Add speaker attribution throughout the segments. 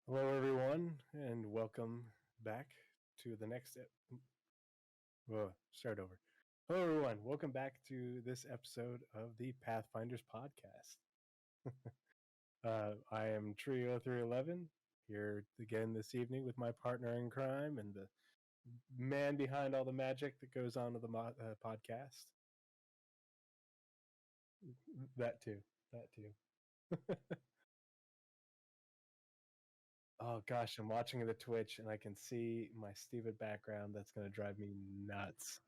Speaker 1: Hello, everyone, and welcome back to the next. Start over. Hello, everyone. Welcome back to this episode of the Pathfinders podcast. I am Tree0311 here again this evening with my partner in crime and the man behind all the magic that goes on to the podcast. That too. That too. Oh gosh, I'm watching the Twitch and I can see my stupid background. That's going to drive me nuts.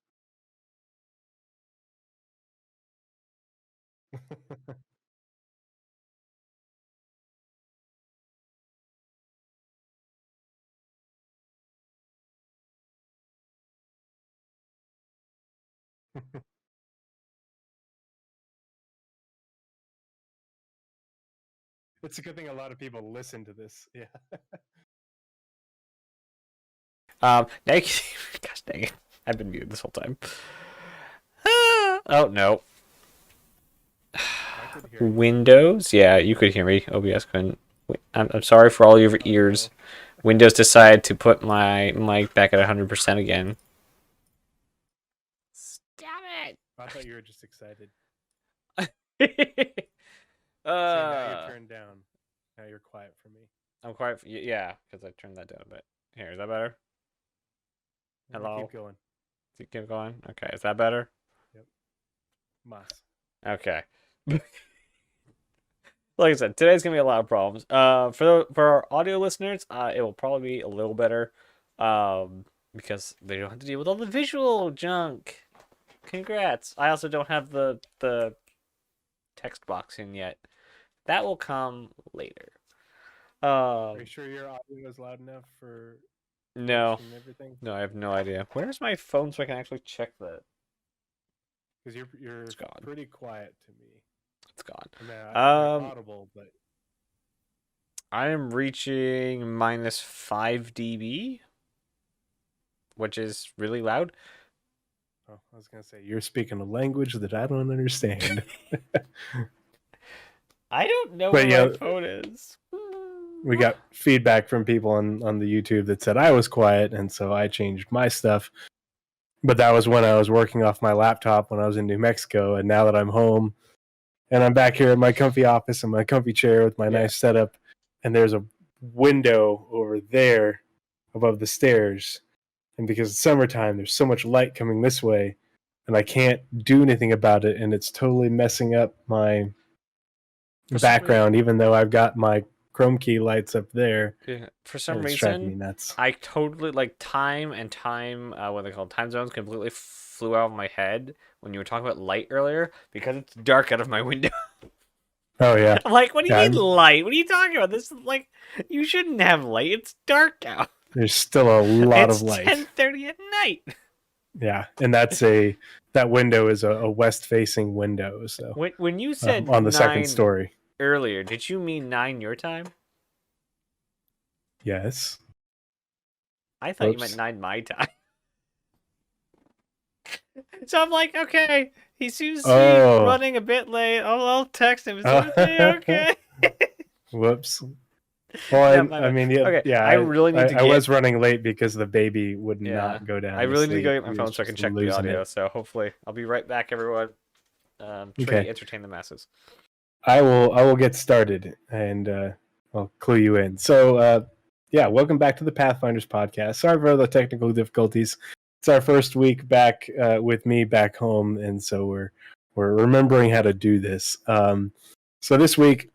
Speaker 1: It's a good thing a lot of people listen to this. Yeah.
Speaker 2: Gosh dang it. I've been muted this whole time. Oh, no.
Speaker 1: I could hear you.
Speaker 2: Windows? Yeah, you could hear me. OBS couldn't. I'm sorry for all your ears. Windows decided to put my mic back at 100% again. Stop it!
Speaker 1: I thought you were just excited. See, now you're turned down. Now you're quiet for me.
Speaker 2: I'm quiet. Yeah, because I turned that down a bit. Here, is that better? Hello?
Speaker 1: Keep going.
Speaker 2: Keep going? Okay, is that better?
Speaker 1: Yep. Mas.
Speaker 2: Okay. Like I said, today's gonna be a lot of problems. For our audio listeners, it will probably be a little better, because they don't have to deal with all the visual junk. Congrats! I also don't have the text box in yet. That will come later.
Speaker 1: Are you sure your audio is loud enough for
Speaker 2: No,
Speaker 1: everything?
Speaker 2: no, I have no idea. Where's my phone so I can actually check that?
Speaker 1: Because you're pretty quiet to me.
Speaker 2: It's gone.
Speaker 1: I mean, I'm audible, but
Speaker 2: I am reaching -5 dB, which is really loud.
Speaker 1: Oh, I was gonna say you're speaking a language that I don't understand.
Speaker 2: I don't know where my phone is.
Speaker 1: We got feedback from people on the YouTube that said I was quiet, and so I changed my stuff. But that was when I was working off my laptop when I was in New Mexico, and now that I'm home and I'm back here in my comfy office and my comfy chair with my nice setup, and there's a window over there above the stairs, and because it's summertime, there's so much light coming this way, and I can't do anything about it, and it's totally messing up my background, even though I've got my Chrome key lights up there.
Speaker 2: Yeah. For some reason, I totally time what they call time zones completely flew out of my head when you were talking about light earlier because it's dark out of my window.
Speaker 1: Oh yeah.
Speaker 2: I'm like, what do you mean light? What are you talking about? This is like, you shouldn't have light. It's dark out.
Speaker 1: There's still a lot of light.
Speaker 2: It's 10:30 at night.
Speaker 1: Yeah, and that window is a west-facing window. So
Speaker 2: when you said
Speaker 1: on the second story
Speaker 2: earlier, did you mean 9 your time?
Speaker 1: Yes.
Speaker 2: I thought you meant 9 my time. So I'm like, okay, he seems to be running a bit late. I'll text him. Okay.
Speaker 1: Whoops. Well, I mean, I
Speaker 2: really need to.
Speaker 1: I was running late because the baby would not go down.
Speaker 2: I really need to go get my phone so I can check the audio. So hopefully, I'll be right back, everyone. Try to entertain the masses.
Speaker 1: I will get started and I'll clue you in. So, welcome back to the Pathfinders podcast. Sorry for the technical difficulties. It's our first week back with me back home, and so we're remembering how to do this. So this week.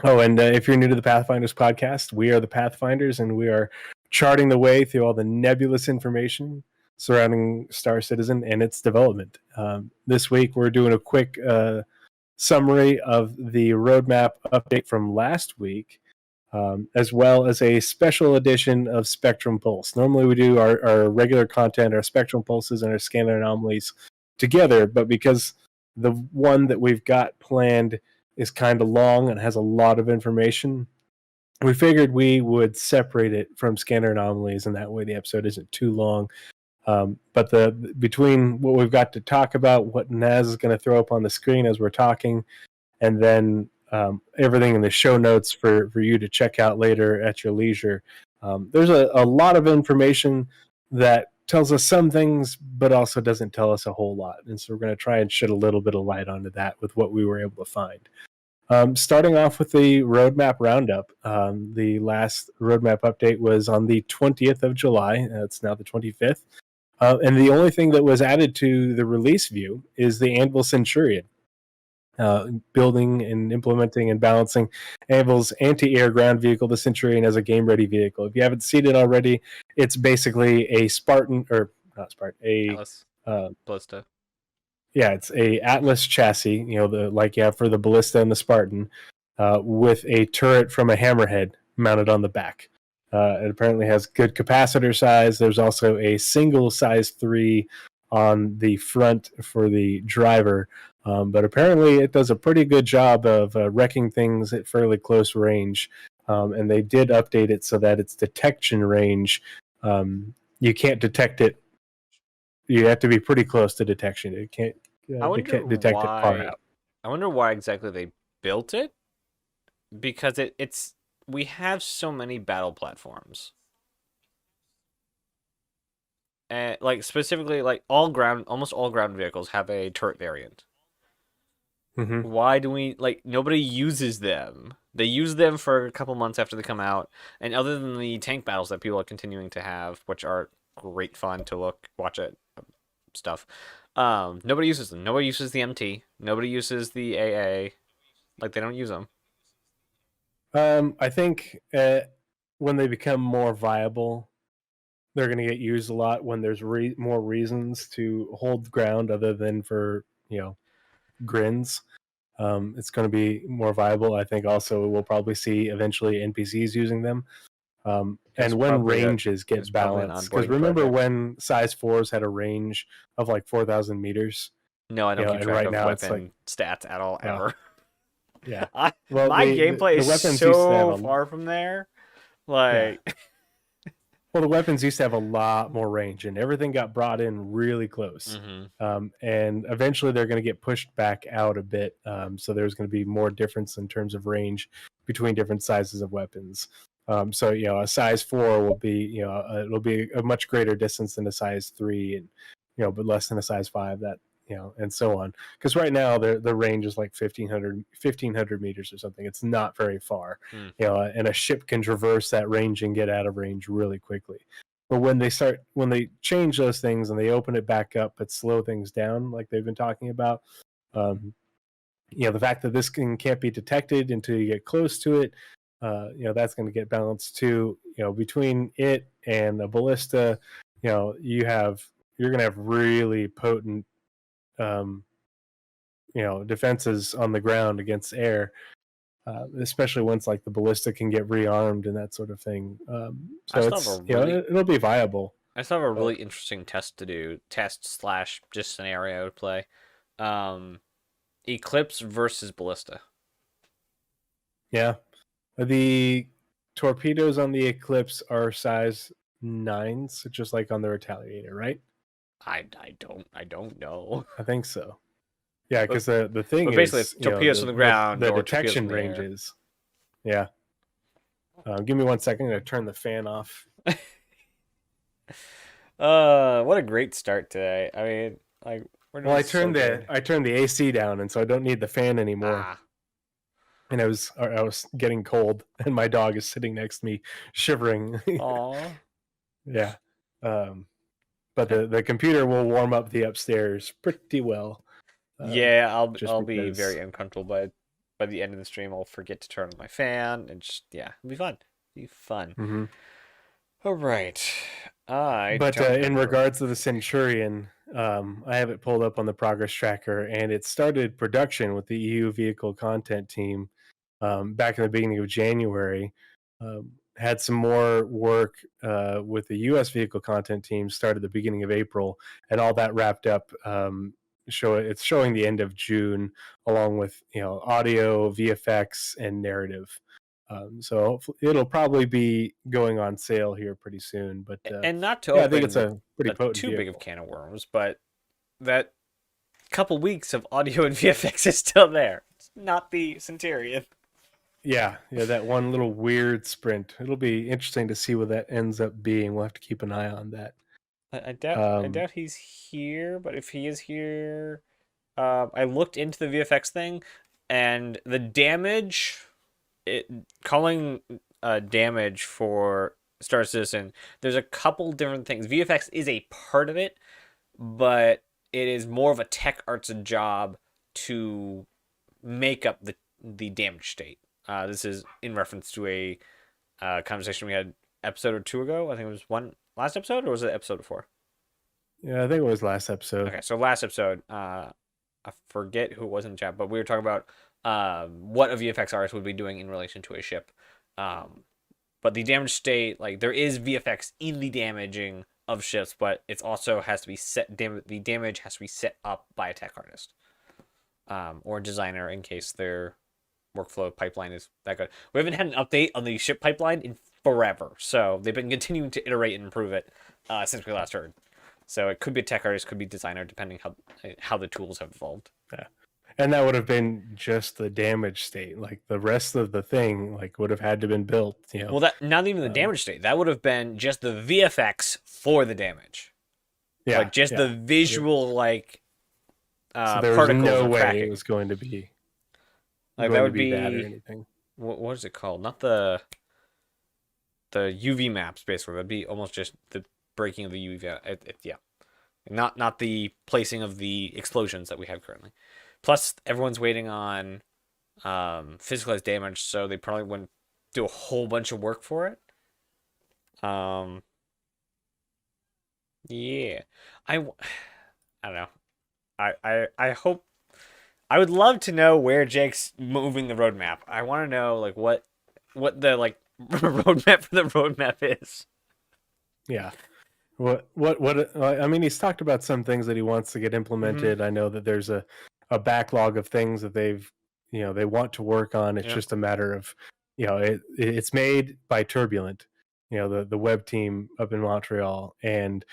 Speaker 1: Oh, and if you're new to the Pathfinders podcast, we are the Pathfinders, and we are charting the way through all the nebulous information surrounding Star Citizen and its development. This week, we're doing a quick summary of the roadmap update from last week, as well as a special edition of Spectrum Pulse. Normally, we do our regular content, our Spectrum Pulses, and our scanner anomalies together, but because the one that we've got planned is kind of long and has a lot of information, we figured we would separate it from scanner anomalies, and that way the episode isn't too long. But between what we've got to talk about, what Naz is going to throw up on the screen as we're talking, and then everything in the show notes for you to check out later at your leisure. There's a lot of information that tells us some things, but also doesn't tell us a whole lot. And so we're going to try and shed a little bit of light onto that with what we were able to find. Starting off with the Roadmap Roundup. The last Roadmap update was on the 20th of July. It's now the 25th. And the only thing that was added to the release view is the Anvil Centurion. Building and implementing and balancing Anvil's anti-air ground vehicle, the Centurion, as a game-ready vehicle. If you haven't seen it already, it's basically a Spartan, or not Spartan,
Speaker 2: Atlas. Ballista.
Speaker 1: Yeah, it's a Atlas chassis, like you have for the Ballista and the Spartan, with a turret from a Hammerhead mounted on the back. It apparently has good capacitor size. There's also a single size 3 on the front for the driver. But apparently it does a pretty good job of wrecking things at fairly close range. And they did update it so that its detection range, you can't detect it. You have to be pretty close to detection. It can't detect it far out.
Speaker 2: I wonder why exactly they built it. Because we have so many battle platforms. And specifically, almost all ground vehicles have a turret variant.
Speaker 1: Mm-hmm.
Speaker 2: Why do we nobody uses them? They use them for a couple months after they come out, and other than the tank battles that people are continuing to have, which are great fun to watch it stuff, nobody uses them. Nobody uses the MT. Nobody uses the AA. They don't use them.
Speaker 1: I think when they become more viable, they're going to get used a lot when there's more reasons to hold ground other than for grins. It's going to be more viable. I think also we'll probably see eventually NPCs using them. And when ranges get balanced, because remember when size 4s had a range of 4,000 meters?
Speaker 2: No, I don't keep track of weapon stats at all, ever.
Speaker 1: Yeah.
Speaker 2: My gameplay is so far from there.
Speaker 1: Well, the weapons used to have a lot more range, and everything got brought in really close.
Speaker 2: Mm-hmm.
Speaker 1: And eventually they're going to get pushed back out a bit. So there's going to be more difference in terms of range between different sizes of weapons. So a size 4 will be it'll be a much greater distance than a size 3, and but less than a size 5. That and so on. Because right now the range is 1,500 meters or something. It's not very far. And a ship can traverse that range and get out of range really quickly. But when they change those things and they open it back up but slow things down, like they've been talking about, the fact that this can't be detected until you get close to it, that's going to get balanced too. Between it and the Ballista, you're going to have really potent defenses on the ground against air, especially once the Ballista can get rearmed and that sort of thing. So it's it'll be viable.
Speaker 2: I still have a really interesting test to do, / just scenario to play. Eclipse versus Ballista.
Speaker 1: Yeah, the torpedoes on the Eclipse are size 9s, just like on the Retaliator, right?
Speaker 2: I don't know.
Speaker 1: I think so. Yeah, because the thing is,
Speaker 2: basically, it's torpedoes on the ground.
Speaker 1: The detection ranges. Yeah. Give me 1 second. I'm gonna turn the fan off.
Speaker 2: What a great start today. I mean,
Speaker 1: I turned the AC down, and so I don't need the fan anymore. And I was getting cold, and my dog is sitting next to me, shivering.
Speaker 2: Aww.
Speaker 1: Yeah. But the computer will warm up the upstairs pretty well.
Speaker 2: I'll be very uncomfortable by the end of the stream. I'll forget to turn on my fan, and it'll be fun.
Speaker 1: Mm-hmm.
Speaker 2: All right.
Speaker 1: In regards to the Centurion, I have it pulled up on the progress tracker, and it started production with the EU vehicle content team back in the beginning of January. Had some more work with the U.S. vehicle content team started the beginning of April, and all that wrapped up. It's showing the end of June, along with audio, VFX, and narrative. So it'll probably be going on sale here pretty soon. But
Speaker 2: and not to
Speaker 1: I think it's a pretty potent
Speaker 2: too
Speaker 1: vehicle.
Speaker 2: Big of a can of worms, but that couple weeks of audio and VFX is still there. not the Centurion.
Speaker 1: Yeah, that one little weird sprint. It'll be interesting to see what that ends up being. We'll have to keep an eye on that.
Speaker 2: I doubt he's here, but if he is here, I looked into the VFX thing, and the damage, calling damage for Star Citizen, there's a couple different things. VFX is a part of it, but it is more of a tech arts job to make up the damage state. This is in reference to a conversation we had episode or two ago. I think it was last episode, or was it episode before?
Speaker 1: Yeah, I think it was last episode.
Speaker 2: Okay, so last episode, I forget who it was in the chat, but we were talking about what a VFX artist would be doing in relation to a ship. But the damage state, like there is VFX in the damaging of ships, but it also has to be set. The damage has to be set up by a tech artist, or a designer in case their workflow pipeline is that good. We haven't had an update on the ship pipeline in forever, so they've been continuing to iterate and improve it since we last heard. So it could be a tech artist, could be designer, depending how the tools have evolved.
Speaker 1: Yeah. And that would have been just the damage state. Like the rest of the thing, like would have had to been built.
Speaker 2: Well, that not even the damage state. That would have been just the VFX for the damage.
Speaker 1: Yeah,
Speaker 2: like just the visual
Speaker 1: so there was
Speaker 2: particles
Speaker 1: no way
Speaker 2: tracking.
Speaker 1: It was going to be
Speaker 2: like that would
Speaker 1: be bad or anything.
Speaker 2: What is it called? Not the UV maps. Basically, that'd be almost just the breaking of the UV. Yeah, not the placing of the explosions that we have currently. Plus, everyone's waiting on physicalized damage, so they probably wouldn't do a whole bunch of work for it. Yeah, I don't know. I hope. I would love to know where Jake's moving the roadmap. I want to know like what the roadmap for the roadmap is.
Speaker 1: Yeah. What I mean, he's talked about some things that he wants to get implemented. I know that there's a backlog of things that they've they want to work on. It's just a matter of it's made by Turbulent, the web team up in Montreal, and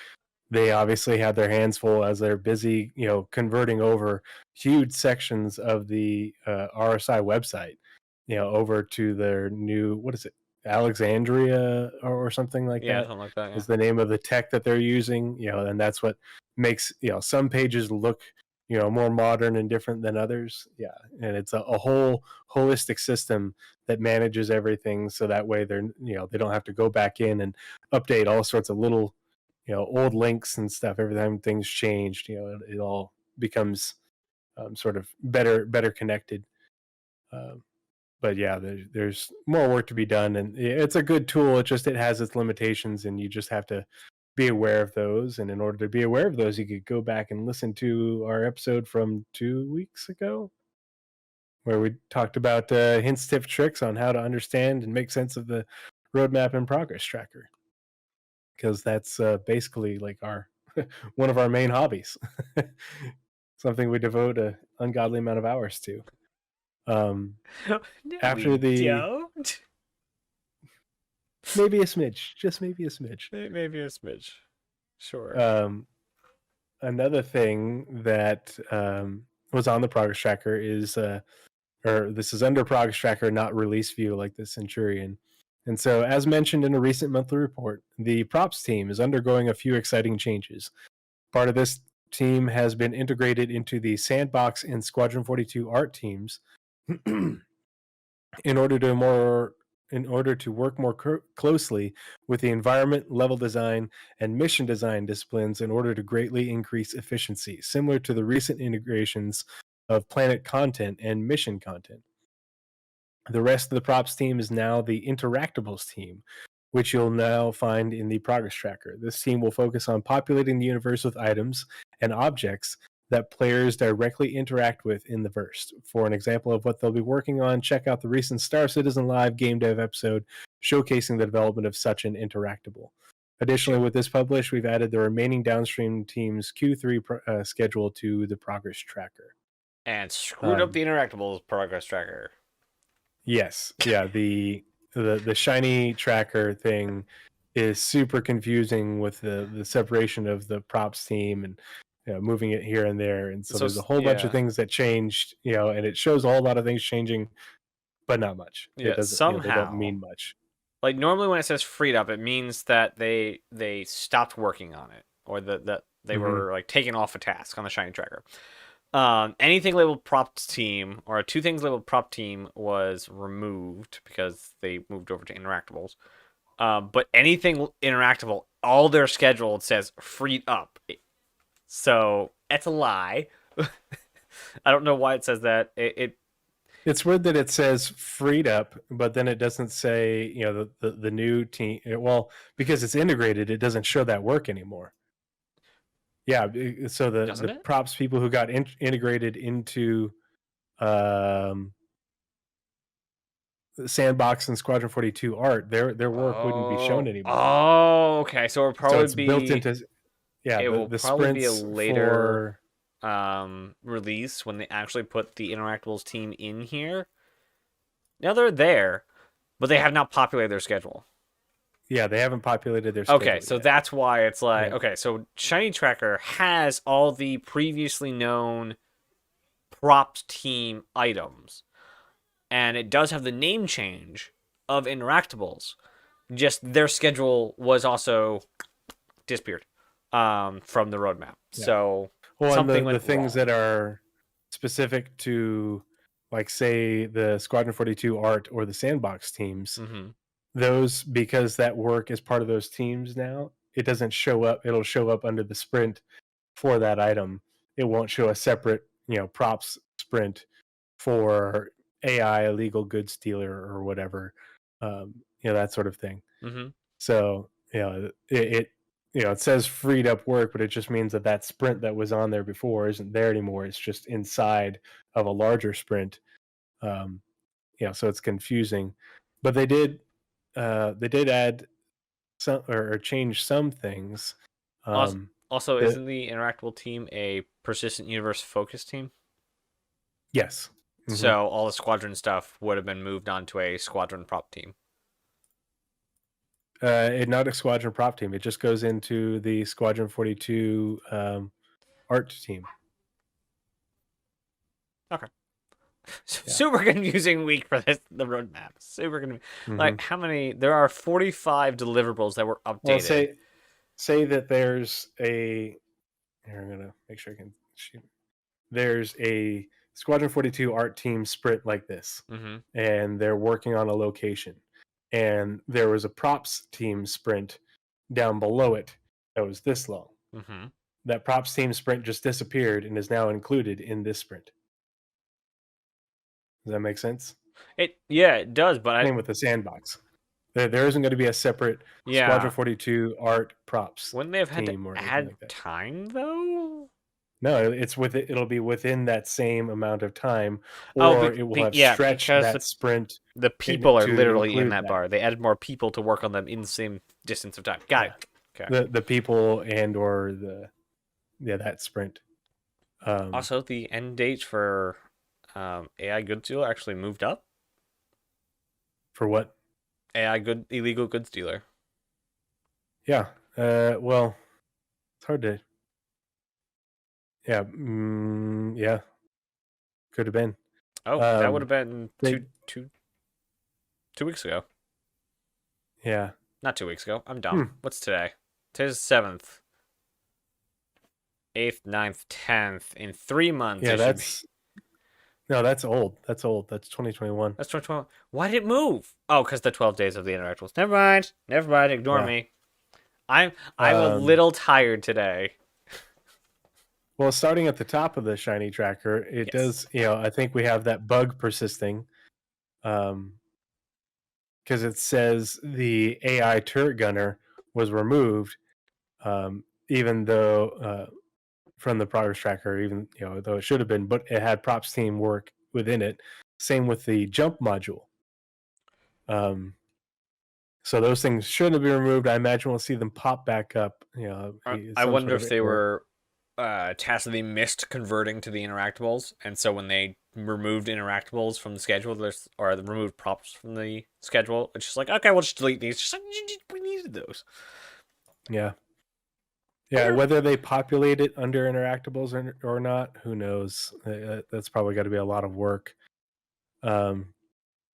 Speaker 1: they obviously have their hands full as they're busy converting over huge sections of the RSI website over to their new, what is it, Alexandria or something like that.
Speaker 2: Something like that.
Speaker 1: Is the name of the tech that they're using, and that's what makes some pages look more modern and different than others. And it's a whole holistic system that manages everything, so that way they're they don't have to go back in and update all sorts of little old links and stuff. Every time things changed, it all becomes sort of better connected. But yeah, there's more work to be done, and it's a good tool. It has its limitations, and you just have to be aware of those. And in order to be aware of those, you could go back and listen to our episode from 2 weeks ago, where we talked about hints, tips, tricks on how to understand and make sense of the roadmap and progress tracker, because that's basically like our one of our main hobbies. Something we devote an ungodly amount of hours to.
Speaker 2: No,
Speaker 1: after the
Speaker 2: don't.
Speaker 1: maybe a smidge, just maybe a smidge.
Speaker 2: Maybe a smidge. Sure.
Speaker 1: Another thing that was on the progress tracker is or this is under progress tracker, not release view like the Centurion. And so, as mentioned in a recent monthly report, the props team is undergoing a few exciting changes. Part of this team has been integrated into the Sandbox and Squadron 42 art teams in order to work more closely with the environment, level design, and mission design disciplines in order to greatly increase efficiency, similar to the recent integrations of planet content and mission content. The rest of the props team is now the Interactables team, which you'll now find in the progress tracker. This team will focus on populating the universe with items and objects that players directly interact with in the verse. For an example of what they'll be working on, check out the recent Star Citizen Live game dev episode showcasing the development of such an interactable. Additionally, with this published, we've added the remaining downstream team's Q3 schedule to the progress tracker.
Speaker 2: And screwed up the Interactables progress tracker.
Speaker 1: Yes. Yeah, the shiny tracker thing is super confusing with the separation of the props team, and moving it here and there, and so there's a whole bunch of
Speaker 2: yeah.
Speaker 1: things that changed, and it shows a whole lot of things changing, but not much. It
Speaker 2: Yeah,
Speaker 1: doesn't, they don't
Speaker 2: somehow.
Speaker 1: mean much.
Speaker 2: Like normally when it says freed up, it means that they stopped working on it, or that they
Speaker 1: Hmm.
Speaker 2: were like taken off a task on the shiny tracker. Anything labeled props team, or two things labeled prop team, was removed because they moved over to interactables. But anything interactable, all their scheduled says freed up. So that's a lie. I don't know why it says that.
Speaker 1: It's weird that it says freed up, but then it doesn't say, the new team. Well, because it's integrated, it doesn't show that work anymore. Yeah, so
Speaker 2: doesn't
Speaker 1: the
Speaker 2: it?
Speaker 1: props people who got integrated into um, Sandbox and Squadron 42 art, their work wouldn't be shown anymore.
Speaker 2: Oh, okay. So
Speaker 1: So it's built into,
Speaker 2: it will
Speaker 1: the
Speaker 2: probably be a
Speaker 1: sprints
Speaker 2: later
Speaker 1: for,
Speaker 2: release when they actually put the interactables team in here. Now they're there, but they have not populated their schedule.
Speaker 1: yeah, they haven't populated their schedule
Speaker 2: Okay, so
Speaker 1: yet.
Speaker 2: that's why it's like,
Speaker 1: Yeah.
Speaker 2: okay, so Shiny Tracker has all the previously known props team items, and it does have the name change of interactables. Just their schedule was also disappeared from the roadmap.
Speaker 1: Yeah.
Speaker 2: So
Speaker 1: Well, and
Speaker 2: something
Speaker 1: the
Speaker 2: went
Speaker 1: things
Speaker 2: wrong.
Speaker 1: that are specific to, like, say, the Squadron 42 art or the Sandbox teams,
Speaker 2: Mm-hmm.
Speaker 1: those, because that work is part of those teams now, it doesn't show up. It'll show up under the sprint for that item. It won't show a separate, props sprint for AI, illegal goods dealer, or whatever, that sort of thing.
Speaker 2: Mm-hmm.
Speaker 1: So, it says freed up work, but it just means that that sprint that was on there before isn't there anymore. It's just inside of a larger sprint. Um, so it's confusing. But they did add some, or change some things.
Speaker 2: Also,
Speaker 1: Um,
Speaker 2: also,
Speaker 1: that
Speaker 2: isn't the interactable team a persistent universe focus team?
Speaker 1: Yes. Hmm.
Speaker 2: So all the squadron stuff would have been moved on to a squadron prop team.
Speaker 1: Not a squadron prop team. It just goes into the Squadron 42 art team.
Speaker 2: Okay.
Speaker 1: Yeah.
Speaker 2: Super confusing week for the roadmap. Super confusing.
Speaker 1: Mm-hmm.
Speaker 2: Like how many? There are 45 deliverables that were updated.
Speaker 1: Well, say that there's a. Here, I'm gonna make sure I can. There's a Squadron 42 art team sprint like this,
Speaker 2: mm-hmm.
Speaker 1: and they're working on a location, and there was a props team sprint down below it that was this long.
Speaker 2: Mm-hmm.
Speaker 1: That props team sprint just disappeared and is now included in this sprint. Does that make sense?
Speaker 2: It does, but
Speaker 1: Same with the sandbox. There isn't going to be a separate Squadron 42 art props
Speaker 2: wouldn't they have had to
Speaker 1: team or anything
Speaker 2: add
Speaker 1: like that.
Speaker 2: time though?
Speaker 1: No, it'll be within that same amount of time, or it will have stretched that sprint.
Speaker 2: The people are
Speaker 1: to
Speaker 2: literally in
Speaker 1: include
Speaker 2: that bar. They added more people to work on them in the same distance of time. Got it. Okay.
Speaker 1: The people and or that sprint.
Speaker 2: Also, the end date for AI goods dealer actually moved up.
Speaker 1: For what?
Speaker 2: Illegal goods dealer.
Speaker 1: Yeah. Well, it's hard to. Yeah. Yeah. Could have been.
Speaker 2: Oh, that would have been two weeks ago.
Speaker 1: Yeah.
Speaker 2: Not 2 weeks ago. I'm dumb. What's today? Today's 7th. 8th, 9th, 10th. In 3 months.
Speaker 1: Yeah, No, that's old. That's 2021.
Speaker 2: That's 2021. Why did it move? Oh, because the 12 days of the interactables. Never mind. Ignore me. I'm a little tired today.
Speaker 1: Well, starting at the top of the shiny tracker, it does, I think we have that bug persisting. Because it says the AI turret gunner was removed, even though from the progress tracker, even though it should have been, but it had props team work within it. Same with the jump module. So those things shouldn't be removed. I imagine we'll see them pop back up.
Speaker 2: I wonder if they were tacitly missed converting to the interactables, and so when they removed interactables from the schedule, or removed props from the schedule, it's just like, okay, we'll just delete these. Just like, we needed those.
Speaker 1: Yeah. Yeah, whether they populate it under interactables or not, who knows? That's probably got to be a lot of work.
Speaker 2: I mean,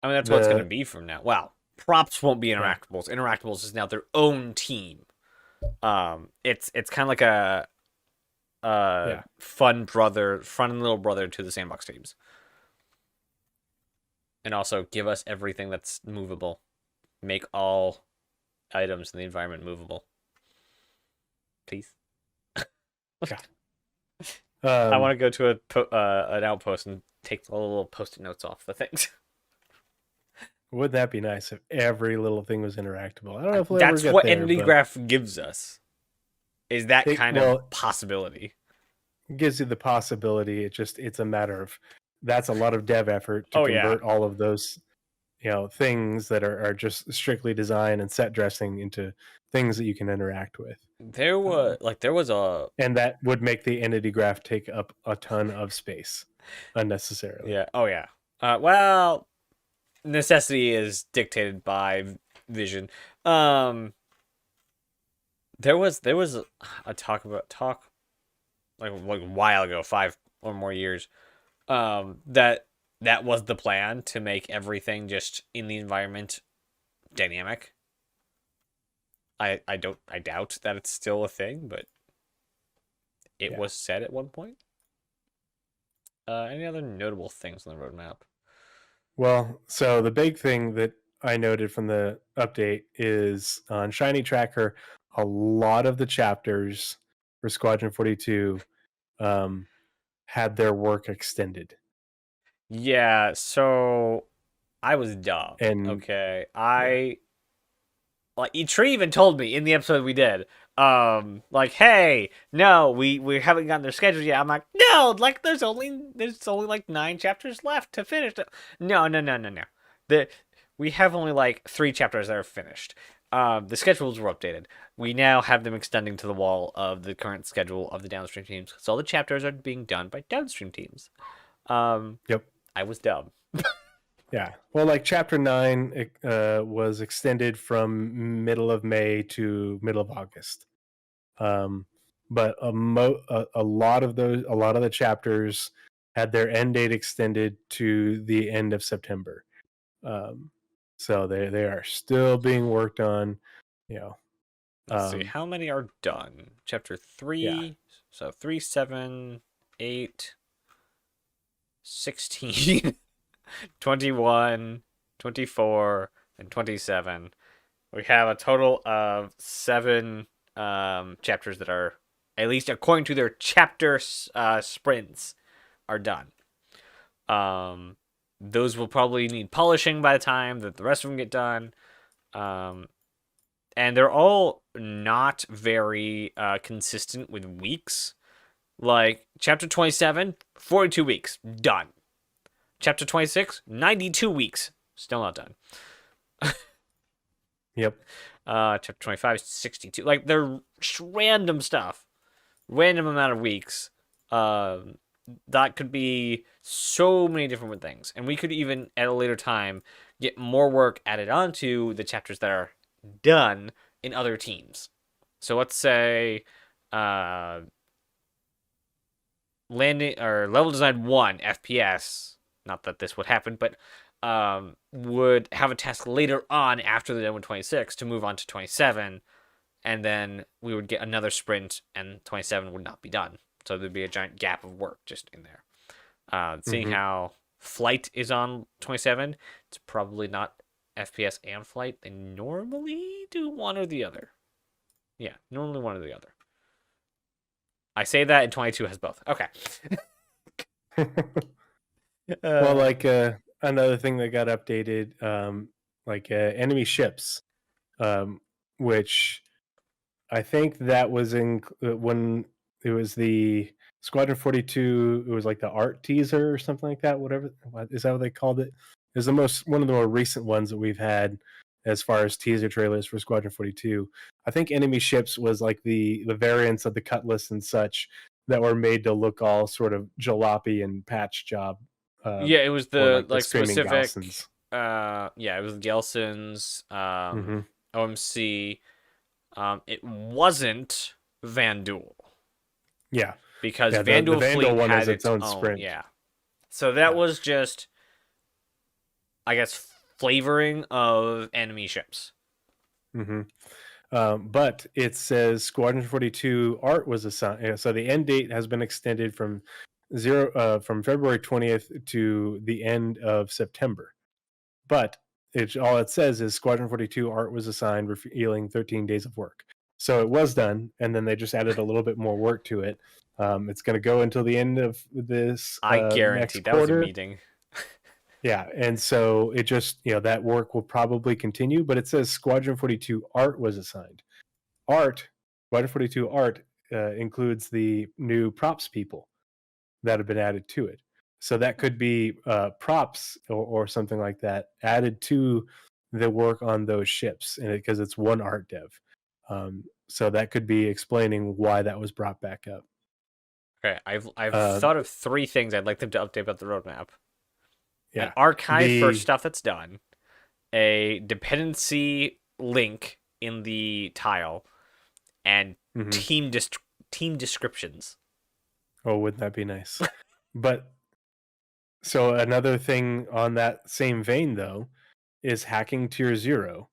Speaker 2: that's what it's going to be from now. Wow. Props won't be interactables. Yeah. Interactables is now their own team. It's kind of like a fun and little brother to the sandbox teams. And also give us everything that's movable. Make all items in the environment movable. Please. I want to go to an outpost and take the little post-it notes off the things.
Speaker 1: Would that be nice if every little thing was interactable? I don't know if we'll
Speaker 2: that's
Speaker 1: ever get
Speaker 2: what
Speaker 1: there,
Speaker 2: Entity Graph gives us. Is that kind of possibility?
Speaker 1: It gives you the possibility. It's a matter of that's a lot of dev effort to convert all of those, things that are just strictly design and set dressing into things that you can interact with.
Speaker 2: There was a
Speaker 1: and that would make the entity graph take up a ton of space unnecessarily.
Speaker 2: Yeah. Oh yeah. Well, necessity is dictated by vision. There was a talk like a while ago, 5 or more years, that was the plan, to make everything just in the environment dynamic. I doubt that it's still a thing, but it was said at one point. Any other notable things on the roadmap?
Speaker 1: Well, so the big thing that I noted from the update is on Shiny Tracker, a lot of the chapters for Squadron 42 had their work extended.
Speaker 2: Yeah, so I was dumb. Like Tree even told me in the episode we did, like, hey, no, we haven't gotten their schedule yet. I'm like, no, like there's only like 9 chapters left to finish. No. We have only like 3 chapters that are finished. The schedules were updated. We now have them extending to the wall of the current schedule of the downstream teams. So all the chapters are being done by downstream teams.
Speaker 1: Yep.
Speaker 2: I was dumb.
Speaker 1: Yeah. Well, like chapter 9 was extended from middle of May to middle of August. But a lot of the chapters had their end date extended to the end of September. So they are still being worked on,
Speaker 2: Let's see, how many are done? Chapter 3,
Speaker 1: yeah.
Speaker 2: So 3, 7, 8, 16, 21, 24, and 27. We have a total of 7 chapters that are, at least according to their chapter sprints, are done. Those will probably need polishing by the time that the rest of them get done. And they're all not very consistent with weeks. Like, chapter 27, 42 weeks, done. Chapter 26, 92 weeks, still not done.
Speaker 1: Yep.
Speaker 2: Chapter 25, 62. Like, they're random stuff. Random amount of weeks. That could be so many different things. And we could even, at a later time, get more work added onto the chapters that are done in other teams. So let's say landing or level design 1 FPS, not that this would happen, but would have a task later on after they're done with 26 to move on to 27, and then we would get another sprint and 27 would not be done. So there'd be a giant gap of work just in there. Seeing how flight is on 27, it's probably not FPS and flight. They normally do one or the other. Yeah, normally one or the other. I say that, and 22 has both. Okay.
Speaker 1: Well, like another thing that got updated, enemy ships, which I think that was in when it was the Squadron 42. It was like the art teaser or something like that. Whatever, is that what they called it? It was one of the more recent ones that we've had as far as teaser trailers for Squadron 42. I think enemy ships was like the variants of the Cutlass and such that were made to look all sort of jalopy and patch job.
Speaker 2: Yeah, it was the
Speaker 1: the
Speaker 2: specific.
Speaker 1: Gelsons.
Speaker 2: Yeah, it was the Gelsons, OMC. It wasn't Vandal.
Speaker 1: Yeah.
Speaker 2: Because
Speaker 1: Yeah,
Speaker 2: Vandal
Speaker 1: the Vandal
Speaker 2: Fleet
Speaker 1: one
Speaker 2: had
Speaker 1: has its own
Speaker 2: own,
Speaker 1: sprint.
Speaker 2: yeah. So that
Speaker 1: Yeah.
Speaker 2: was just, I guess, flavoring of enemy ships.
Speaker 1: Mm-hmm. But it says Squadron 42 art was assigned. So the end date has been extended from from February 20th to the end of September. But all it says is Squadron 42 art was assigned, revealing 13 days of work. So it was done, and then they just added a little bit more work to it. It's going to go until the end of this
Speaker 2: I
Speaker 1: next
Speaker 2: guarantee that was a
Speaker 1: quarter.
Speaker 2: meeting.
Speaker 1: Yeah, and so it just, that work will probably continue, but it says Squadron 42 art was assigned. Squadron 42 art includes the new props people that have been added to it. So that could be props or something like that added to the work on those ships, and because it's one art dev. So that could be explaining why that was brought back up.
Speaker 2: Okay, I've thought of 3 things I'd like them to update about the roadmap.
Speaker 1: Yeah,
Speaker 2: An archive for stuff that's done, a dependency link in the tile, and team descriptions.
Speaker 1: Oh, wouldn't that be nice? But so another thing on that same vein, though, is hacking tier 0.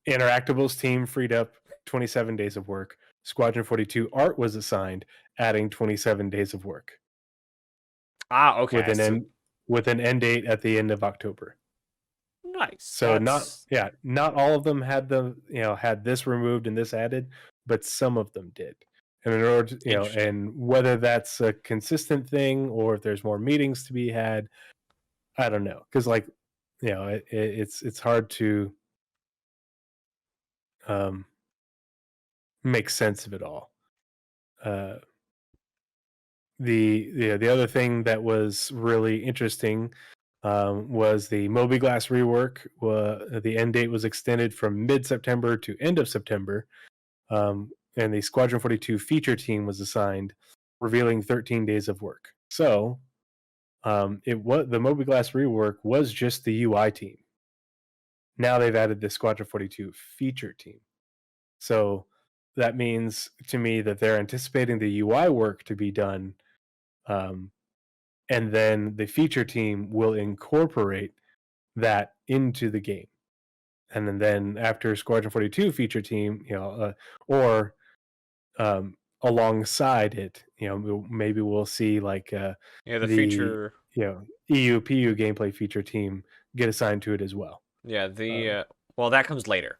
Speaker 1: Interactables team freed up 27 days of work. Squadron 42 art was assigned, adding 27 days of work.
Speaker 2: Okay.
Speaker 1: With an end date at the end of October.
Speaker 2: Nice.
Speaker 1: So not all of them had had this removed and this added, but some of them did. And in order to, and whether that's a consistent thing or if there's more meetings to be had, I don't know, because it's hard to make sense of it all. The other thing that was really interesting was the Moby-Glass rework. The end date was extended from mid-September to end of September, and the Squadron 42 feature team was assigned, revealing 13 days of work. So the Moby-Glass rework was just the UI team. Now they've added the Squadron 42 feature team. So that means to me that they're anticipating the UI work to be done, and then the feature team will incorporate that into the game. And then after Squadron 42 feature team, or alongside it, maybe we'll see like
Speaker 2: the feature,
Speaker 1: EU-PU gameplay feature team get assigned to it as well.
Speaker 2: Yeah, well, that comes later.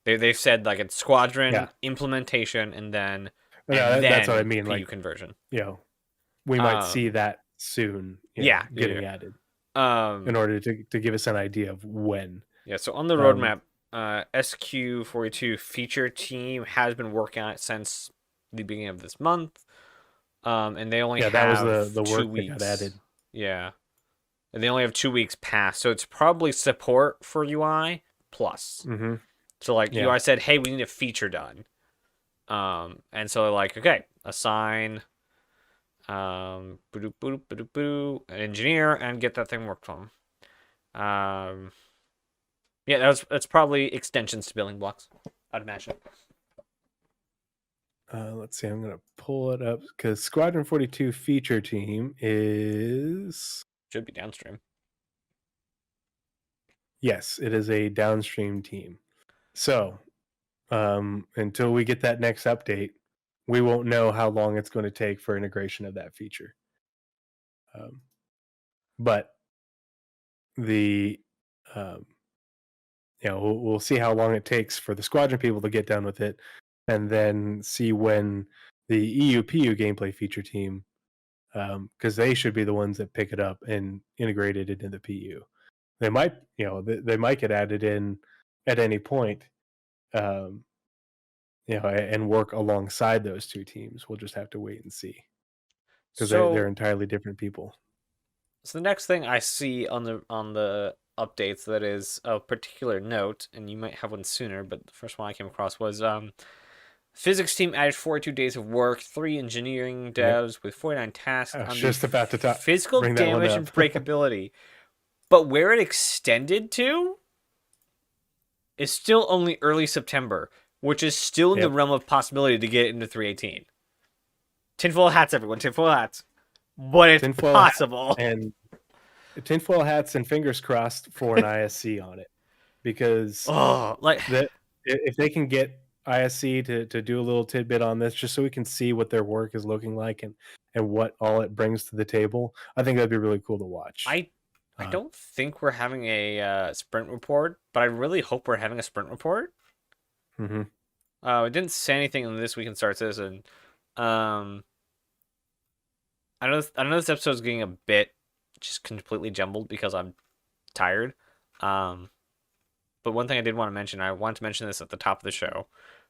Speaker 2: They've said like it's Squadron implementation and then
Speaker 1: that's what I mean,
Speaker 2: PU
Speaker 1: like
Speaker 2: conversion.
Speaker 1: We might see that soon. Getting added in order to give us an idea of when.
Speaker 2: Yeah, so on the roadmap, SQ42 feature team has been working on it since the beginning of this month, and they only have
Speaker 1: that was the
Speaker 2: 2
Speaker 1: work
Speaker 2: weeks.
Speaker 1: that got added.
Speaker 2: Yeah, and they only have 2 weeks past, so it's probably support for UI plus.
Speaker 1: Mm-hmm.
Speaker 2: So like UI said, hey, we need a feature done, and so they're like, okay, assign an engineer and get that thing worked on. That's probably extensions to building blocks, I'd imagine.
Speaker 1: Let's see, I'm gonna pull it up because Squadron 42 feature team
Speaker 2: should be downstream.
Speaker 1: Yes, it is a downstream team. So until we get that next update, we won't know how long it's going to take for integration of that feature. But the we'll see how long it takes for the Squadron people to get done with it, and then see when the EU-PU gameplay feature team, because they should be the ones that pick it up and integrate it into the PU. They might, they might get added in at any point, and work alongside those two teams. We'll just have to wait and see, because they're entirely different people.
Speaker 2: So the next thing I see on the updates that is of particular note, and you might have one sooner, but the first one I came across was physics team added 42 days of work, 3 engineering devs with 49 tasks.
Speaker 1: I was just about to talk
Speaker 2: physical damage and breakability. But where it extended to is still only early September. which is still in the realm of possibility to get into 318. Tinfoil hats, everyone. Tinfoil hats. But it's possible.
Speaker 1: And tinfoil hats and fingers crossed for an ISC on it. Because if they can get ISC to do a little tidbit on this, just so we can see what their work is looking like and what all it brings to the table, I think that'd be really cool to watch.
Speaker 2: I don't think we're having a sprint report, but I really hope we're having a sprint report.
Speaker 1: Mm-hmm.
Speaker 2: It didn't say anything in This Week in Star Citizen. I know this episode's getting a bit just completely jumbled because I'm tired. But one thing I did want to mention, I wanted to mention this at the top of the show,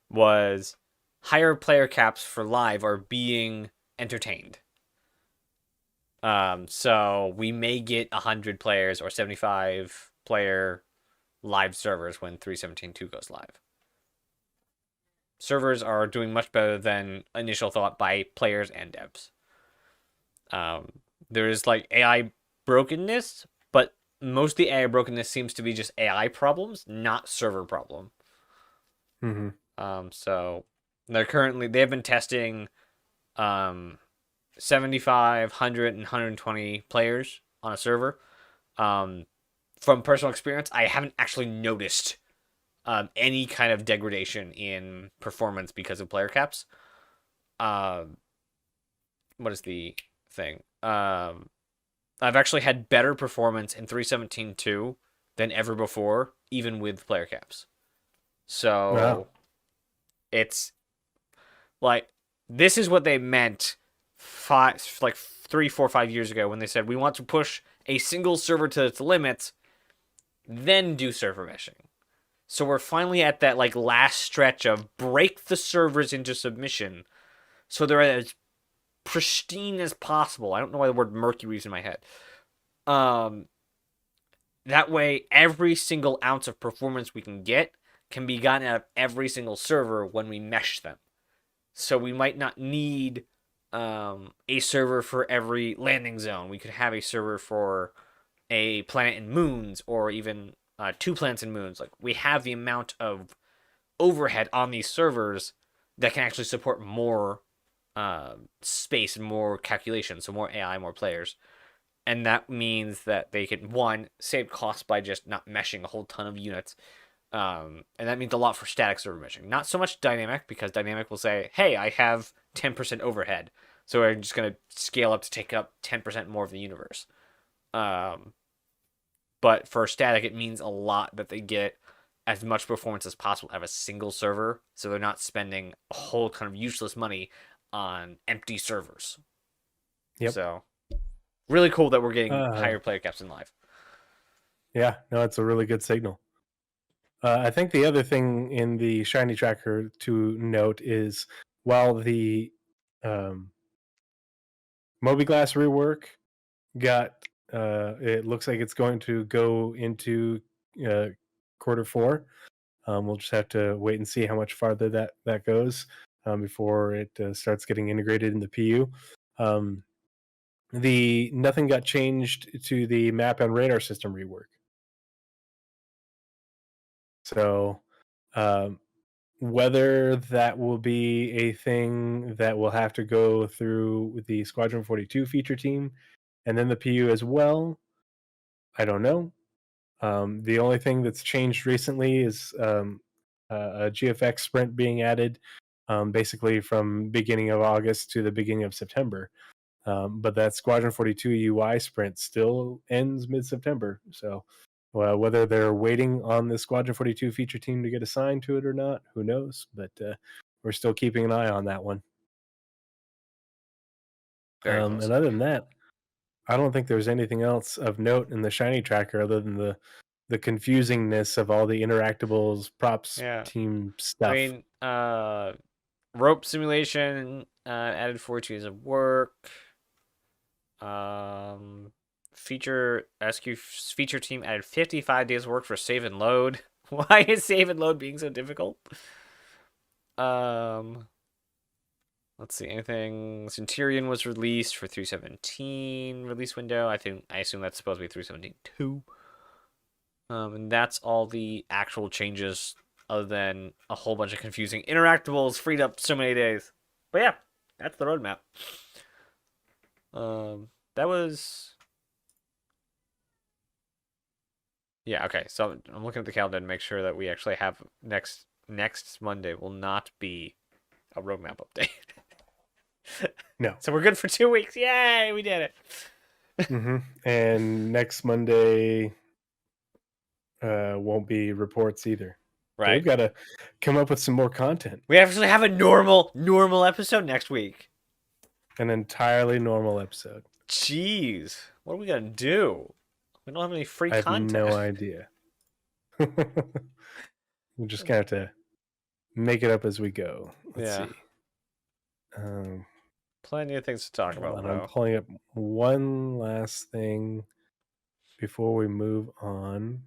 Speaker 2: was higher player caps for live are being entertained. So we may get 100 players or 75 player live servers when 3.17.2 goes live. Servers are doing much better than initial thought by players and devs. There's like AI brokenness, but most of the AI brokenness seems to be just AI problems, not server problem.
Speaker 1: Mm-hmm.
Speaker 2: So they've been testing 75, 100, and 120 players on a server. From personal experience, I haven't actually noticed any kind of degradation in performance because of player caps. What is the thing? I've actually had better performance in 3.17.2 than ever before, even with player caps. So It's like, this is what they meant 3, 4, 5 years ago when they said we want to push a single server to its limits, then do server meshing. So we're finally at that like last stretch of break the servers into submission, so they're as pristine as possible. I don't know why the word Mercury's in my head. That way, every single ounce of performance we can get can be gotten out of every single server when we mesh them. So we might not need a server for every landing zone. We could have a server for a planet and moons, or even 2 planets and moons. Like, we have the amount of overhead on these servers that can actually support more space and more calculation, so more AI, more players. And that means that they can, one, save costs by just not meshing a whole ton of units. And that means a lot for static server meshing. Not so much dynamic, because dynamic will say, hey, I have 10% overhead, so I'm just going to scale up to take up 10% more of the universe. But for static, it means a lot that they get as much performance as possible out of a single server, so they're not spending a whole kind of useless money on empty servers.
Speaker 1: Yep.
Speaker 2: So, really cool that we're getting higher player caps in live.
Speaker 1: Yeah, no, it's a really good signal. I think the other thing in the Shiny Tracker to note is, while the Moby-Glass rework got, it looks like it's going to go into Q4. We'll just have to wait and see how much farther that goes before it starts getting integrated in the PU. Nothing got changed to the map and radar system rework. So whether that will be a thing that will have to go through the Squadron 42 feature team and then the PU as well, I don't know. The only thing that's changed recently is a GFX sprint being added, basically from beginning of August to the beginning of September. But that Squadron 42 UI sprint still ends mid-September. So whether they're waiting on the Squadron 42 feature team to get assigned to it or not, who knows? But we're still keeping an eye on that one. And other than that, I don't think there's anything else of note in the Shiny Tracker other than the confusingness of all the interactables, props, team stuff.
Speaker 2: I mean, rope simulation added 4 days of work. Feature team added 55 days of work for save and load. Why is save and load being so difficult? Let's see, anything. Centurion was released for 3.17 release window. I assume that's supposed to be 3.17.2. And that's all the actual changes other than a whole bunch of confusing interactables freed up so many days. But yeah, that's the roadmap. That was. Yeah, okay. So I'm looking at the calendar to make sure that we actually have next Monday will not be a roadmap update.
Speaker 1: No.
Speaker 2: So we're good for 2 weeks. Yay, we did it.
Speaker 1: And next Monday won't be reports either.
Speaker 2: Right.
Speaker 1: So we've got to come up with some more content.
Speaker 2: We actually have a normal episode next week.
Speaker 1: An entirely normal episode.
Speaker 2: Jeez. What are we going to do? We don't have any free content.
Speaker 1: I have no idea. We're just going to have to make it up as we go. Let's see.
Speaker 2: Plenty of things to talk about.
Speaker 1: I'm pulling up one last thing before we move on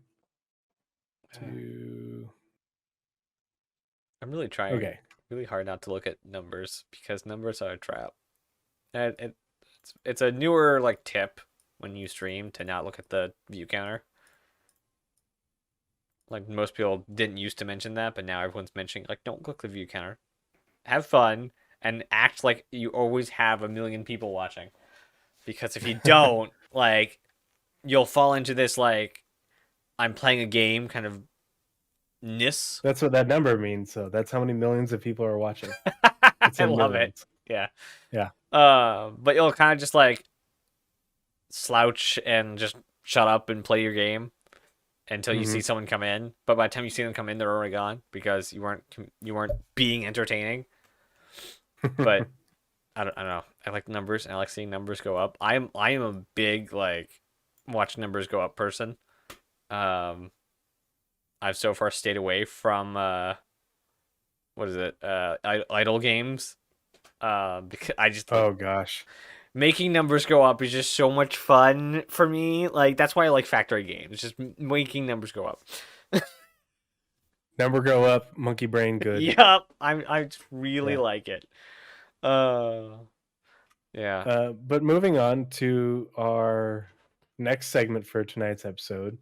Speaker 1: to...
Speaker 2: I'm really trying really hard not to look at numbers because numbers are a trap. And it's a newer like tip when you stream to not look at the view counter. Like most people didn't used to mention that, but now everyone's mentioning like don't click the view counter. Have fun and act like you always have a million people watching. Because if you don't, like you'll fall into this like I'm playing a game kind of ness.
Speaker 1: That's what that number means. So that's how many millions of people are watching.
Speaker 2: I love it. Yeah.
Speaker 1: Yeah.
Speaker 2: But you'll kind of just like slouch and just shut up and play your game until you see someone come in. But by the time you see them come in, they're already gone because you weren't being entertaining. But I don't know. I like numbers and I like seeing numbers go up. I am a big like watch numbers go up person. I've so far stayed away from what is it? Idle games. Because I just making numbers go up is just so much fun for me. Like that's why I like factory games. Just making numbers go up.
Speaker 1: Number go up, monkey brain good.
Speaker 2: Yep, I just really like it. Yeah.
Speaker 1: But moving on to our next segment for tonight's episode.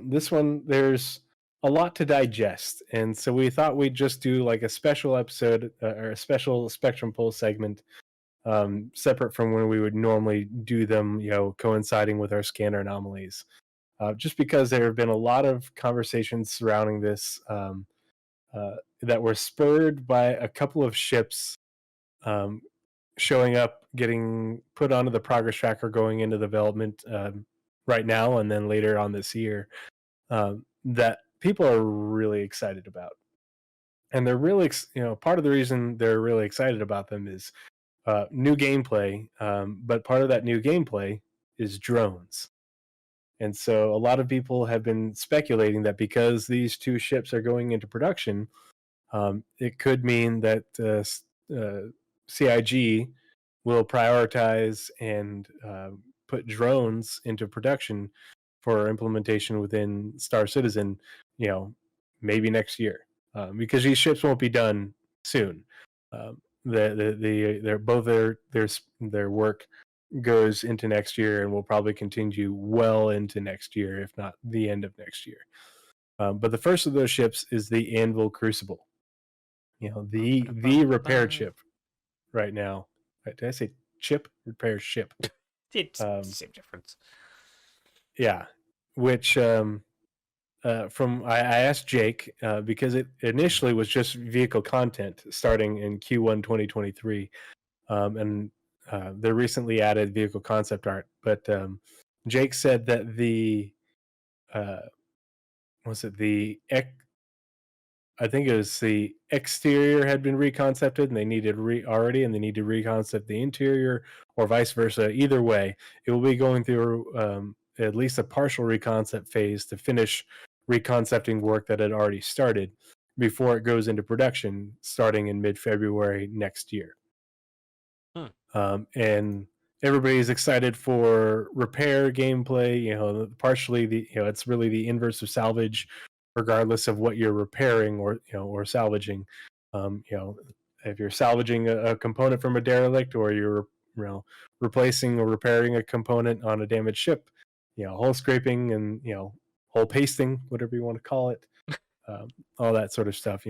Speaker 1: This one, there's a lot to digest, and so we thought we'd just do like a special episode or a special Spectrum Pulse segment, separate from when we would normally do them, coinciding with our scanner anomalies. Just because there have been a lot of conversations surrounding this that were spurred by a couple of ships showing up, getting put onto the progress tracker, going into development right now, and then later on this year, that people are really excited about. And they're really, part of the reason they're really excited about them is new gameplay, but part of that new gameplay is drones. And so a lot of people have been speculating that because these two ships are going into production, it could mean that CIG will prioritize and put drones into production for implementation within Star Citizen, maybe next year, because these ships won't be done soon. Their work goes into next year and will probably continue well into next year, if not the end of next year. But the first of those ships is the Anvil Crucible. The repair chip right now. Did I say chip? Repair ship.
Speaker 2: It's the same difference.
Speaker 1: Yeah, which from I asked Jake because it initially was just vehicle content starting in Q1 2023, and they recently added vehicle concept art. But Jake said that I think it was the exterior had been reconcepted and they needed already, and they need to reconcept the interior or vice versa. Either way, it will be going through at least a partial reconcept phase to finish reconcepting work that had already started before it goes into production starting in mid-February next year. And everybody's excited for repair gameplay. Partially it's really the inverse of salvage, regardless of what you're repairing or salvaging. If you're salvaging a component from a derelict, or you're replacing or repairing a component on a damaged ship, hull scraping and hull pasting, whatever you want to call it, all that sort of stuff.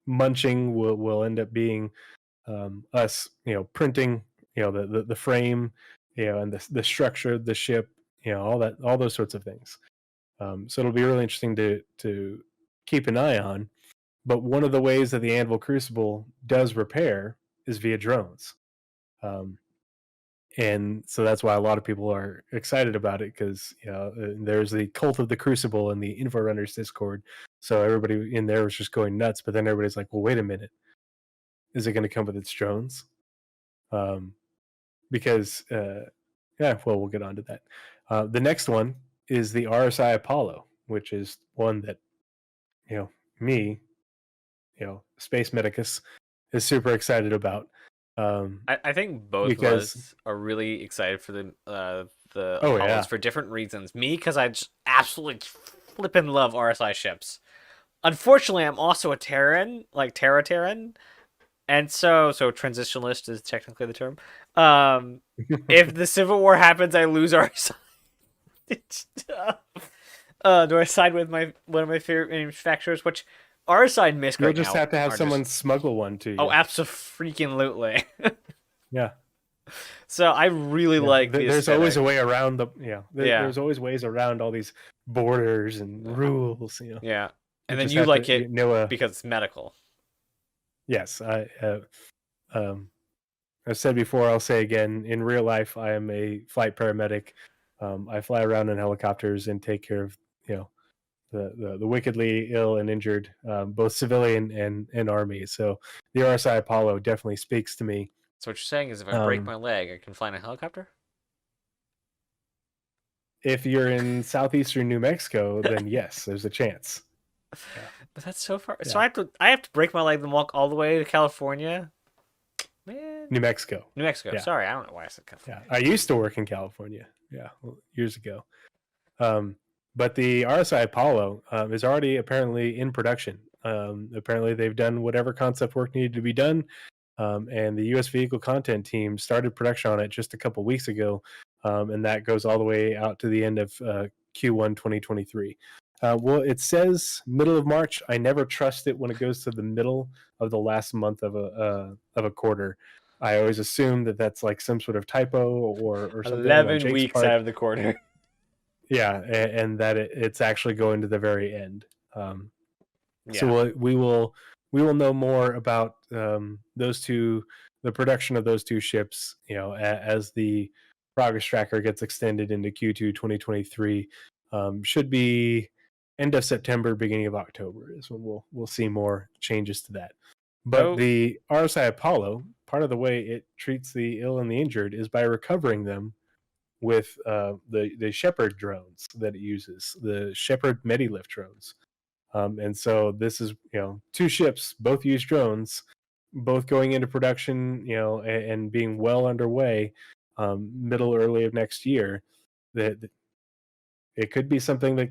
Speaker 1: Munching will end up being us, printing, the frame, and the structure of the ship, all those sorts of things. So it'll be really interesting to keep an eye on. But one of the ways that the Anvil Crucible does repair is via drones. And so that's why a lot of people are excited about it, because there's the Cult of the Crucible in the InfoRunners Discord. So everybody in there was just going nuts. But then everybody's like, well, wait a minute. Is it going to come with its drones? Because, we'll get on to that. The next one is the RSI Apollo, which is one that, me, Space Medicus, is super excited about.
Speaker 2: I think both of us are really excited for the Apollos for different reasons. Me, because I just absolutely flippin' love RSI ships. Unfortunately, I'm also a Terran, like Terran, and so transitionalist is technically the term. If the Civil War happens, I lose RSI. Do I side with one of my favorite manufacturers, which RSI and MISC
Speaker 1: You'll
Speaker 2: right
Speaker 1: just
Speaker 2: now
Speaker 1: have to have someone smuggle one to you.
Speaker 2: Oh, absolutely.
Speaker 1: Yeah.
Speaker 2: So I really like the
Speaker 1: there's
Speaker 2: aesthetic.
Speaker 1: always a way around there's always ways around all these borders and rules,
Speaker 2: Yeah. And then you like it because it's medical.
Speaker 1: Yes, I've said before, I'll say again, in real life I am a flight paramedic. I fly around in helicopters and take care of the wickedly ill and injured, both civilian and army. So the RSI Apollo definitely speaks to me.
Speaker 2: So what you're saying is if I break my leg, I can fly in a helicopter?
Speaker 1: If you're in southeastern New Mexico, then yes, there's a chance.
Speaker 2: Yeah. But that's so far. Yeah. So I have to break my leg and walk all the way to California? Man.
Speaker 1: New Mexico.
Speaker 2: Yeah. Sorry, I don't know why I said California.
Speaker 1: Yeah, I used to work in California. Yeah, years ago. But the RSI Apollo is already apparently in production. Apparently, they've done whatever concept work needed to be done, and the U.S. Vehicle Content Team started production on it just a couple weeks ago, and that goes all the way out to the end of Q1 2023. Well, it says middle of March. I never trust it when it goes to the middle of the last month of a quarter. I always assume that that's like some sort of typo or something.
Speaker 2: 11 weeks out of the quarter.
Speaker 1: Yeah, and that it's actually going to the very end. So we will know more about those two, the production of those two ships, as the progress tracker gets extended into Q2 2023. Should be end of September, beginning of October is when we'll see more changes to that. But the RSI Apollo, part of the way it treats the ill and the injured is by recovering them with the Shepherd drones that it uses, the Shepherd Medilift drones. And so this is, two ships, both use drones, both going into production, and being well underway, middle, early of next year. That it could be something that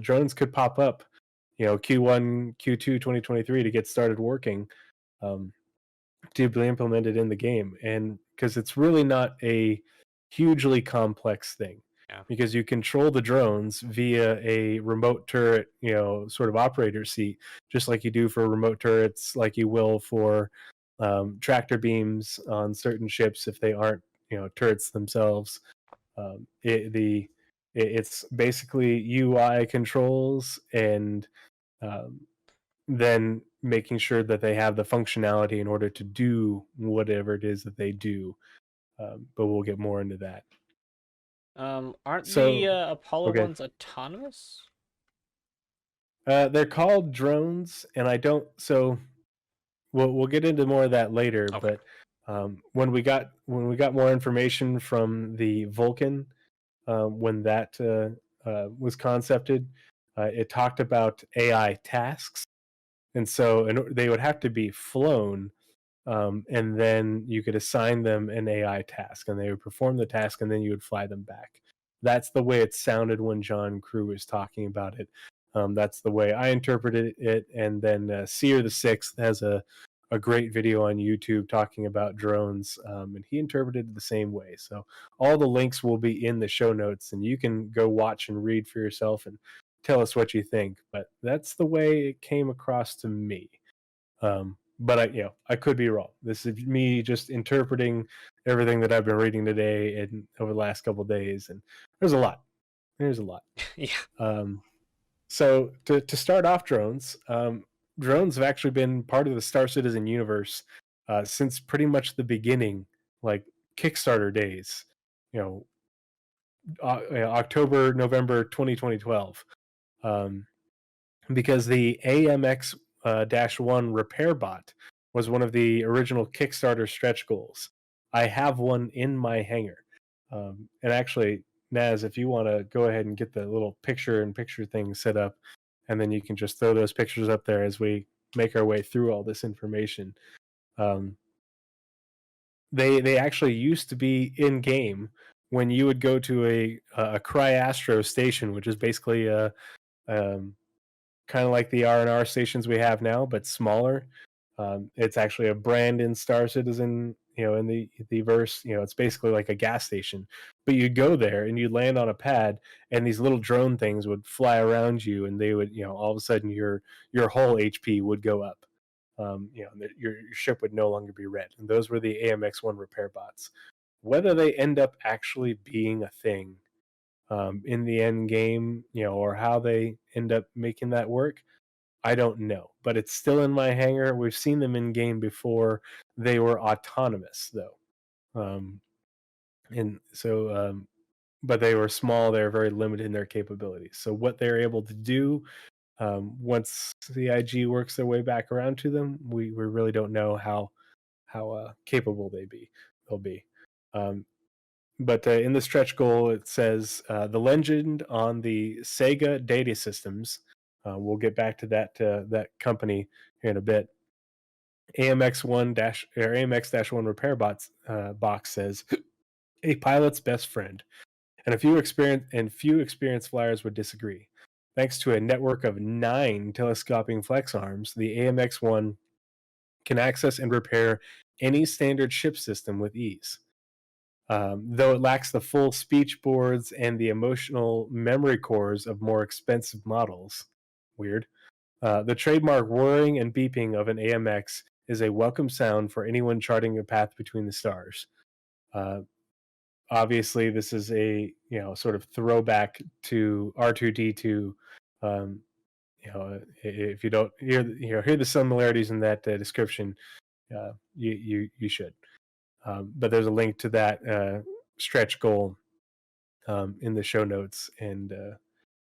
Speaker 1: drones could pop up, Q1, Q2 2023 to get started working, to be implemented in the game. And because it's really not a hugely complex thing. Yeah. Because you control the drones via a remote turret, sort of operator seat, just like you do for remote turrets, like you will for tractor beams on certain ships if they aren't, turrets themselves. It's basically UI controls and then making sure that they have the functionality in order to do whatever it is that they do. But we'll get more into that.
Speaker 2: Aren't the Apollo ones autonomous?
Speaker 1: They're called drones, and I don't. So we'll get into more of that later. Okay. But when we got more information from the Vulcan, when that was concepted, it talked about AI tasks, and so they would have to be flown. And then you could assign them an AI task, and they would perform the task, and then you would fly them back. That's the way it sounded when John Crew was talking about it. That's the way I interpreted it. And then Seer the Sixth has a great video on YouTube talking about drones, and he interpreted it the same way. So all the links will be in the show notes, and you can go watch and read for yourself and tell us what you think. But that's the way it came across to me. But I could be wrong. This is me just interpreting everything that I've been reading today and over the last couple of days, and there's a lot. There's a lot.
Speaker 2: Yeah.
Speaker 1: So to start off, drones have actually been part of the Star Citizen universe since pretty much the beginning, like Kickstarter days. October, November 2012. Because the AMX -1 repair bot was one of the original Kickstarter stretch goals. I have one in my hangar. And actually, Naz, if you want to go ahead and get the little picture thing set up, and then you can just throw those pictures up there as we make our way through all this information. They actually used to be in game when you would go to a Cryastro station, which is basically kind of like the R&R stations we have now, but smaller. It's actually a brand in Star Citizen, in the verse. It's basically like a gas station. But you'd go there and you'd land on a pad, and these little drone things would fly around you, and they would, all of a sudden your whole HP would go up. Your ship would no longer be red. And those were the AMX-1 repair bots. Whether they end up actually being a thing in the end game, or how they end up making that work, I don't know. But it's still in my hangar. We've seen them in game before. They were autonomous, though. But they were small. They were very limited in their capabilities. So what they're able to do once the IG works their way back around to them, we really don't know how capable they'll be. But in the stretch goal, it says the legend on the Sega data systems. We'll get back to that company here in a bit. AMX-1 repair box says a pilot's best friend, and few experienced flyers would disagree. Thanks to a network of 9 telescoping flex arms, the AMX-1 can access and repair any standard ship system with ease. Though it lacks the full speech boards and the emotional memory cores of more expensive models. Weird. The trademark whirring and beeping of an AMX is a welcome sound for anyone charting a path between the stars. Obviously, this is a sort of throwback to R2D2. If you don't hear the similarities in that description, you should. But there's a link to that stretch goal in the show notes, and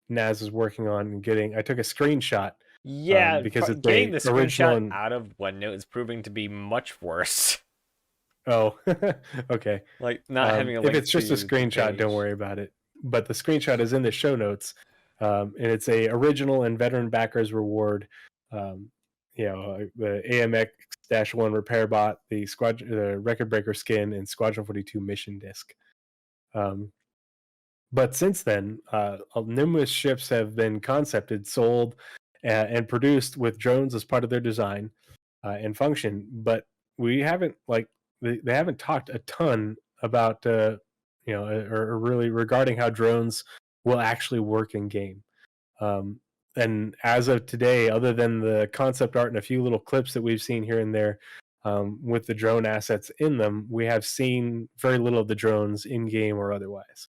Speaker 1: Naz is working on getting. I took a screenshot.
Speaker 2: Yeah,
Speaker 1: because it's
Speaker 2: getting the screenshot
Speaker 1: original
Speaker 2: out of OneNote is proving to be much worse.
Speaker 1: Oh, okay.
Speaker 2: Like not having a link.
Speaker 1: If it's just a
Speaker 2: to
Speaker 1: screenshot, don't worry about it. But the screenshot is in the show notes, and it's a original and veteran backers reward. The AMX-1 repair bot, the record breaker skin, and Squadron 42 mission disc. But since then, numerous ships have been concepted, sold, and produced with drones as part of their design and function. But we haven't they haven't talked a ton about or really regarding how drones will actually work in game. And as of today, other than the concept art and a few little clips that we've seen here and there with the drone assets in them, we have seen very little of the drones in game or otherwise.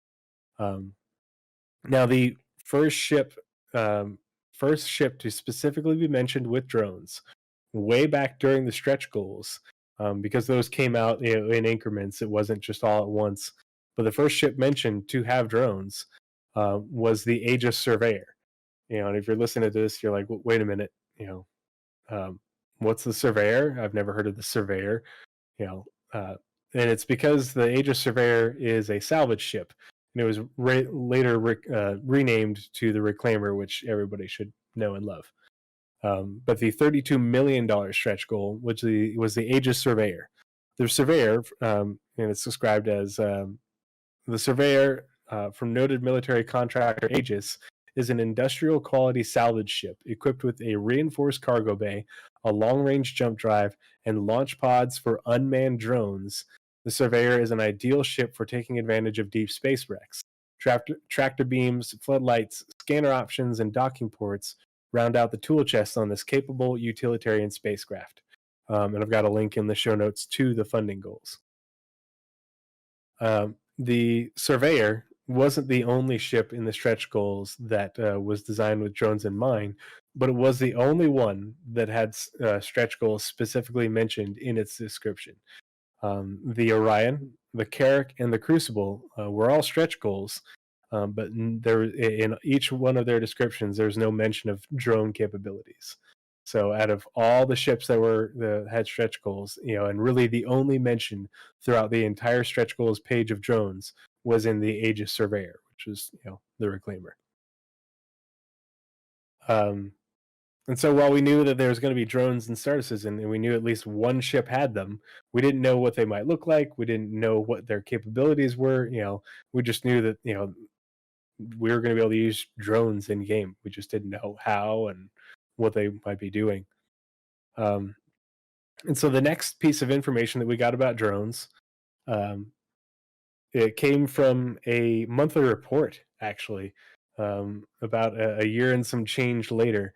Speaker 1: Now, the first ship to specifically be mentioned with drones, way back during the stretch goals, because those came out in increments. It wasn't just all at once. But the first ship mentioned to have drones was the Aegis Surveyor. And if you're listening to this, you're like, wait a minute, what's the Surveyor? I've never heard of the Surveyor. And it's because the Aegis Surveyor is a salvage ship. And it was later renamed to the Reclaimer, which everybody should know and love. But the $32 million stretch goal, which was the Aegis Surveyor. The Surveyor, and it's described as the Surveyor from noted military contractor Aegis, is an industrial quality salvage ship equipped with a reinforced cargo bay, a long-range jump drive, and launch pods for unmanned drones. The Surveyor is an ideal ship for taking advantage of deep space wrecks. tractor beams, floodlights, scanner options, and docking ports round out the tool chest on this capable utilitarian spacecraft. And I've got a link in the show notes to the funding goals. The Surveyor wasn't the only ship in the stretch goals that was designed with drones in mind, but it was the only one that had stretch goals specifically mentioned in its description. The Orion, the Carrack, and the Crucible were all stretch goals, but there in each one of their descriptions, there's no mention of drone capabilities. So, out of all the ships that had stretch goals, and really the only mention throughout the entire stretch goals page of drones was in the Aegis Surveyor, which was the Reclaimer. And so while we knew that there was going to be drones and Star Citizen, and we knew at least one ship had them, we didn't know what they might look like. We didn't know what their capabilities were. We just knew that we were going to be able to use drones in game. We just didn't know how and what they might be doing. And so the next piece of information that we got about drones, it came from a monthly report, actually, about a year and some change later.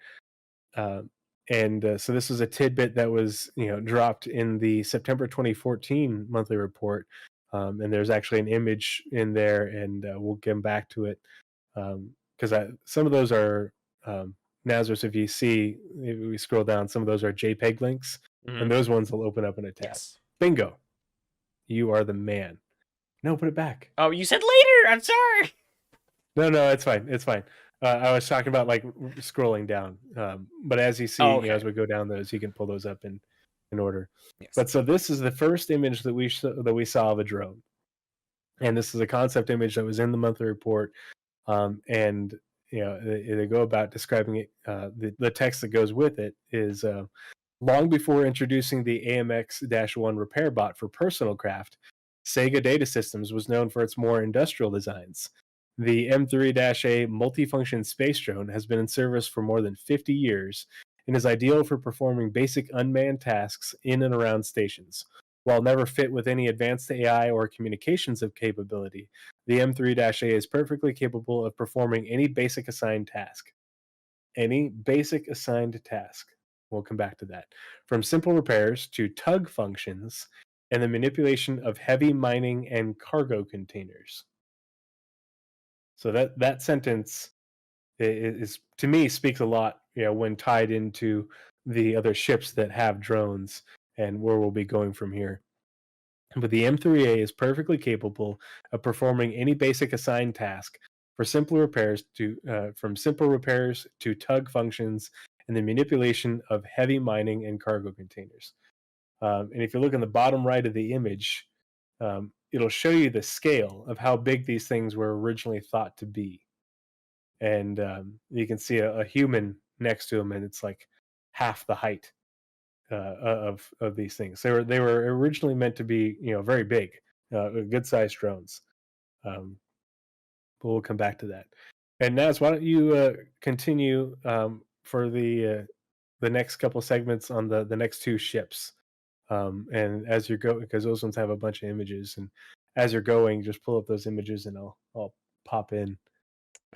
Speaker 1: So this was a tidbit that was dropped in the September 2014 monthly report, and there's actually an image in there, and we'll get back to it because some of those are Nazeris. If you see, if we scroll down, some of those are JPEG links, and those ones will open up in a tab.
Speaker 2: Yes.
Speaker 1: Bingo, you are the man. No, put it back.
Speaker 2: Oh, you said later. I'm sorry.
Speaker 1: No, it's fine. It's fine. I was talking about like scrolling down, but as you see, as we go down those, you can pull those up in order. Yes. But so this is the first image that we saw of a drone, and this is a concept image that was in the monthly report, and they go about describing it. The text that goes with it is long before introducing the AMX-1 repair bot for personal craft, Sega Data Systems was known for its more industrial designs. The M3-A multifunction space drone has been in service for more than 50 years and is ideal for performing basic unmanned tasks in and around stations. While never fit with any advanced AI or communications of capability, the M3-A is perfectly capable of performing any basic assigned task. Any basic assigned task. We'll come back to that. From simple repairs to tug functions and the manipulation of heavy mining and cargo containers. So that sentence is to me speaks a lot, when tied into the other ships that have drones and where we'll be going from here. But the M3A is perfectly capable of performing any basic assigned task for simple repairs from simple repairs to tug functions and the manipulation of heavy mining and cargo containers. And if you look in the bottom right of the image, it'll show you the scale of how big these things were originally thought to be. And you can see a human next to them, and it's like half the height of these things. They were originally meant to be very big, good sized drones. But we'll come back to that. And Naz, why don't you continue for the next couple segments on the next two ships? And as you're going, because those ones have a bunch of images, and as you're going, just pull up those images, and I'll pop in.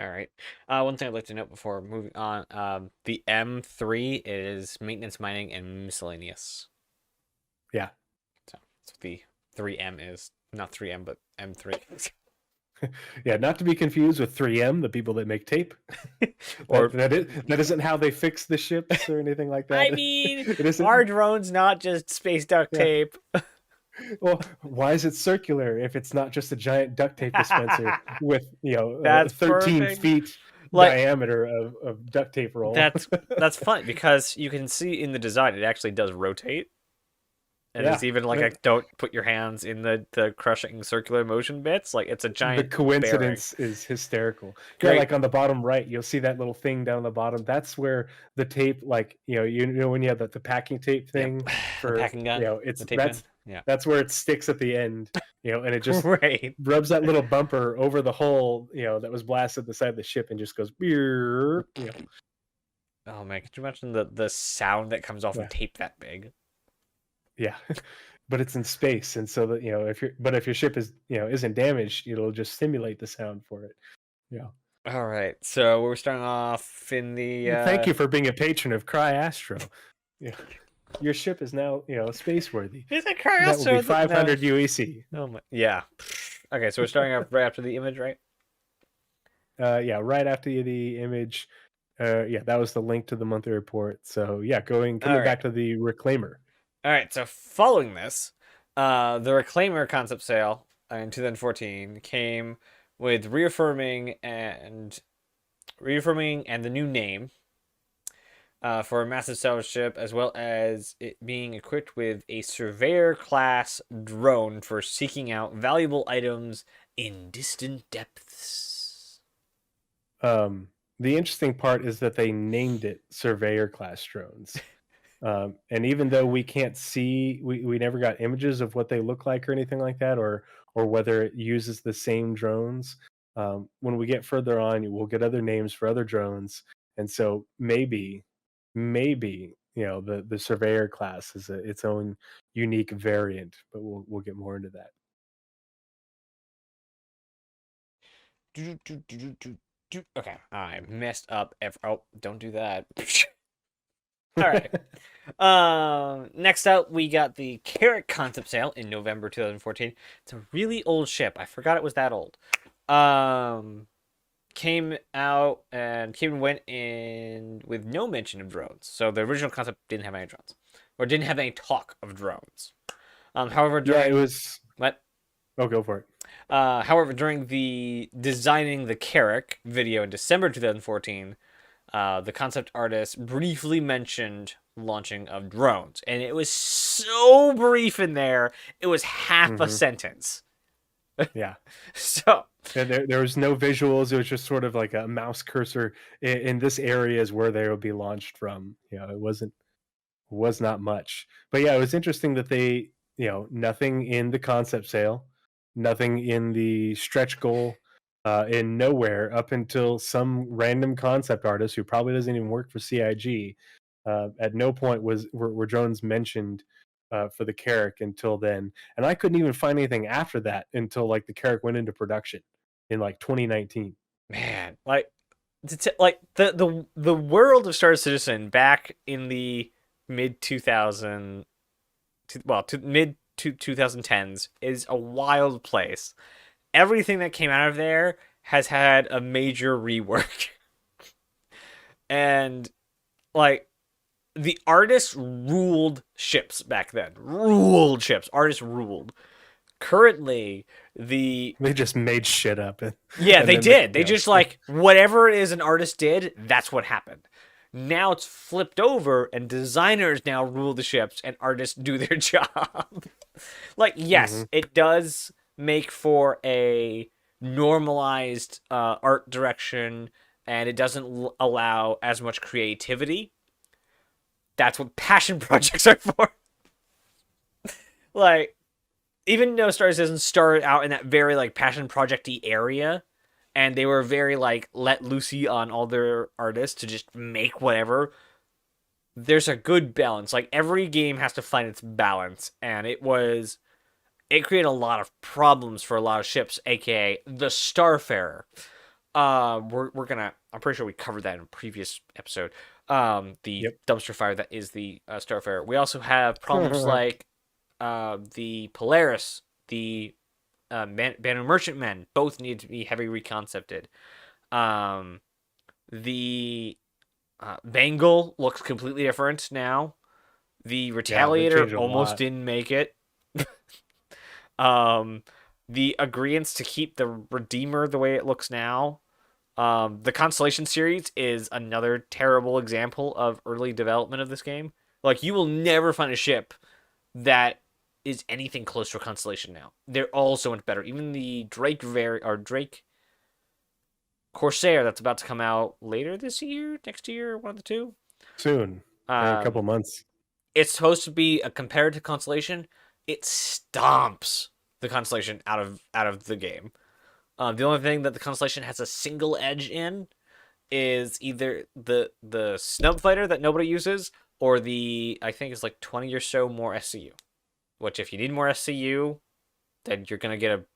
Speaker 2: All right. One thing I'd like to note before moving on: the M3 is maintenance, mining, and miscellaneous.
Speaker 1: Yeah.
Speaker 2: So that's what the 3M is. Not 3M, but M3.
Speaker 1: Yeah, not to be confused with 3M, the people that make tape.
Speaker 2: Or
Speaker 1: that isn't how they fix the ships or anything like that.
Speaker 2: I mean, our drone's not just space duct tape.
Speaker 1: Well, why is it circular if it's not just a giant duct tape dispenser with 13
Speaker 2: perfect.
Speaker 1: feet diameter of duct tape roll?
Speaker 2: That's fun because you can see in the design it actually does rotate. And it's even like a don't put your hands in the crushing circular motion bits. Like it's a giant.
Speaker 1: The coincidence is hysterical.
Speaker 2: Great.
Speaker 1: Yeah, like on the bottom right, you'll see that little thing down the bottom. That's where the tape, like when you have the packing tape thing for
Speaker 2: the packing gun.
Speaker 1: That's where it sticks at the end. And it just
Speaker 2: right.
Speaker 1: rubs that little bumper over the hole, that was blasted at the side of the ship and just goes.
Speaker 2: Oh man, could you imagine the sound that comes off of tape that big?
Speaker 1: Yeah. but it's in space, and so that if your ship is isn't damaged, it'll just simulate the sound for it. Yeah.
Speaker 2: All right, so we're starting off in the.
Speaker 1: Thank you for being a patron of Cry Astro. Yeah. Your ship is now space worthy.
Speaker 2: Is it
Speaker 1: That will be
Speaker 2: Cryoster?
Speaker 1: 500 UEC.
Speaker 2: Oh my, yeah. Okay, so we're starting off right after the image, right?
Speaker 1: Yeah, right after the image. Yeah, that was the link to the monthly report. So yeah, coming back to the Reclaimer.
Speaker 2: All right, so following this, the Reclaimer concept sale in 2014 came with reaffirming and the new name for a massive salvage ship, as well as it being equipped with a surveyor class drone for seeking out valuable items in distant depths.
Speaker 1: The interesting part is that they named it surveyor class drones. And even though we can't see, we never got images of what they look like or anything like that, or whether it uses the same drones. When we get further on, we'll get other names for other drones, and so maybe the surveyor class is its own unique variant, but we'll get more into that.
Speaker 2: Okay, I messed up. Oh, don't do that. All right. Next up, we got the Carrot concept sale in November 2014. It's a really old ship. I forgot it was that old. Came out and went in with no mention of drones. So the original concept didn't have any drones, or didn't have any talk of drones. However, during
Speaker 1: it was
Speaker 2: what?
Speaker 1: Oh, go for it.
Speaker 2: However, during the designing the Carrick video in December 2014, the concept artist briefly mentioned launching of drones, and it was so brief in there, it was half a sentence.
Speaker 1: Yeah.
Speaker 2: So
Speaker 1: there was no visuals. It was just sort of like a mouse cursor in this area is where they will be launched from. It was not much. But yeah, it was interesting that they, nothing in the concept sale, nothing in the stretch goal, in nowhere up until some random concept artist who probably doesn't even work for CIG. At no point were drones mentioned for the Carrick until then, and I couldn't even find anything after that until like the Carrick went into production in like 2019.
Speaker 2: Man, like the world of Star Citizen back in the mid 2000, mid 2010s is a wild place. Everything that came out of there has had a major rework. And like the artists ruled ships back then. Ruled ships. Artists ruled. Currently, they
Speaker 1: just made shit up.
Speaker 2: Yeah, they did. They just like whatever it is an artist did, that's what happened. Now it's flipped over, and designers now rule the ships, and artists do their job. Like, yes, it does make for a normalized art direction, and it doesn't allow as much creativity. That's what passion projects are for. Like, even though Star Citizen started out in that very like passion project-y area, and they were very like let loosey on all their artists to just make whatever, there's a good balance. Like every game has to find its balance, and it created a lot of problems for a lot of ships, aka the Starfarer. I'm pretty sure we covered that in a previous episode. The dumpster fire that is the Starfarer. We also have problems like the Polaris, the Banu Merchantmen, both need to be heavy reconcepted. The Bengal looks completely different now. The Retaliator almost didn't make it. The agreements to keep the Redeemer the way it looks now. The Constellation series is another terrible example of early development of this game. Like, you will never find a ship that is anything close to a Constellation now. They're all so much better. Even the Drake Corsair that's about to come out later this year, next year, one of the two.
Speaker 1: Soon. In a couple months.
Speaker 2: It's supposed to be a comparative Constellation. It stomps the Constellation out of the game. The only thing that the Constellation has a single edge in is either the snub fighter that nobody uses, or I think it's like 20 or so more SCU. which if you need more SCU, then you're gonna get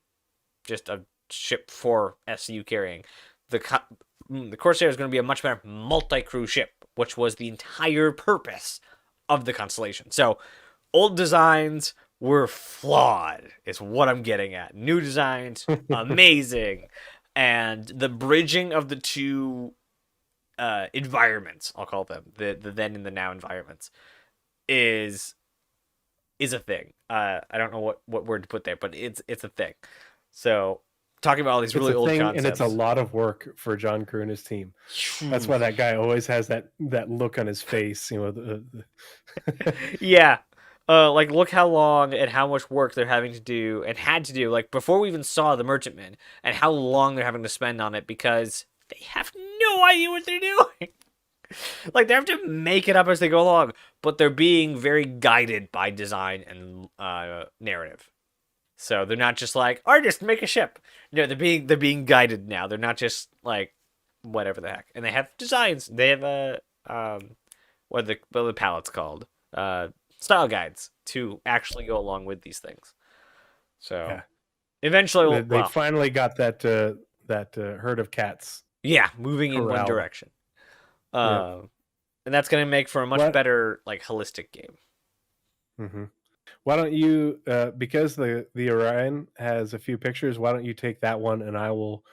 Speaker 2: just a ship for SCU carrying. The Corsair is going to be a much better multi-crew ship, which was the entire purpose of the Constellation. So, old designs were flawed, is what I'm getting at. New designs, amazing. And the bridging of the two environments, I'll call them, the then and the now environments, is a thing. I don't know what word to put there, but it's a thing. So, talking about all these really old concepts.
Speaker 1: And it's a lot of work for John Crew and his team. That's why that guy always has that look on his face,
Speaker 2: Yeah. Like, look how long and how much work they're having to do and had to do, like, before we even saw the Merchantman, and how long they're having to spend on it because they have no idea what they're doing. Like, they have to make it up as they go along, but they're being very guided by design and narrative. So they're not just like, artist, make a ship. No, they're being guided now. They're not just like whatever the heck. And they have designs. They have what are the palettes called? Style guides to actually go along with these things. So eventually
Speaker 1: they finally got that herd of cats.
Speaker 2: Yeah, moving in one direction. And that's gonna make for a much better like holistic game.
Speaker 1: Mm-hmm. Why don't you, because the Orion has a few pictures, why don't you take that one and I will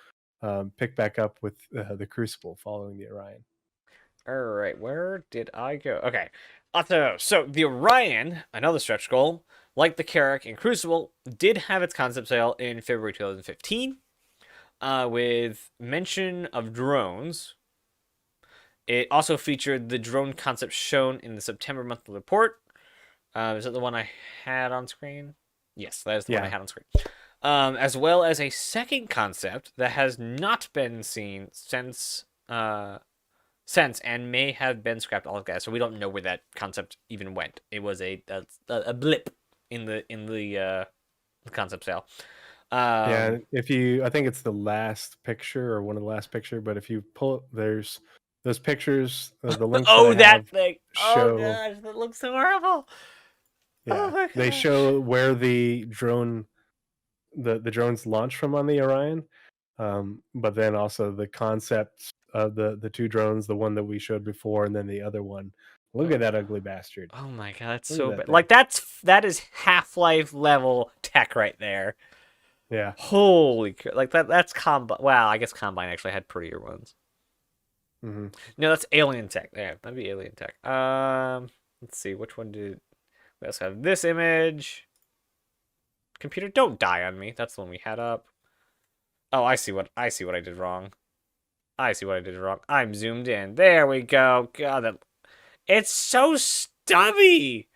Speaker 1: pick back up with the Crucible following the Orion.
Speaker 2: All right, where did I go? Okay, so the Orion, another stretch goal, like the Carrack and Crucible, did have its concept sale in February 2015, with mention of drones. It also featured the drone concept shown in the September monthly report. Is that the one I had on screen? Yes, that is the one I had on screen. As well as a second concept that has not been seen since and may have been scrapped altogether. So we don't know where that concept even went. It was a blip in the concept sale.
Speaker 1: I think it's the last picture or one of the last picture. But if you pull, there's those pictures. The links.
Speaker 2: That thing. Show, oh gosh, that looks so horrible.
Speaker 1: Yeah, oh they show where the drone, the drones launch from on the Orion, but then also the concepts of the two drones, the one that we showed before, and then the other one. Look at that ugly bastard!
Speaker 2: Oh my god, that's so bad. Like that is Half-Life level tech right there.
Speaker 1: Yeah.
Speaker 2: Holy, like that's Combine. Wow, I guess Combine actually had prettier ones.
Speaker 1: Mm-hmm.
Speaker 2: No, that's Alien Tech. Yeah, that'd be Alien Tech. Let's see, which one did. We also have this image. Computer, don't die on me. That's the one we had up. Oh, I see what I did wrong. I'm zoomed in. There we go. God, it's so stubby.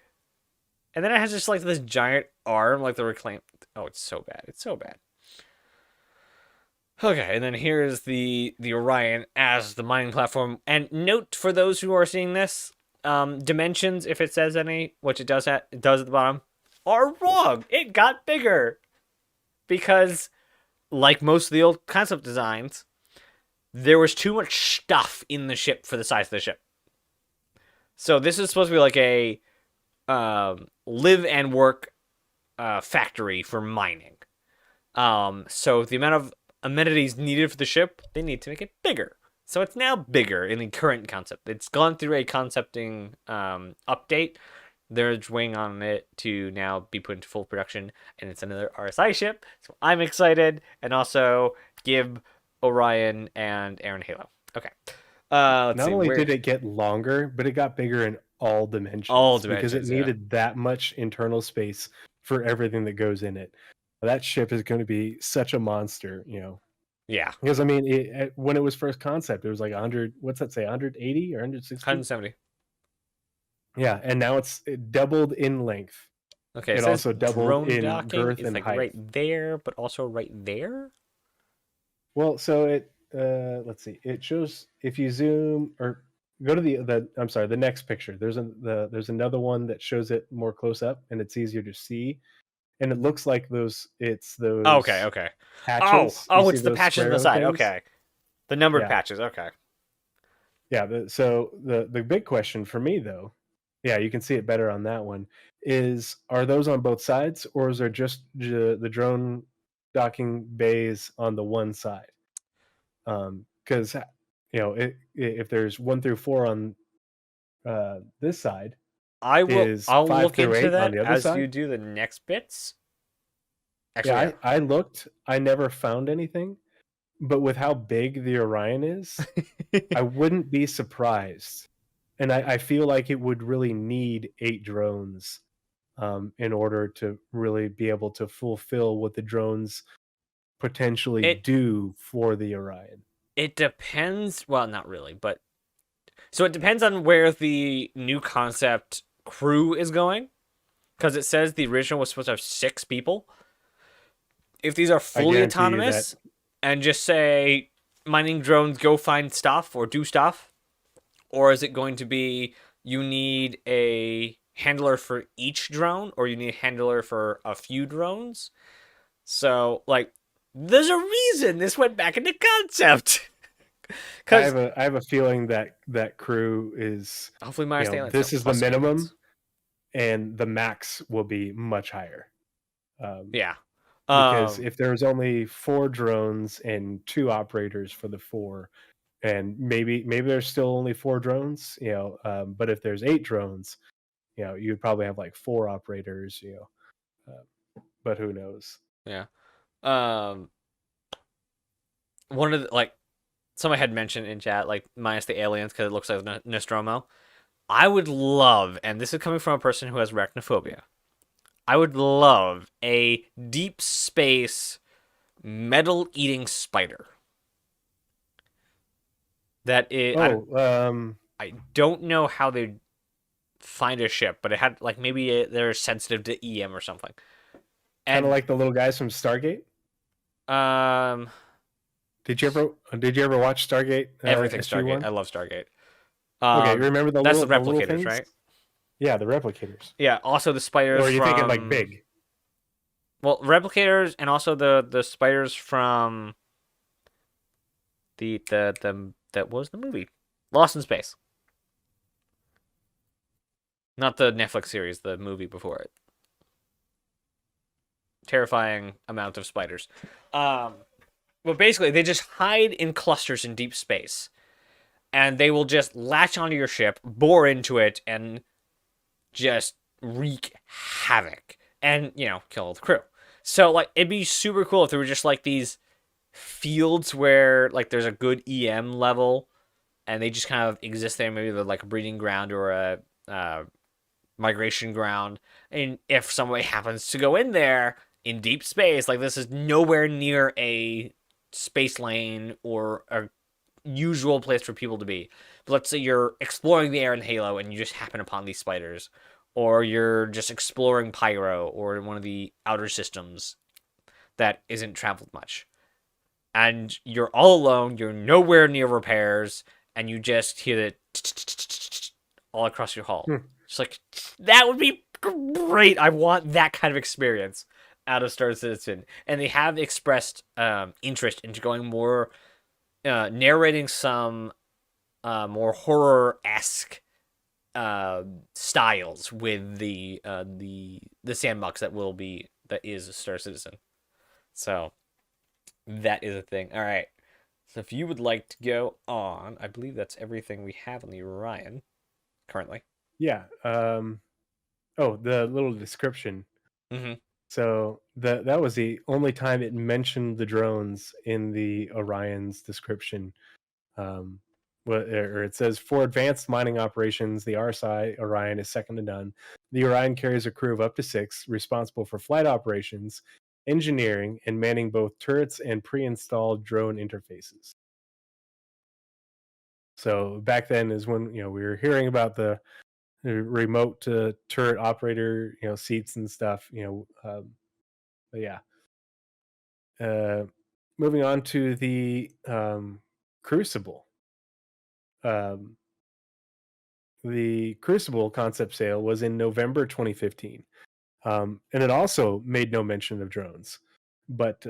Speaker 2: And then it has just like this giant arm, like the reclaim. Oh, it's so bad. It's so bad. Okay, and then here's the Orion as the mining platform. And note for those who are seeing this, dimensions, if it says any, which it does at the bottom, are wrong. It got bigger because, like most of the old concept designs, there was too much stuff in the ship for the size of the ship. So this is supposed to be like a live and work factory for mining. So the amount of amenities needed for the ship, they need to make it bigger. So it's now bigger in the current concept. It's gone through a concepting update. They're waiting on it to now be put into full production, and it's another RSI ship. So I'm excited, and also give Orion and Aaron Halo. Okay.
Speaker 1: Not only did it get longer, but it got bigger in all dimensions. Because it needed that much internal space for everything that goes in it. That ship is going to be such a monster,
Speaker 2: Yeah.
Speaker 1: Because, I mean, when it was first concept, it was like 100, what's that say, 180 or 160?
Speaker 2: 170.
Speaker 1: Yeah, and now it doubled in length.
Speaker 2: Okay,
Speaker 1: it also doubled in girth
Speaker 2: and
Speaker 1: like height.
Speaker 2: Right there, but also right there?
Speaker 1: Well, so it, let's see, it shows, if you zoom, or go to the next picture. There's another one that shows it more close up, and it's easier to see. And it looks like it's those.
Speaker 2: Okay.
Speaker 1: Patches.
Speaker 2: Oh, it's the patches on the side.
Speaker 1: Things?
Speaker 2: Okay, the numbered patches. Okay.
Speaker 1: Yeah. So the big question for me though Yeah, you can see it better on that one. Are those on both sides, or is there just the drone docking bays on the one side? Because if there's 1 through 4 on this side, is
Speaker 2: I'll
Speaker 1: five
Speaker 2: look
Speaker 1: through
Speaker 2: into
Speaker 1: eight on
Speaker 2: that
Speaker 1: the other
Speaker 2: as you
Speaker 1: side?
Speaker 2: do the next bits.
Speaker 1: Yeah,
Speaker 2: Actually, yeah.
Speaker 1: I looked. I never found anything, but with how big the Orion is, I wouldn't be surprised. And I feel like it would really need 8 drones in order to really be able to fulfill what the drones potentially
Speaker 2: It
Speaker 1: do for the Orion.
Speaker 2: it depends. Well, not really, but so it depends on where the new concept crew is going, because it says the original was supposed to have 6 people. If these are
Speaker 1: I
Speaker 2: fully
Speaker 1: guarantee you that.
Speaker 2: autonomous and just say mining drones go find stuff or do stuff, or is it going to be you need a handler for each drone, or you need a handler for a few drones? So, like, there's a reason this went back into concept. Because
Speaker 1: I have a feeling that that crew is,
Speaker 2: hopefully, Myers Aliens
Speaker 1: this
Speaker 2: don't
Speaker 1: is the
Speaker 2: plus
Speaker 1: minimum,
Speaker 2: aliens.
Speaker 1: and the max will be much higher. Um,
Speaker 2: Yeah.
Speaker 1: because
Speaker 2: Um.
Speaker 1: if there's only 4 drones and 2 operators for the 4, and maybe there's still only 4 drones, but if there's 8 drones, you'd probably have like 4 operators, but who knows?
Speaker 2: Yeah. Um. One of the, like someone had mentioned in chat, like minus the aliens because it looks like Nostromo. I would love, and this is coming from a person who has arachnophobia. I would love a deep space metal eating spider. That is,
Speaker 1: Oh,
Speaker 2: I don't know how they find a ship, but it had like maybe they're sensitive to EM or something.
Speaker 1: kind of
Speaker 2: And
Speaker 1: like the little guys from Stargate.
Speaker 2: um,
Speaker 1: Did you ever watch Stargate
Speaker 2: everything
Speaker 1: SG
Speaker 2: Stargate.
Speaker 1: One?
Speaker 2: I love Stargate.
Speaker 1: Okay, remember
Speaker 2: That's the
Speaker 1: the little
Speaker 2: replicators,
Speaker 1: things?
Speaker 2: right?
Speaker 1: Yeah, the replicators.
Speaker 2: Yeah. Also the spiders
Speaker 1: Or are you thinking like
Speaker 2: from
Speaker 1: big?
Speaker 2: replicators, and also the spiders from the that was the movie Lost in Space, not the Netflix series, the movie before it. Terrifying amount of spiders. Um, but basically, they just hide in clusters in deep space, and they will just latch onto your ship, bore into it, and just wreak havoc, and kill all the crew. So like, it'd be super cool if there were just like these fields where like there's a good EM level, and they just kind of exist there. Maybe they're like a breeding ground or a migration ground. And if somebody happens to go in there in deep space, like this is nowhere near a space lane or a usual place for people to be. But let's say you're exploring the air in Halo and you just happen upon these spiders, or you're just exploring Pyro or one of the outer systems that isn't traveled much. And you're all alone, you're nowhere near repairs, and you just hear the all across your hull.
Speaker 1: Hmm.
Speaker 2: It's like, that would be great. I want that kind of experience out of Star Citizen. And they have expressed interest into going more, narrating some more horror-esque styles with the sandbox that is Star Citizen. So that is a thing. All right. So if you would like to go on, I believe that's everything we have on the Orion currently.
Speaker 1: Yeah. Oh, the little description.
Speaker 2: Mm-hmm.
Speaker 1: So that was the only time it mentioned the drones in the Orion's description. Or it says, for advanced mining operations, the RSI Orion is second to none. The Orion carries a crew of up to 6, responsible for flight operations, engineering, and manning both turrets and pre-installed drone interfaces. So back then is when we were hearing about the remote to turret operator seats and stuff. But yeah. Moving on to the Crucible. Um, the Crucible concept sale was in November 2015, and it also made no mention of drones. But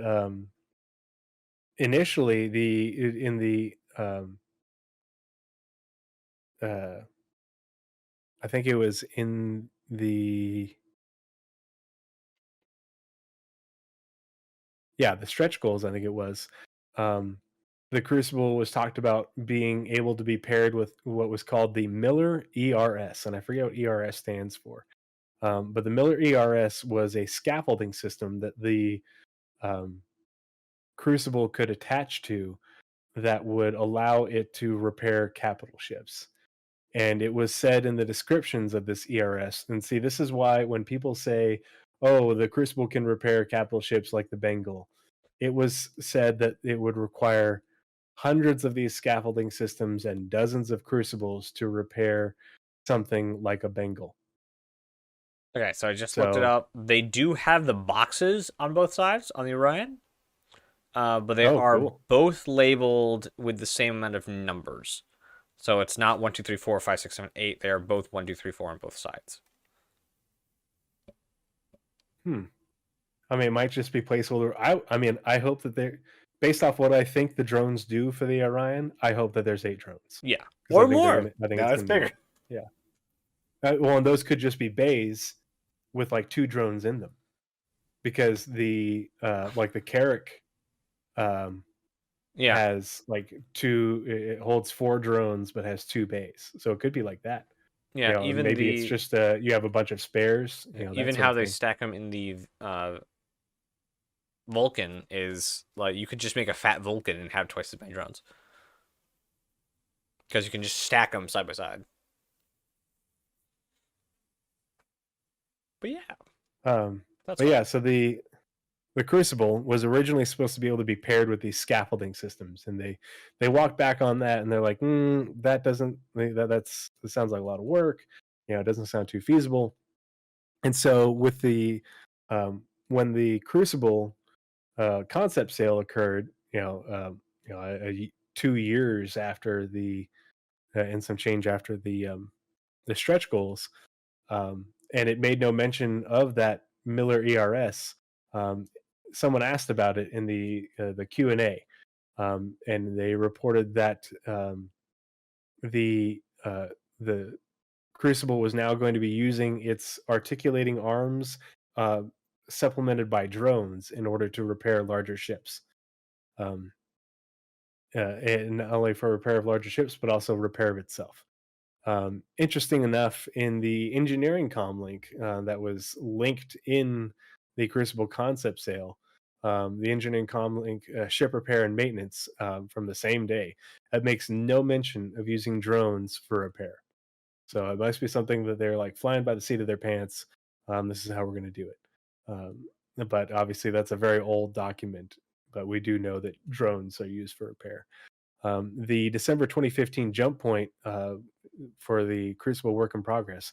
Speaker 1: initially, in the I think it was in the stretch goals. I think it was. Um, the Crucible was talked about being able to be paired with what was called the Miller ERS, and I forget what ERS stands for. But the Miller ERS was a scaffolding system that the um, Crucible could attach to that would allow it to repair capital ships. And it was said in the descriptions of this ERS, and see, this is why when people say, oh, the Crucible can repair capital ships like the Bengal, it was said that it would require hundreds of these scaffolding systems and dozens of Crucibles to repair something like a Bengal.
Speaker 2: Okay, so I just looked it
Speaker 1: So,
Speaker 2: up. They do have the boxes on both sides on the Orion, but they
Speaker 1: oh,
Speaker 2: are
Speaker 1: cool.
Speaker 2: both labeled with the same amount of numbers. So it's not 1, 2, 3, 4, 5, 6, 7, 8. They are both 1, 2, 3, 4 on both sides.
Speaker 1: I mean, it might just be placeholder. I mean, I hope that they're based off what I think the drones do for the Orion. I hope that there's 8 drones.
Speaker 2: Yeah,
Speaker 1: Because
Speaker 2: or
Speaker 1: I think
Speaker 2: more.
Speaker 1: I think
Speaker 2: Now
Speaker 1: it's
Speaker 2: it's
Speaker 1: gonna be
Speaker 2: bigger.
Speaker 1: yeah. Well, and those could just be bays with like 2 drones in them, because the like the Carrack
Speaker 2: Yeah,
Speaker 1: has like 2. It holds 4 drones, but has 2 bays, so it could be like that.
Speaker 2: yeah.
Speaker 1: And
Speaker 2: Even
Speaker 1: maybe it's
Speaker 2: the
Speaker 1: just you have a bunch of spares, that
Speaker 2: even
Speaker 1: sort
Speaker 2: how
Speaker 1: of
Speaker 2: they
Speaker 1: thing.
Speaker 2: stack them in the Vulcan is like you could just make a fat Vulcan and have twice as many drones because you can just stack them side by side. But yeah, that's
Speaker 1: But
Speaker 2: fun.
Speaker 1: yeah, so the Crucible was originally supposed to be able to be paired with these scaffolding systems, and they walked back on that, and they're like, that doesn't that sounds like a lot of work. It doesn't sound too feasible. And so with the when the Crucible concept sale occurred, 2 years after the and some change after the stretch goals, and it made no mention of that Miller ERS. Um, Someone asked about it in the Q&A, and they reported that the uh, the Crucible was now going to be using its articulating arms, uh, supplemented by drones, in order to repair larger ships. Um, and not only for repair of larger ships, but also repair of itself. Interesting enough, in the engineering comlink that was linked in the Crucible concept sale, the engineering comlink, ship repair and maintenance, from the same day, it makes no mention of using drones for repair. So it must be something that they're like flying by the seat of their pants. This is how we're going to do it. But obviously, that's a very old document. But we do know that drones are used for repair. The December 2015 jump point for the Crucible work in progress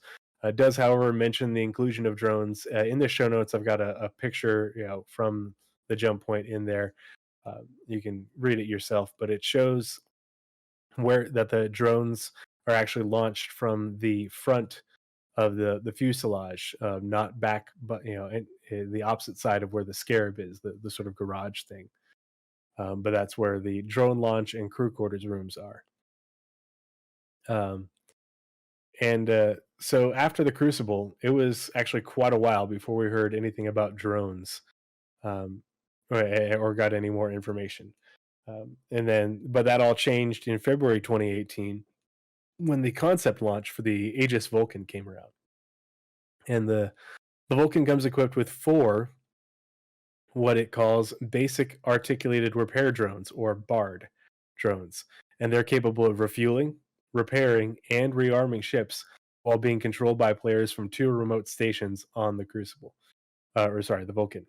Speaker 1: does, however, mention the inclusion of drones. In the show notes, I've got a picture, from the jump point in there. You can read it yourself, but it shows where that the drones are actually launched from the front of the fuselage, not back, but in the opposite side of where the Scarab is, the sort of garage thing. But that's where the drone launch and crew quarters rooms are. Um, and so after the Crucible, it was actually quite a while before we heard anything about drones, um, or got any more information. But that all changed in February 2018 when the concept launch for the Aegis Vulcan came around. And the Vulcan comes equipped with 4 what it calls basic articulated repair drones, or BARD drones, and they're capable of refueling, repairing, and rearming ships while being controlled by players from 2 remote stations on the Crucible, the Vulcan.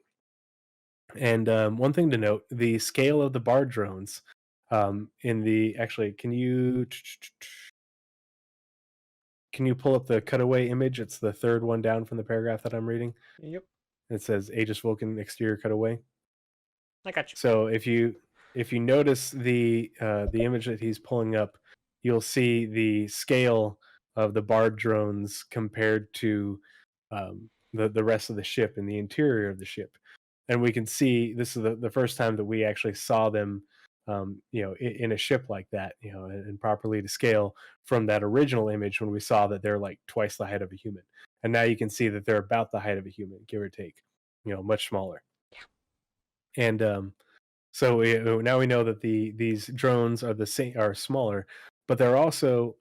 Speaker 1: And one thing to note: the scale of the BARD drones. In the actually, can you pull up the cutaway image? It's the 3rd one down from the paragraph that I'm reading.
Speaker 2: Yep,
Speaker 1: It says Aegis Vulcan exterior cutaway.
Speaker 2: I got you.
Speaker 1: So if you notice the image that he's pulling up, you'll see the scale of the BARD drones compared to the rest of the ship and the interior of the ship. And we can see this is the first time that we actually saw them in a ship like that, and properly to scale from that original image when we saw that they're like twice the height of a human. And now you can see that they're about the height of a human, give or take, much smaller. And so now we know that these drones are are smaller, but they're also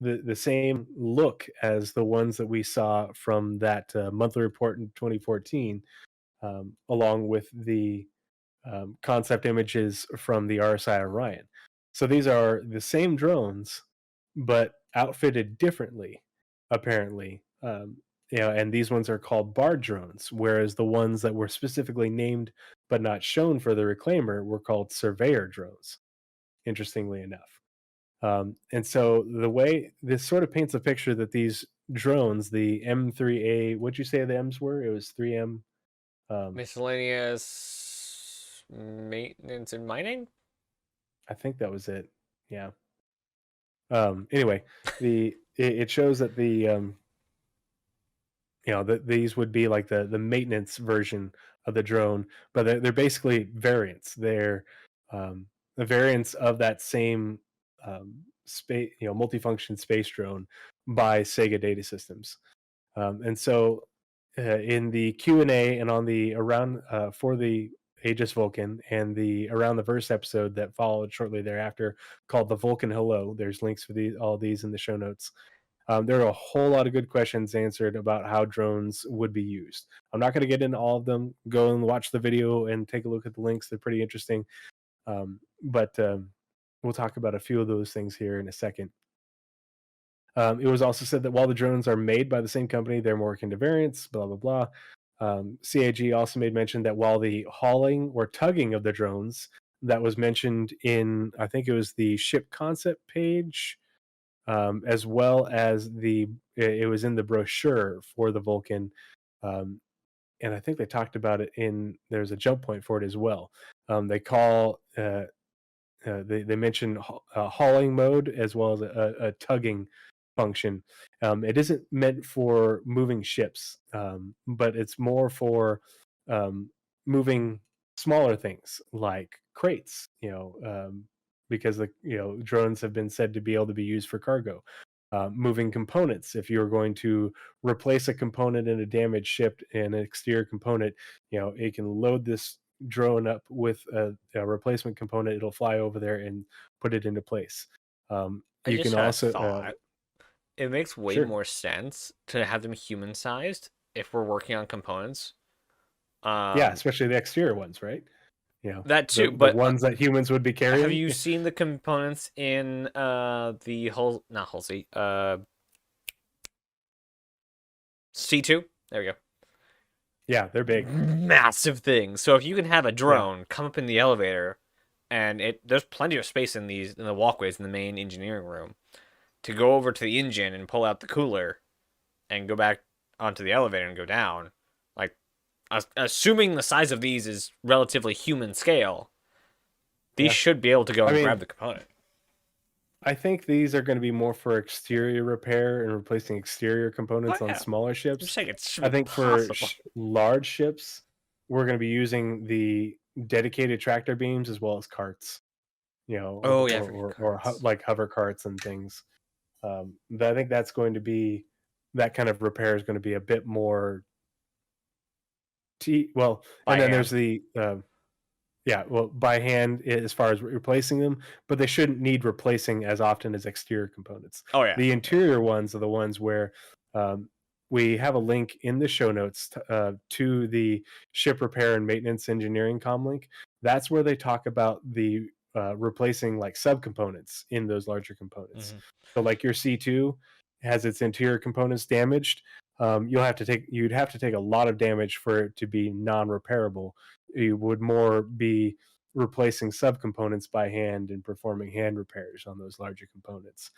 Speaker 1: the same look as the ones that we saw from that monthly report in 2014, along with the concept images from the RSI Orion. So these are the same drones, but outfitted differently, apparently. And these ones are called Bard drones, whereas the ones that were specifically named but not shown for the Reclaimer were called Surveyor drones, interestingly enough. And so the way this sort of paints a picture that these drones, the M3A, what'd you say the M's were? It was 3M.
Speaker 2: Miscellaneous maintenance and mining?
Speaker 1: I think that was it. Yeah. Anyway, it shows that that these would be like the maintenance version of the drone, but they're basically variants. They're the variants of that same space, multifunction space drone by Sega Data Systems. And so in the Q&A and on the around for the Aegis Vulcan and the Around the Verse episode that followed shortly thereafter, called the Vulcan Hello. There's links for all these in the show notes. There are a whole lot of good questions answered about how drones would be used. I'm not going to get into all of them. Go and watch the video and take a look at the links. They're pretty interesting. But we'll talk about a few of those things here in a second. It was also said that while the drones are made by the same company, they're more akin to variants, blah, blah, blah. CAG also made mention that while the hauling or tugging of the drones that was mentioned in, I think it was the ship concept page, as well as it was in the brochure for the Vulcan. And I think they talked about it there's a jump point for it as well. They call, they mention hauling mode as well as a tugging function. It isn't meant for moving ships, but it's more for moving smaller things like crates, because the drones have been said to be able to be used for cargo. Moving components. If you're going to replace a component in a damaged ship and an exterior component, it can load this drone up with a replacement component. It'll fly over there and put it into place.
Speaker 2: I
Speaker 1: You
Speaker 2: just
Speaker 1: can
Speaker 2: had a
Speaker 1: also
Speaker 2: thought. It makes way
Speaker 1: sure.
Speaker 2: more sense to have them human sized if we're working on components.
Speaker 1: Yeah, especially the exterior ones, right?
Speaker 2: That too,
Speaker 1: the
Speaker 2: but
Speaker 1: ones that humans would be
Speaker 2: have
Speaker 1: carrying.
Speaker 2: you seen the components in the whole not Halsey C2? There we go.
Speaker 1: Yeah, they're big,
Speaker 2: Massive things. So if you can have a
Speaker 1: Yeah.
Speaker 2: drone come up in the elevator, and there's plenty of space in the walkways in the main engineering room to go over to the engine and pull out the cooler, and go back onto the elevator and go down. Like, assuming the size of these is relatively human scale, these
Speaker 1: Yeah.
Speaker 2: should be able to go
Speaker 1: I
Speaker 2: and
Speaker 1: mean,
Speaker 2: grab the component.
Speaker 1: I think these are going to be more for exterior repair and replacing exterior components
Speaker 2: Oh,
Speaker 1: on
Speaker 2: yeah.
Speaker 1: smaller
Speaker 2: I'm
Speaker 1: ships.
Speaker 2: saying it should
Speaker 1: I
Speaker 2: be
Speaker 1: think for
Speaker 2: possible.
Speaker 1: large ships, we're going to be using the dedicated tractor beams as well as carts,
Speaker 2: Oh yeah,
Speaker 1: or like hover carts and things. I think that's going to be that kind of repair is going to be a bit more. Well,
Speaker 2: by
Speaker 1: and then
Speaker 2: hand.
Speaker 1: there's the yeah, well, by hand as far as replacing them, but they shouldn't need replacing as often as exterior components.
Speaker 2: Oh yeah.
Speaker 1: The interior ones are the ones where we have a link in the show notes to the ship repair and maintenance engineering link. That's where they talk about the replacing like subcomponents in those larger components.
Speaker 2: Mm-hmm.
Speaker 1: So like your C2 has its interior components damaged. You'd have to take a lot of damage for it to be non-repairable. You would more be replacing subcomponents by hand and performing hand repairs on those larger components.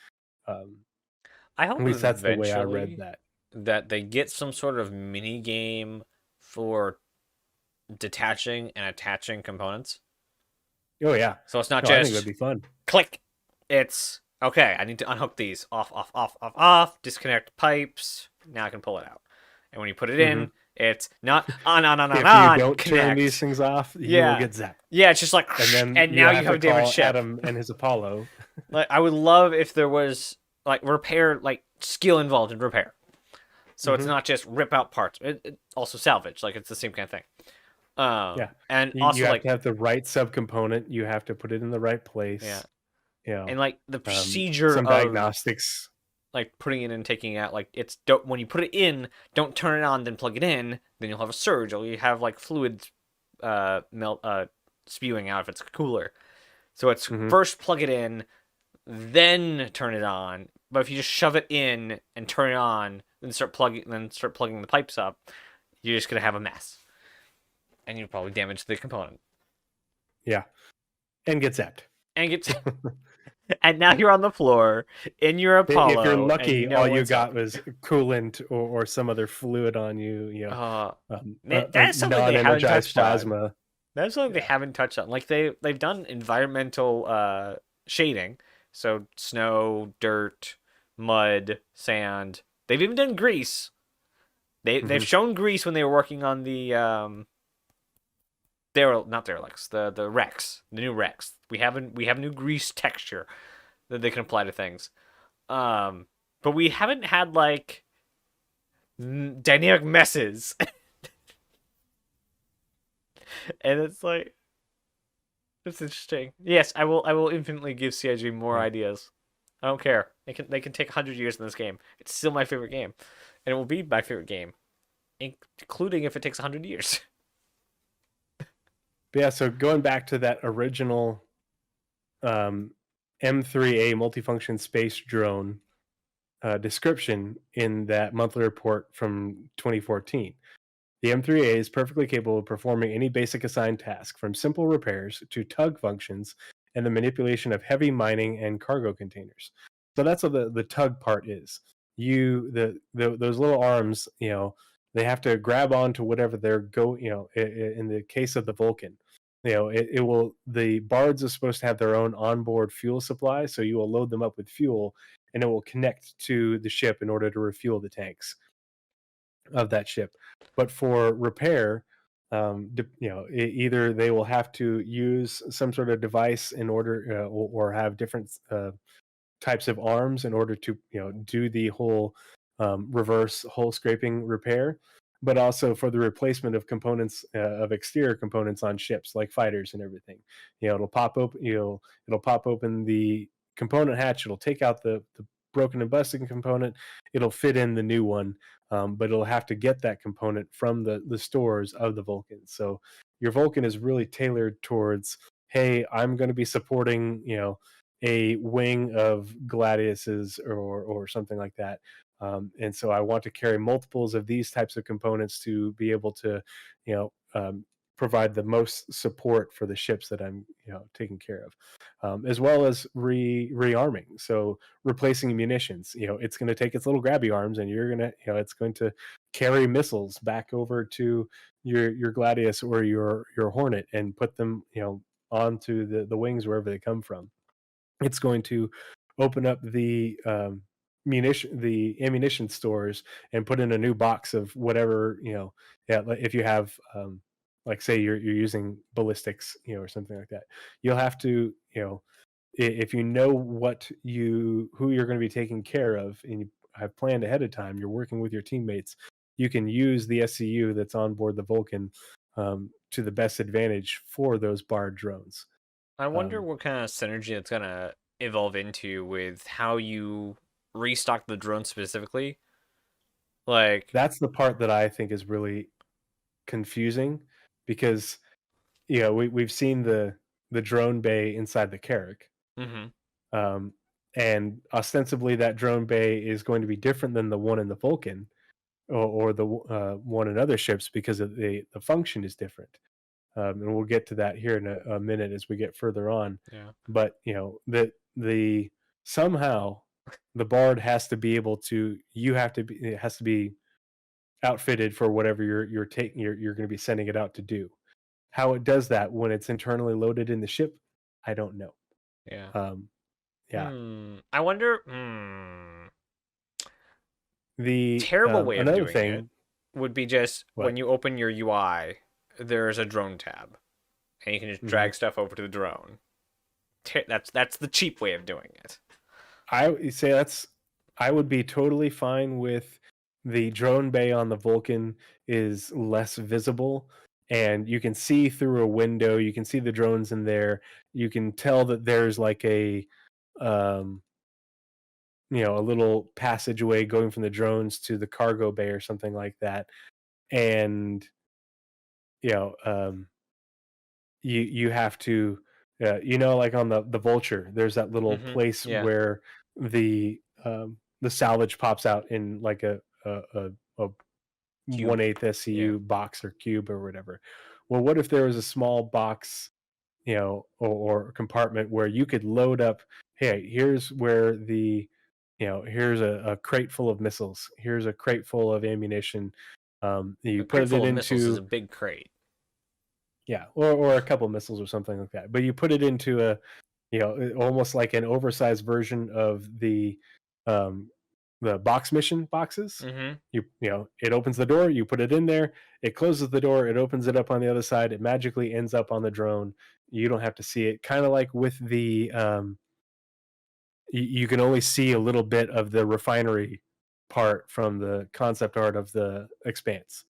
Speaker 2: I
Speaker 1: At
Speaker 2: hope
Speaker 1: least that's the way I read
Speaker 2: eventually
Speaker 1: that.
Speaker 2: that they get some sort of mini game for detaching and attaching components.
Speaker 1: Oh yeah,
Speaker 2: So it's not
Speaker 1: no, I think that'd
Speaker 2: just
Speaker 1: be fun.
Speaker 2: click. It's okay. I need to unhook these. Off. Disconnect pipes. Now I can pull it out. And when you put it in, It's not on,
Speaker 1: If you don't
Speaker 2: connect.
Speaker 1: turn these things off, you will get zapped.
Speaker 2: Yeah, it's just like,
Speaker 1: And then
Speaker 2: and now you have a damaged
Speaker 1: call
Speaker 2: ship.
Speaker 1: Adam and his Apollo.
Speaker 2: Like, I would love if there was like repair, like skill involved in repair. So it's not just rip out parts. It also salvage. Like, it's the same kind of thing.
Speaker 1: Yeah.
Speaker 2: And
Speaker 1: You
Speaker 2: also,
Speaker 1: have
Speaker 2: like,
Speaker 1: to have the right subcomponent. You have to put it in the right place.
Speaker 2: yeah.
Speaker 1: You know,
Speaker 2: And like the procedure
Speaker 1: some
Speaker 2: of
Speaker 1: diagnostics.
Speaker 2: like putting it in and taking it out, like it's when you put it in, don't turn it on, then plug it in, then you'll have a surge, or you have like fluids spewing out if it's cooler. So it's first plug it in, then turn it on. But if you just shove it in and turn it on, then start plugging the pipes up, you're just gonna have a mess, and you'll probably damage the component.
Speaker 1: Yeah, and get zapped.
Speaker 2: And now you're on the floor in your Apollo.
Speaker 1: If you're lucky,
Speaker 2: and
Speaker 1: all you got was coolant or some other fluid on you. You know,
Speaker 2: that's something they haven't touched
Speaker 1: plasma.
Speaker 2: on. That's something they haven't touched on. Like they've done environmental shading, so snow, dirt, mud, sand. They've even done grease. They've shown grease when they were working on the not Derelicts, the Rex, the new Rex. We have a new grease texture that they can apply to things. But we haven't had like dynamic messes. And it's like, it's interesting. Yes, I will infinitely give CIG more ideas. I don't care. They can take 100 years in this game. It's still my favorite game. And it will be my favorite game, including if it takes 100 years.
Speaker 1: But yeah, so going back to that original M3A multifunction space drone description in that monthly report from 2014. The M3A is perfectly capable of performing any basic assigned task, from simple repairs to tug functions and the manipulation of heavy mining and cargo containers. So that's what the tug part is. Those little arms, you know, they have to grab onto whatever they're in the case of the Vulcan, you know, the bards are supposed to have their own onboard fuel supply, so you will load them up with fuel and it will connect to the ship in order to refuel the tanks of that ship. But for repair, either they will have to use some sort of device in order or have different types of arms in order to do the whole reverse hull scraping repair, but also for the replacement of components of exterior components on ships like fighters and everything. It'll pop open the component hatch, it'll take out the broken and busted component, it'll fit in the new one, but it'll have to get that component from the stores of the Vulcan. So your Vulcan is really tailored towards, hey, I'm going to be supporting a wing of gladiuses or something like that, and so I want to carry multiples of these types of components to be able to provide the most support for the ships that I'm taking care of, as well as rearming. So replacing munitions, it's going to take its little grabby arms, and you're going to it's going to carry missiles back over to your Gladius or your Hornet and put them onto the wings wherever they come from. It's going to open up the ammunition stores and put in a new box of whatever if you have like say you're using ballistics or something like that, you'll have to if you know who you're going to be taking care of and you have planned ahead of time, you're working with your teammates, you can use the SCU that's on board the Vulcan to the best advantage for those barred drones.
Speaker 2: I wonder what kind of synergy it's gonna evolve into with how you restock the drone specifically. Like,
Speaker 1: that's the part that I think is really confusing, because we've seen the drone bay inside the Carrack, and ostensibly that drone bay is going to be different than the one in the Vulcan or the one in other ships, because of the function is different. And we'll get to that here in a minute as we get further on.
Speaker 2: yeah.
Speaker 1: But the somehow the Bard has to be able to. It has to be outfitted for whatever you're taking. You're going to be sending it out to do. How it does that when it's internally loaded in the ship, I don't know.
Speaker 2: Yeah.
Speaker 1: Yeah.
Speaker 2: I wonder.
Speaker 1: The
Speaker 2: Terrible way of
Speaker 1: another
Speaker 2: doing
Speaker 1: thing.
Speaker 2: it. would be just
Speaker 1: What?
Speaker 2: when you open your UI, there's a drone tab, and you can just drag stuff over to the drone. That's the cheap way of doing it.
Speaker 1: I would be totally fine with the drone bay on the Vulcan is less visible, and you can see through a window. You can see the drones in there. You can tell that there's like um, a little passageway going from the drones to the cargo bay or something like that. And you know, you have to, like on the Vulture, there's that little place
Speaker 2: Yeah.
Speaker 1: where the salvage pops out in like a
Speaker 2: Cube.
Speaker 1: 1/8
Speaker 2: Yeah.
Speaker 1: SCU box or cube or whatever. Well, what if there was a small box, or compartment where you could load up? Hey, here's where here's a crate full of missiles. Here's a crate full of ammunition. You
Speaker 2: A crate
Speaker 1: put
Speaker 2: full
Speaker 1: it
Speaker 2: of missiles is a
Speaker 1: into,
Speaker 2: big crate.
Speaker 1: yeah, or a couple missiles or something like that. But you put it into almost like an oversized version of um, the box mission boxes.
Speaker 2: Mm-hmm.
Speaker 1: It opens the door, you put it in there, it closes the door, it opens it up on the other side, it magically ends up on the drone. You don't have to see it. Kind of like with the you can only see a little bit of the refinery part from the concept art of the Expanse.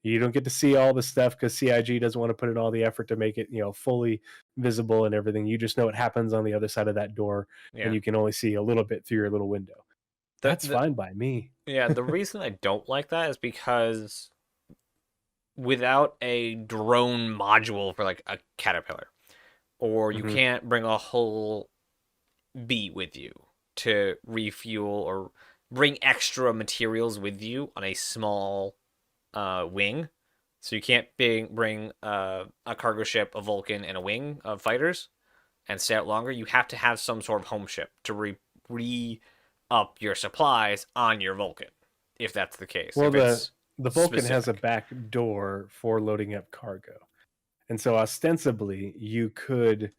Speaker 1: You don't get to see all the stuff because CIG doesn't want to put in all the effort to make it, fully visible and everything. You just know it happens on the other side of that door, and
Speaker 2: Yeah.
Speaker 1: you can only see a little bit through your little window. That's
Speaker 2: The
Speaker 1: fine by me.
Speaker 2: Yeah, the reason I don't like that is because without a drone module for like a caterpillar, or you
Speaker 1: Hmm.
Speaker 2: can't bring a whole bee with you to refuel or bring extra materials with you on a small wing. So you can't bring a cargo ship, a Vulcan, and a wing of fighters and stay out longer. You have to have some sort of home ship to re up your supplies on your Vulcan, if that's the case.
Speaker 1: Well,
Speaker 2: If it's
Speaker 1: the Vulcan has a
Speaker 2: specific.
Speaker 1: back door for loading up cargo, and so ostensibly you could,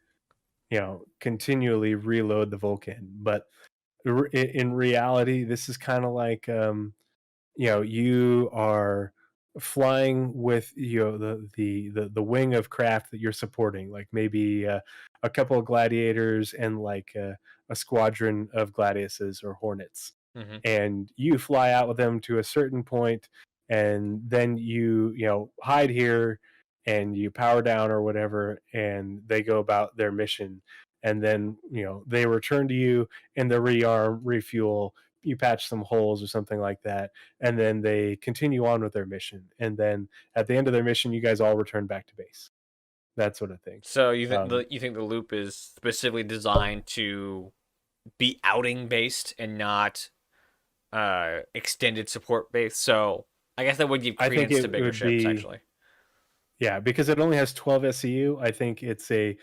Speaker 1: continually reload the Vulcan, but in reality, this is kind of like you are flying with the wing of craft that you're supporting, like maybe a couple of gladiators and like a squadron of gladiuses or hornets,
Speaker 2: Mm-hmm.
Speaker 1: and you fly out with them to a certain point, and then you hide here and you power down or whatever, and they go about their mission, and then they return to you, and they rearm, refuel, you patch some holes or something like that, and then they continue on with their mission, and then at the end of their mission you guys all return back to base, that sort of thing.
Speaker 2: So you think
Speaker 1: um,
Speaker 2: the loop is specifically designed to be outing based and not extended support based? So I guess that would give
Speaker 1: I think
Speaker 2: credence to
Speaker 1: it
Speaker 2: bigger
Speaker 1: would
Speaker 2: ships,
Speaker 1: be,
Speaker 2: actually.
Speaker 1: yeah, because it only has 12 SCU. I think it's a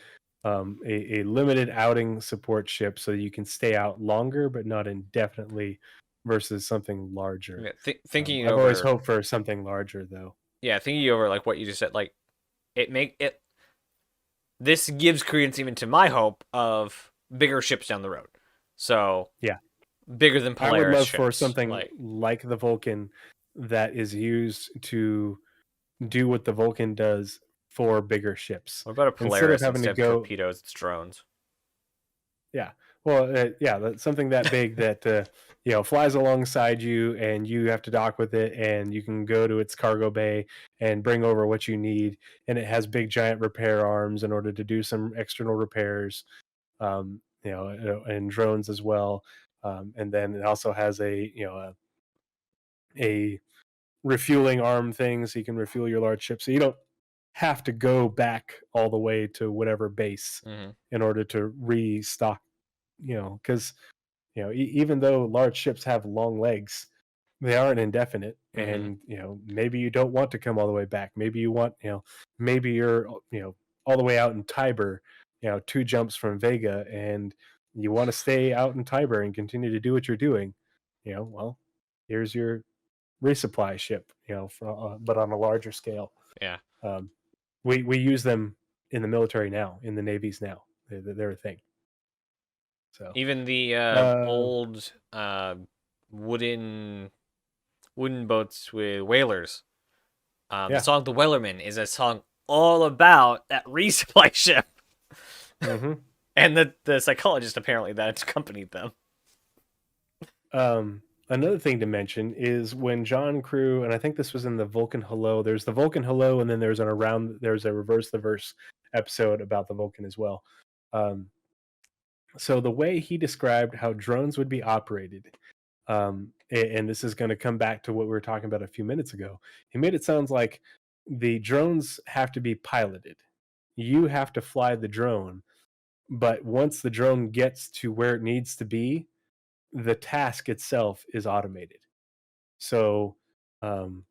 Speaker 1: limited outing support ship, so you can stay out longer but not indefinitely, versus something larger.
Speaker 2: Yeah, thinking
Speaker 1: I've always
Speaker 2: over,
Speaker 1: hoped for something larger though.
Speaker 2: yeah, thinking over like what you just said, like it make it. This gives credence even to my hope of bigger ships down the road. So
Speaker 1: Yeah,
Speaker 2: bigger than
Speaker 1: I would
Speaker 2: Polaris
Speaker 1: love for
Speaker 2: ships,
Speaker 1: something
Speaker 2: like.
Speaker 1: like the Vulcan that is used to do what the Vulcan does for bigger ships,
Speaker 2: What about a
Speaker 1: instead of
Speaker 2: Polaris
Speaker 1: having to
Speaker 2: instead of
Speaker 1: go.
Speaker 2: torpedoes? It's drones.
Speaker 1: Yeah, well, yeah, that's something that big that flies alongside you, and you have to dock with it, and you can go to its cargo bay and bring over what you need, and it has big giant repair arms in order to do some external repairs, and drones as well. And then it also has a refueling arm thing, so you can refuel your large ship, so you don't have to go back all the way to whatever base
Speaker 2: Mm-hmm.
Speaker 1: in order to restock. Because even though large ships have long legs, they aren't indefinite,
Speaker 2: Mm-hmm.
Speaker 1: and maybe you don't want to come all the way back. Maybe you want, maybe you're all the way out in Tiber, 2 jumps from Vega, and you want to stay out in Tiber and continue to do what you're doing. Well, here's your resupply ship, but on a larger scale.
Speaker 2: Yeah.
Speaker 1: um, we use them in the military now, in the navies now. They're a thing. So
Speaker 2: Even the
Speaker 1: uh
Speaker 2: old wooden wooden boats with whalers. The
Speaker 1: Yeah.
Speaker 2: song "The Wellerman" is a song all about that resupply ship,
Speaker 1: Mm-hmm.
Speaker 2: and the psychologist apparently that accompanied them.
Speaker 1: Another thing to mention is when John Crew, and I think this was in the Vulcan Hello. There's the Vulcan Hello, and then there's a Reverse the Verse episode about the Vulcan as well. So the way he described how drones would be operated, and this is going to come back to what we were talking about a few minutes ago. He made it sound like the drones have to be piloted. You have to fly the drone, but once the drone gets to where it needs to be, the task itself is automated. So, um,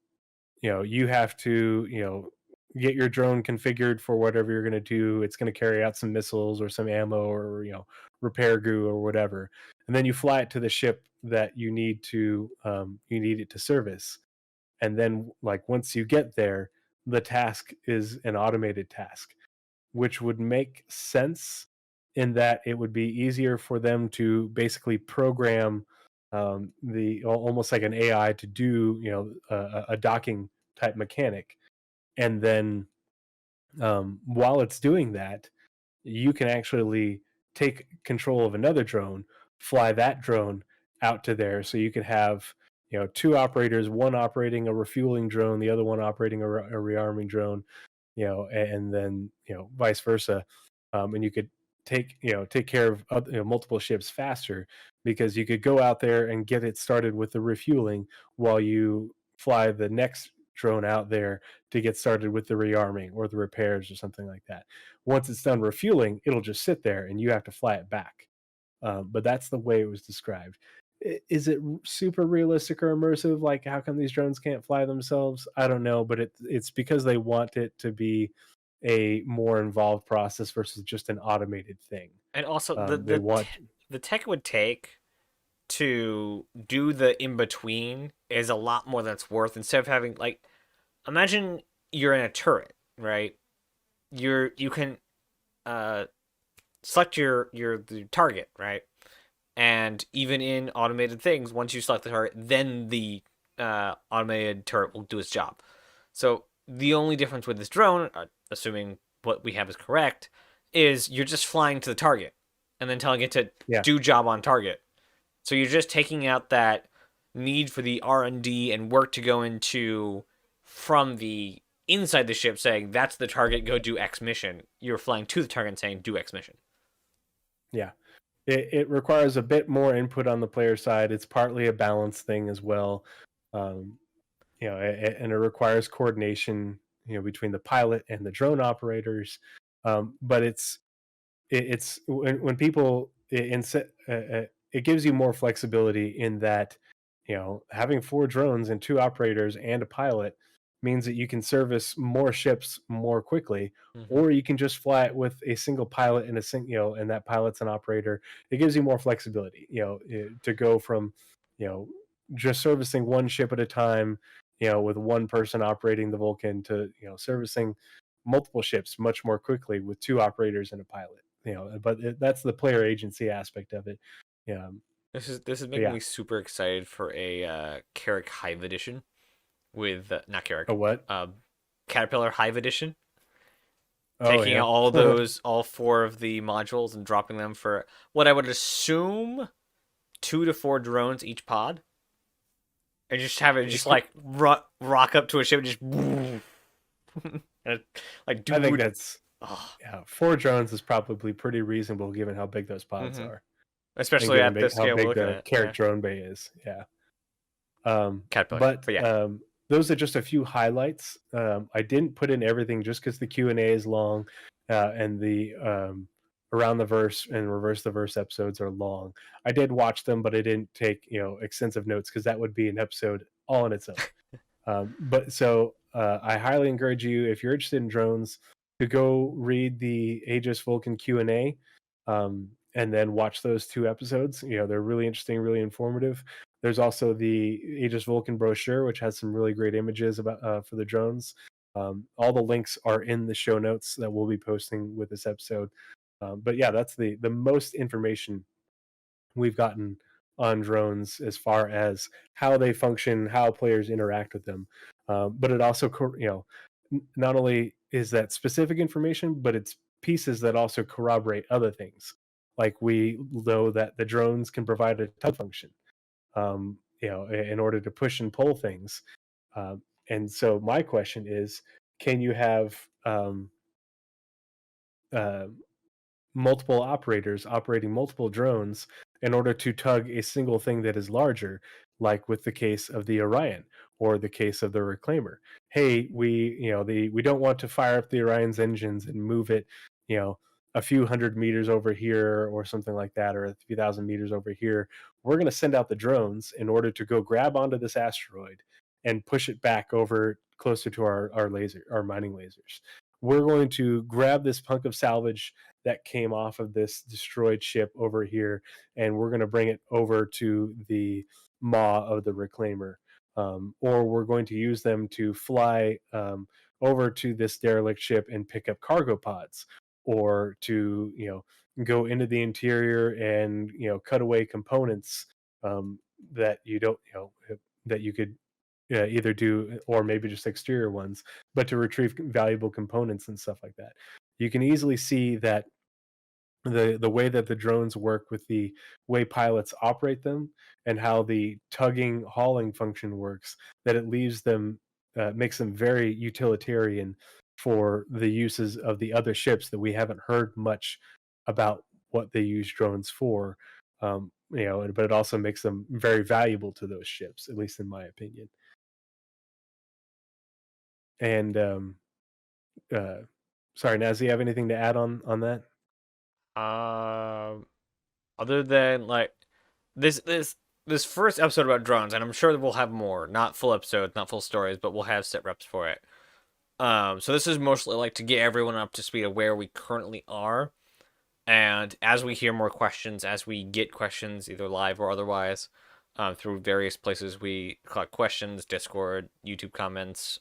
Speaker 1: you have to, get your drone configured for whatever you're going to do. It's going to carry out some missiles or some ammo or, repair goo or whatever. And then you fly it to the ship that you need it to service. And then like once you get there, the task is an automated task, which would make sense in that it would be easier for them to basically program the almost like an AI to do a docking type mechanic, and then while it's doing that, you can actually take control of another drone, fly that drone out to there, so you could have two operators, one operating a refueling drone, the other one operating a rearming drone, and then vice versa, and you could take care of multiple ships faster because you could go out there and get it started with the refueling while you fly the next drone out there to get started with the rearming or the repairs or something like that. Once it's done refueling, it'll just sit there and you have to fly it back. But that's the way it was described. Is it super realistic or immersive? Like, how come these drones can't fly themselves? I don't know, but it's because they want it to be a more involved process versus just an automated thing.
Speaker 2: And also
Speaker 1: They want,
Speaker 2: the tech it would take to do the in between is a lot more than it's worth. Instead of having like, imagine you're in a turret, right? You can select the target, right? And even in automated things, once you select the target, then the automated turret will do its job. So the only difference with this drone, assuming what we have is correct, is you're just flying to the target and then telling it to
Speaker 1: yeah,
Speaker 2: do job on target. So you're just taking out that need for the R&D and work to go into from the inside the ship saying that's the target, go do X mission. You're flying to the target and saying do X mission.
Speaker 1: yeah. It requires a bit more input on the player side. It's partly a balance thing as well. Um, and it requires coordination, between the pilot and the drone operators. But it's when people it gives you more flexibility in that having four drones and two operators and a pilot means that you can service more ships more quickly,
Speaker 2: Mm-hmm.
Speaker 1: or you can just fly it with a single pilot and and that pilot's an operator. It gives you more flexibility, to go from just servicing one ship at a time, with one person operating the Vulcan, to servicing multiple ships much more quickly with two operators and a pilot. But that's the player agency aspect of it. Yeah.
Speaker 2: This is
Speaker 1: But
Speaker 2: making
Speaker 1: yeah.
Speaker 2: me super excited for a Carrick Hive edition with not
Speaker 1: A
Speaker 2: Carrick,
Speaker 1: what?
Speaker 2: Caterpillar Hive edition.
Speaker 1: Oh
Speaker 2: Taking
Speaker 1: yeah.
Speaker 2: out all four of the modules and dropping them for what I would assume 2 to 4 drones each pod, and just have it just like rock up to a ship and just and, like
Speaker 1: I think
Speaker 2: dude.
Speaker 1: that's
Speaker 2: Oh.
Speaker 1: yeah. 4 drones is probably pretty reasonable given how big those pods
Speaker 2: Mm-hmm.
Speaker 1: are, and
Speaker 2: Especially
Speaker 1: given
Speaker 2: at the
Speaker 1: how
Speaker 2: scale we're
Speaker 1: big
Speaker 2: looking
Speaker 1: the
Speaker 2: at.
Speaker 1: Carrick
Speaker 2: Yeah.
Speaker 1: drone bay is. Yeah.
Speaker 2: Caterpillar.
Speaker 1: But
Speaker 2: But yeah.
Speaker 1: those are just a few highlights. I didn't put in everything just because the Q&A is long, and the around the verse and reverse the verse episodes are long. I did watch them, but I didn't take extensive notes because that would be an episode all on its own. But so I highly encourage you, if you're interested in drones, to go read the Aegis Vulcan Q&A, and then watch those 2 episodes. They're really interesting, really informative. There's also the Aegis Vulcan brochure, which has some really great images about for the drones. All the links are in the show notes that we'll be posting with this episode. But yeah, that's the most information we've gotten on drones as far as how they function, how players interact with them. But it also, not only is that specific information, but it's pieces that also corroborate other things. Like we know that the drones can provide a tug function, in order to push and pull things. And so my question is, can you have uh, multiple operators operating multiple drones in order to tug a single thing that is larger, like with the case of the Orion or the case of the Reclaimer? Hey, we don't want to fire up the Orion's engines and move it, a few hundred meters over here or something like that, or a few thousand meters over here. We're going to send out the drones in order to go grab onto this asteroid and push it back over closer to our mining lasers. We're going to grab this hunk of salvage that came off of this destroyed ship over here, and we're going to bring it over to the maw of the Reclaimer. Or we're going to use them to fly over to this derelict ship and pick up cargo pods, or to go into the interior and cut away components that you don't that you could either do, or maybe just exterior ones, but to retrieve valuable components and stuff like that. You can easily see that the way that the drones work with the way pilots operate them, and how the tugging hauling function works, that it leaves them makes them very utilitarian for the uses of the other ships that we haven't heard much about what they use drones for. But it also makes them very valuable to those ships, at least in my opinion. And uh, sorry, Naz, do you have anything to add on that?
Speaker 2: Other than like this first episode about drones, and I'm sure that we'll have more, not full episodes, not full stories, but we'll have set reps for it. So this is mostly like to get everyone up to speed of where we currently are, and as we hear more questions, as we get questions either live or otherwise, through various places we collect questions, Discord, YouTube comments,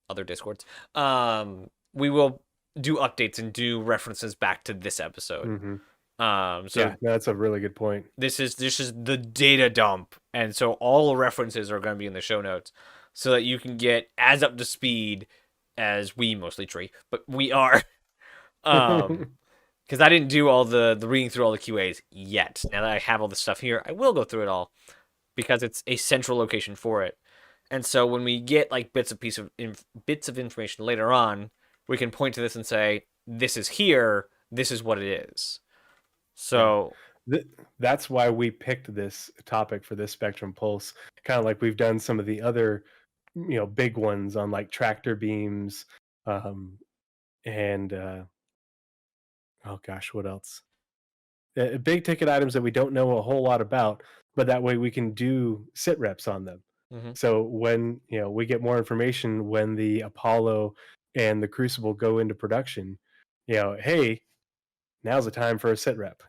Speaker 2: other Discords, we will do updates and do references back to this episode.
Speaker 1: Mm-hmm.
Speaker 2: So
Speaker 1: yeah, that's a really good point.
Speaker 2: This is the data dump, and so all references are going to be in the show notes, so that you can get as up to speed as we, mostly Tree, but we are. Because I didn't do all the reading through all the QAs yet. Now that I have all the stuff here, I will go through it all, because it's a central location for it. And so when we get like bits of information later on, we can point to this and say, this is here, this is what it is. So
Speaker 1: that's why we picked this topic for this Spectrum Pulse, kind of like we've done some of the other big ones on like tractor beams, and oh gosh, what else? Big ticket items that we don't know a whole lot about, but that way we can do sit reps on them.
Speaker 2: Mm-hmm.
Speaker 1: So when we get more information, when the Apollo and the Crucible go into production, hey, now's the time for a sit rep.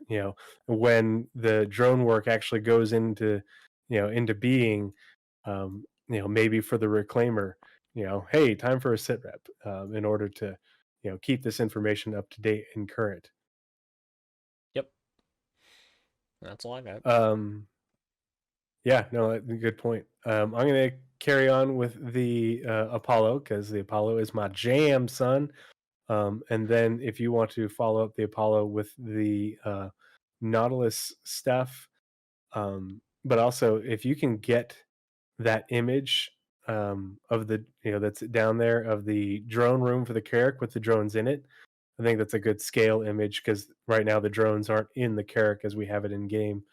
Speaker 1: When the drone work actually goes into being, maybe for the Reclaimer, hey, time for a sit rep, in order to keep this information up to date and current.
Speaker 2: Yep, that's all I got.
Speaker 1: Yeah, no, good point. I'm gonna carry on with the Apollo, because the Apollo is my jam, son. And then if you want to follow up the Apollo with the Nautilus stuff, but also if you can get that image of the that's down there of the drone room for the Carrack with the drones in it, I think that's a good scale image, because right now the drones aren't in the Carrack as we have it in game.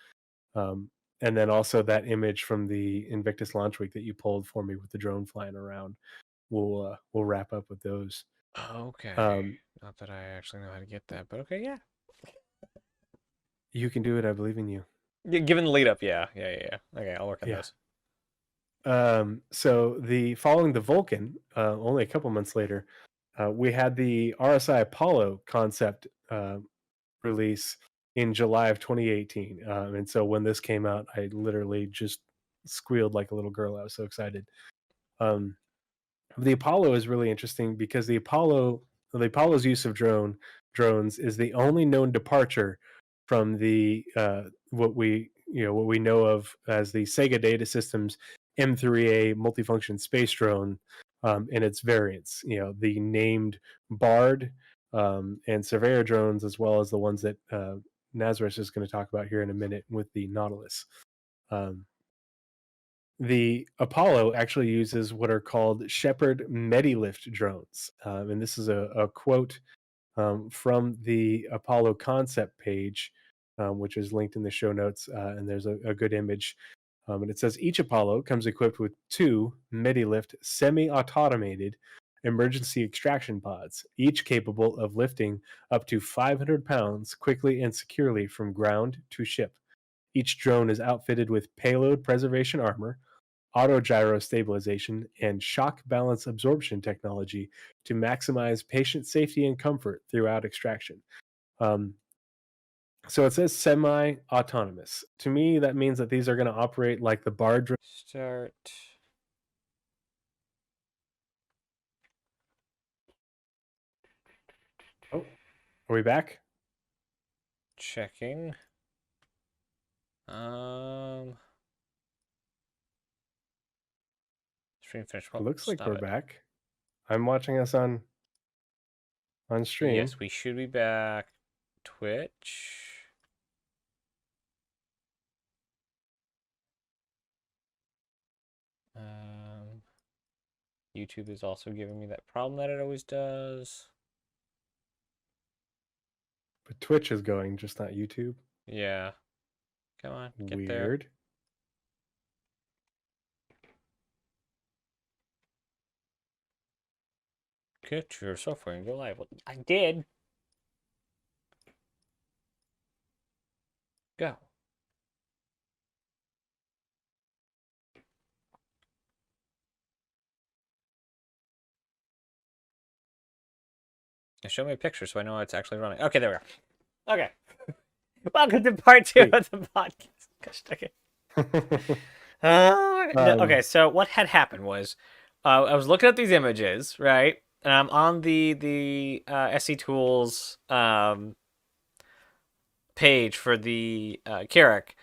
Speaker 1: And then also that image from the Invictus launch week that you pulled for me with the drone flying around. We'll wrap up with those.
Speaker 2: Okay. Not that I actually know how to get that, but okay, yeah.
Speaker 1: You can do it. I believe in you.
Speaker 2: Given the lead up, yeah. Okay, I'll work on this.
Speaker 1: So following the Vulcan, only a couple months later, we had the RSI Apollo concept release in July of 2018. And so when this came out, I literally just squealed like a little girl. I was so excited. The Apollo is really interesting because the Apollo's use of drones is the only known departure from the what we know of as the Sega Data Systems M3A multifunction space drone and its variants. The named Bard and Surveyor drones, as well as the ones that Nazeris is going to talk about here in a minute with the Nautilus. The Apollo actually uses what are called Shepherd Medilift drones, and this is a quote from the Apollo concept page, which is linked in the show notes, and there's a good image. And it says each Apollo comes equipped with 2 Medilift semi-automated emergency extraction pods, each capable of lifting up to 500 pounds quickly and securely from ground to ship. Each drone is outfitted with payload preservation armor, autogyro stabilization, and shock balance absorption technology to maximize patient safety and comfort throughout extraction. Um, so it says semi-autonomous. To me, that means that these are going to operate like the Bard drone.
Speaker 2: Start.
Speaker 1: Oh, are we back?
Speaker 2: Checking. Stream finished.
Speaker 1: It looks like we're
Speaker 2: Stop it.
Speaker 1: back. I'm watching us on stream.
Speaker 2: Yes, we should be back. Twitch. YouTube is also giving me that problem that it always does.
Speaker 1: But Twitch is going, just not YouTube.
Speaker 2: Yeah. Come on, get
Speaker 1: Weird.
Speaker 2: there. Get your software and go live. Well, I did. Go. Now show me a picture so I know it's actually running. Okay, there we go. Okay. Welcome to part 2 of the podcast. Gosh, okay. Okay, so what had happened was I was looking at these images, right? And I'm on the SE Tools page for the Carrack,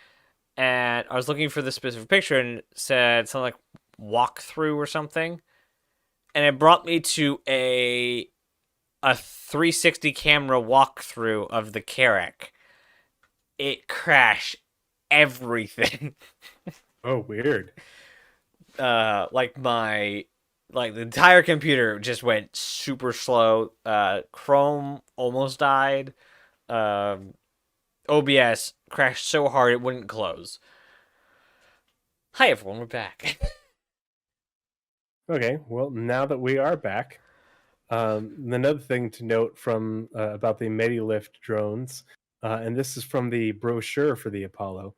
Speaker 2: and I was looking for the specific picture and it said something like walkthrough or something, and it brought me to a 360 camera walkthrough of the Carrack. It crashed everything.
Speaker 1: Oh, weird.
Speaker 2: Like the entire computer just went super slow. Chrome almost died. OBS crashed so hard it wouldn't close. Hi everyone, we're back.
Speaker 1: Okay, well, now that we are back, another thing to note from about the Medilift drones, and this is from the brochure for the Apollo,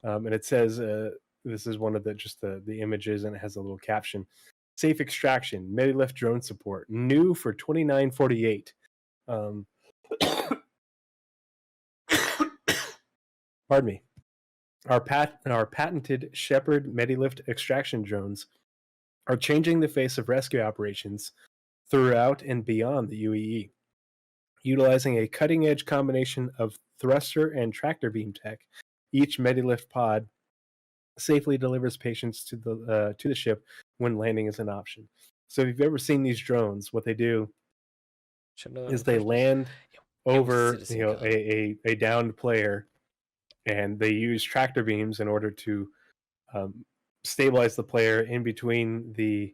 Speaker 1: and it says this is one of the images, and it has a little caption: "Safe extraction, Medilift drone support, new for $29.48." Pardon me. Our patented Shepherd Medilift extraction drones are changing the face of rescue operations throughout and beyond the UEE. Utilizing a cutting-edge combination of thruster and tractor beam tech, each Medilift pod safely delivers patients to the ship when landing is an option. So if you've ever seen these drones, what they do is they land over a downed player, and they use tractor beams in order to stabilize the player in between the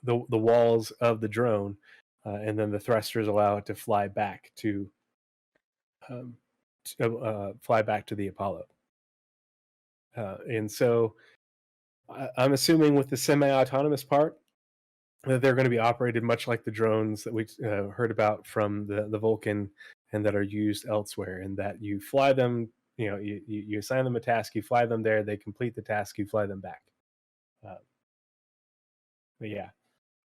Speaker 1: walls of the drone, and then the thrusters allow it to fly back to the Apollo. And so I'm assuming with the semi-autonomous part that they're going to be operated much like the drones that we heard about from the Vulcan and that are used elsewhere, and that you fly them, you assign them a task, you fly them there, they complete the task, you fly them back. But yeah.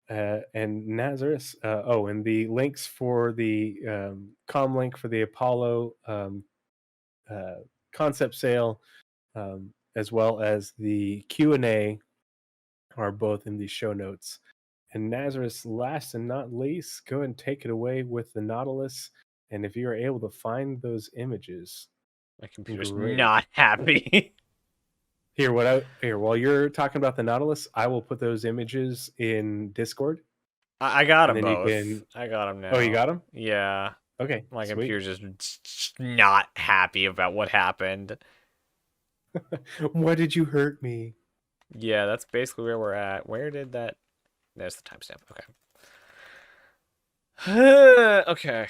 Speaker 1: And Nazeris, and the links for the com link for the Apollo concept sale, as well as the Q&A, are both in the show notes. And Nazeris, last and not least, go ahead and take it away with the Nautilus And if you're able to find those images,
Speaker 2: My computer's
Speaker 1: great.
Speaker 2: not happy.
Speaker 1: Here, while you're talking about the Nautilus, I will put those images in Discord.
Speaker 2: I got
Speaker 1: And
Speaker 2: them
Speaker 1: then you
Speaker 2: both.
Speaker 1: can-
Speaker 2: I got them now.
Speaker 1: Oh, you got them?
Speaker 2: Yeah.
Speaker 1: Okay.
Speaker 2: My
Speaker 1: sweet.
Speaker 2: computer's just not happy about what happened.
Speaker 1: Why did you hurt me?
Speaker 2: Yeah, that's basically where we're at. Where did that... There's the timestamp. Okay. Okay.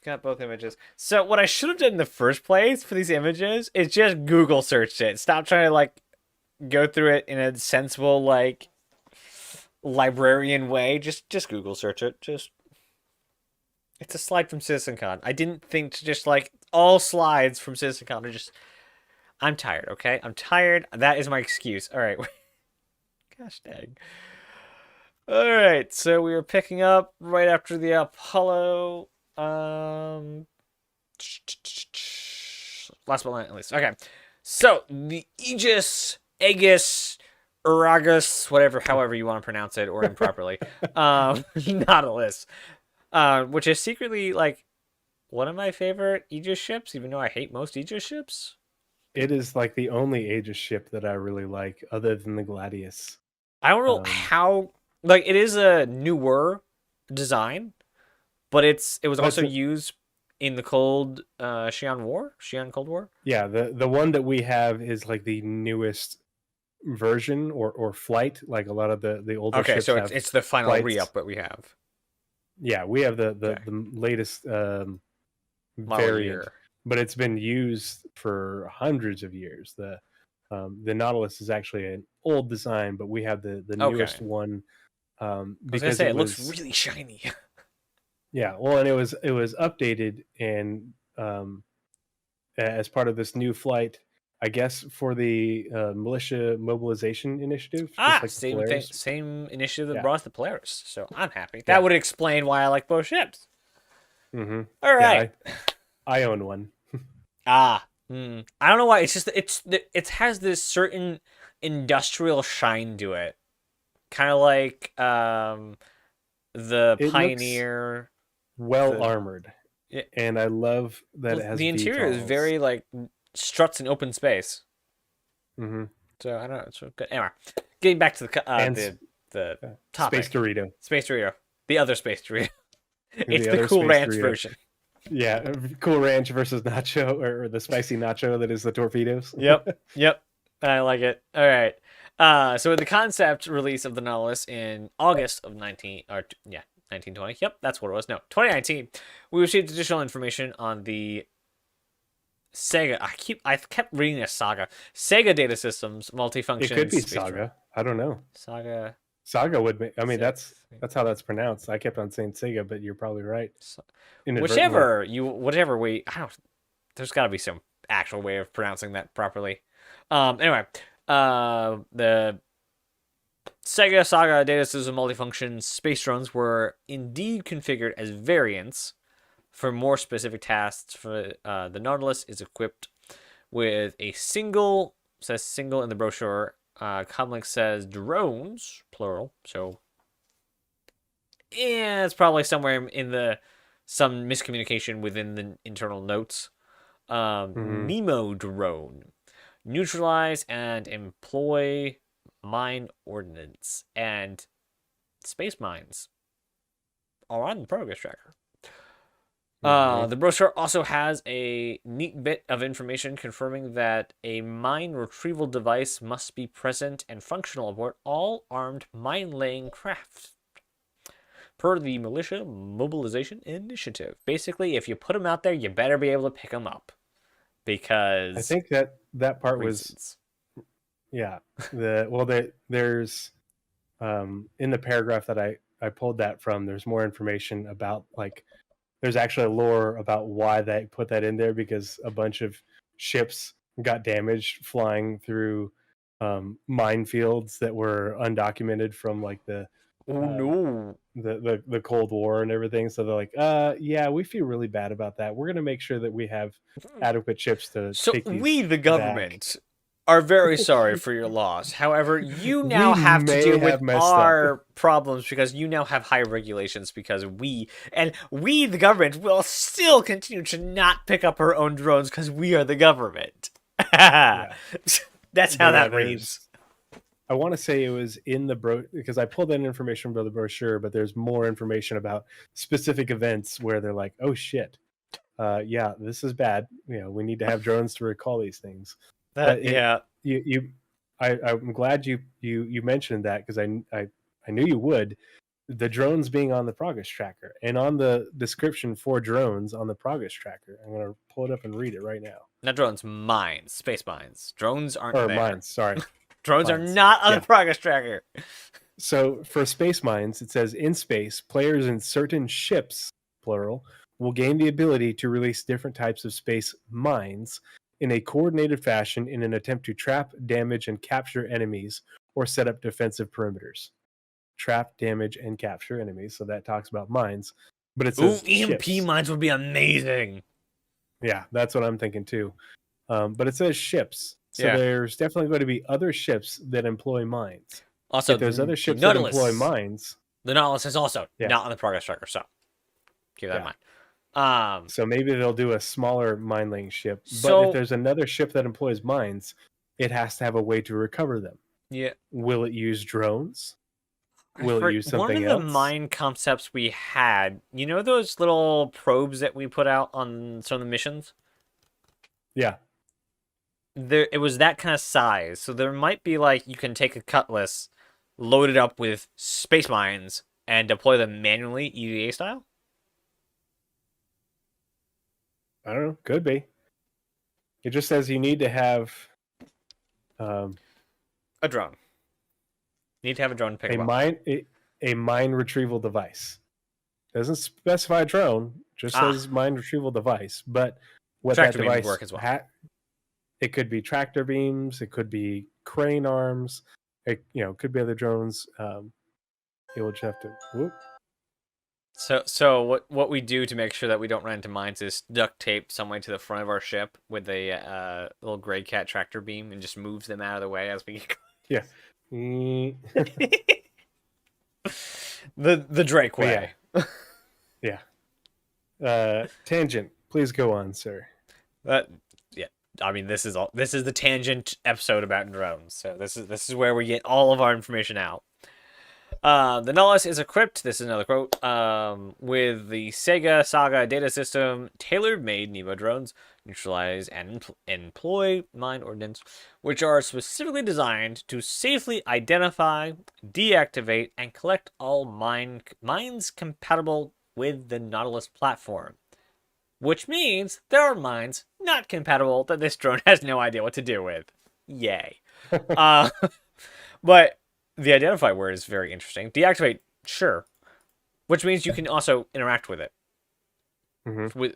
Speaker 2: Got both images. So what I should have done in the first place for these images is just Google searched it. Stop trying to, like, go through it in a sensible, like, librarian way. Just Google search it. It's a slide from CitizenCon. I didn't think to just, like, all slides from CitizenCon are just... I'm tired, okay? I'm tired. That is my excuse. All right. Gosh dang. All right. So we were picking up right after the Apollo. Last but not least. Okay. So the Aegis, Aragus, however you want to pronounce it or improperly, Nautilus, which is secretly like one of my favorite Aegis ships, even though I hate most Aegis ships.
Speaker 1: It is like the only Aegis ship that I really like, other than the Gladius.
Speaker 2: I don't know how. Like, it is a newer design, but it was also used in the Xi'an Cold War.
Speaker 1: Yeah, the one that we have is like the newest version or flight. Like a lot of the older ships.
Speaker 2: Okay, so it's the final re-up that we have.
Speaker 1: Yeah, we have the latest variant, but it's been used for hundreds of years. The Nautilus is actually an old design, but we have the newest one. Because
Speaker 2: it looks really shiny.
Speaker 1: Yeah, well, and it was updated and as part of this new flight, I guess, for the militia mobilization initiative.
Speaker 2: Same initiative that brought us the Polaris. So I'm happy. That would explain why I like both ships.
Speaker 1: Mm-hmm.
Speaker 2: All right,
Speaker 1: I own one.
Speaker 2: I don't know why. It's just it has this certain industrial shine to it. Kind of like the Pioneer,
Speaker 1: armored, and I love that it has
Speaker 2: the interior is very like struts in open space.
Speaker 1: Mm-hmm.
Speaker 2: So I don't know. It's good. Anyway, getting back to the topic.
Speaker 1: Space Dorito,
Speaker 2: the other Space Dorito. It's the Cool Ranch version.
Speaker 1: Yeah, Cool Ranch versus Nacho, or the spicy Nacho that is the torpedoes.
Speaker 2: Yep. I like it. All right. So the concept release of the Nautilus in August of 1920. Yep, that's what it was. No, 2019. We received additional information on the Sega. I kept reading a Saga. Sega Data Systems multifunction.
Speaker 1: It could be Saga. I don't know. Saga would be. I mean, that's how that's pronounced. I kept on saying Sega, but you're probably right.
Speaker 2: Whatever way. I don't. There's got to be some actual way of pronouncing that properly. Anyway. The Sega Saga Data System multifunction space drones were indeed configured as variants for more specific tasks. For the Nautilus is equipped with a single in the brochure. Comlink says drones, plural. So it's probably somewhere in some miscommunication within the internal notes. Nemo drone. Neutralize and employ mine ordnance and space mines are on the progress tracker. The brochure also has a neat bit of information confirming that a mine retrieval device must be present and functional aboard all armed mine-laying craft, per the Militia Mobilization Initiative. Basically, if you put them out there, you better be able to pick them up. Because
Speaker 1: I think that part was, there's in the paragraph that I pulled that from, there's more information about, like, there's actually a lore about why they put that in there, because a bunch of ships got damaged flying through minefields that were undocumented from like the Cold War and everything. So they're like, we feel really bad about that. We're gonna make sure that we have adequate ships to.
Speaker 2: So
Speaker 1: take these
Speaker 2: we, the government, are very sorry for your loss. However, you now have to deal with our problems because you now have higher regulations because we, the government, will still continue to not pick up our own drones because we are the government. Yeah. That's how that reads.
Speaker 1: I want to say it was in the because I pulled that information from the brochure, but there's more information about specific events where they're like, oh shit, yeah, this is bad. We need to have drones to recall these things. I'm glad you mentioned that because I knew you would. The drones being on the progress tracker and on the description for drones on the progress tracker. I'm gonna pull it up and read it right now.
Speaker 2: Not drones, mines, space mines. Drones aren't there.
Speaker 1: Mines, sorry.
Speaker 2: Drones are not on the progress tracker.
Speaker 1: So for space mines, it says in space, players in certain ships, plural, will gain the ability to release different types of space mines in a coordinated fashion in an attempt to trap, damage, and capture enemies or set up defensive perimeters. Trap, damage, and capture enemies. So that talks about mines. But it says
Speaker 2: EMP
Speaker 1: ships.
Speaker 2: mines would be amazing.
Speaker 1: Yeah, that's what I'm thinking too. But it says ships. So there's definitely going to be other ships that employ mines.
Speaker 2: Also,
Speaker 1: if there's other ships that employ mines.
Speaker 2: The Nautilus is also not on the progress tracker, so keep that in mind.
Speaker 1: So maybe they'll do a smaller mine laying ship. But if there's another ship that employs mines, it has to have a way to recover them.
Speaker 2: Yeah.
Speaker 1: Will it use drones? Will it use something else?
Speaker 2: One of the mine concepts we had, those little probes that we put out on some of the missions?
Speaker 1: Yeah.
Speaker 2: It was that kind of size. So there might be you can take a cutlass, load it up with space mines, and deploy them manually EVA style?
Speaker 1: I don't know. Could be. It just says you need to have
Speaker 2: a drone. You need to have a drone to pick up.
Speaker 1: A mine retrieval device. Doesn't specify a drone, just says mine retrieval device. But what tractor that device
Speaker 2: work as well.
Speaker 1: It could be tractor beams, it could be crane arms, it could be other drones. You'll just have to whoop.
Speaker 2: So what we do to make sure that we don't run into mines is duct tape some way to the front of our ship with a little gray cat tractor beam and just moves them out of the way as we get
Speaker 1: Yeah.
Speaker 2: the Drake way.
Speaker 1: Yeah. Tangent. Please go on, sir.
Speaker 2: I mean, this is the tangent episode about drones. So this is where we get all of our information out. The Nautilus is equipped, this is another quote, with the Sega Saga data system, tailor-made Nemo drones, neutralize and employ mine ordnance, which are specifically designed to safely identify, deactivate, and collect all mines compatible with the Nautilus platform. Which means there are mines not compatible that this drone has no idea what to do with. Yay. But the identify word is very interesting. Deactivate, sure. Which means you can also interact with it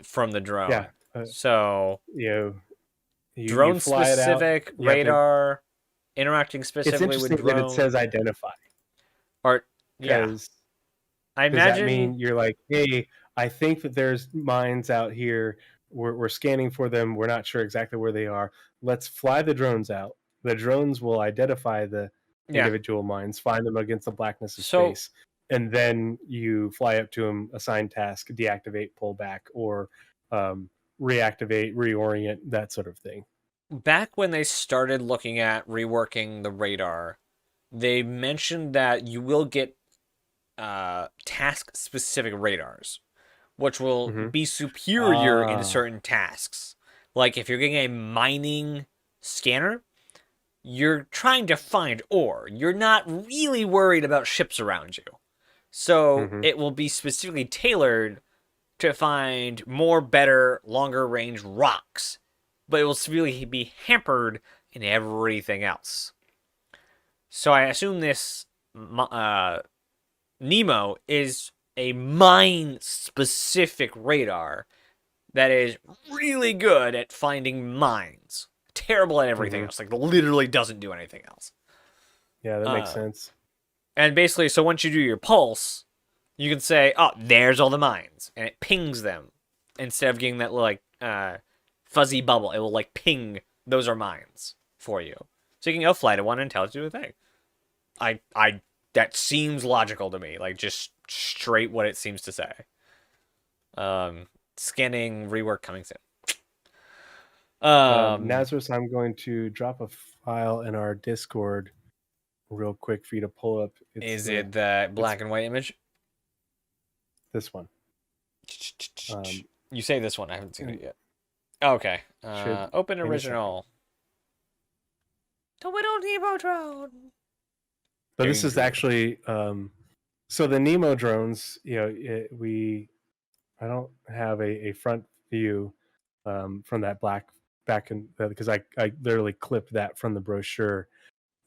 Speaker 2: from the drone.
Speaker 1: Yeah.
Speaker 2: So,
Speaker 1: drone-specific
Speaker 2: radar, interacting specifically with drone.
Speaker 1: It's interesting that it says identify.
Speaker 2: Or, yeah. I imagine...
Speaker 1: Does that mean you're like, hey, I think that there's mines out here. We're scanning for them. We're not sure exactly where they are. Let's fly the drones out. The drones will identify the individual mines, find them against the blackness of space, and then you fly up to them, assign task, deactivate, pull back, or reactivate, reorient, that sort of thing.
Speaker 2: Back when they started looking at reworking the radar, they mentioned that you will get task-specific radars, which will be superior in certain tasks. Like if you're getting a mining scanner, you're trying to find ore. You're not really worried about ships around you. So it will be specifically tailored to find more, better, longer range rocks. But it will really be hampered in everything else. So I assume this Nemo is a mine-specific radar that is really good at finding mines. Terrible at everything else. Like, literally doesn't do anything else.
Speaker 1: Yeah, that makes sense.
Speaker 2: And basically, so once you do your pulse, you can say, oh, there's all the mines. And it pings them. Instead of getting that, fuzzy bubble, it will, ping, those are mines. for you. So you can go fly to one and tell it to do a thing. That seems logical to me. Like, just straight what it seems to say. Scanning rework coming soon.
Speaker 1: Nazeris, I'm going to drop a file in our Discord real quick for you to pull up.
Speaker 2: Is it that black and white image?
Speaker 1: This one.
Speaker 2: You say this one. I haven't seen it yet. Okay. Open original. We don't Nemo drone.
Speaker 1: But this is actually so the Nemo drones. You know, I don't have a front view from that back in because I literally clipped that from the brochure.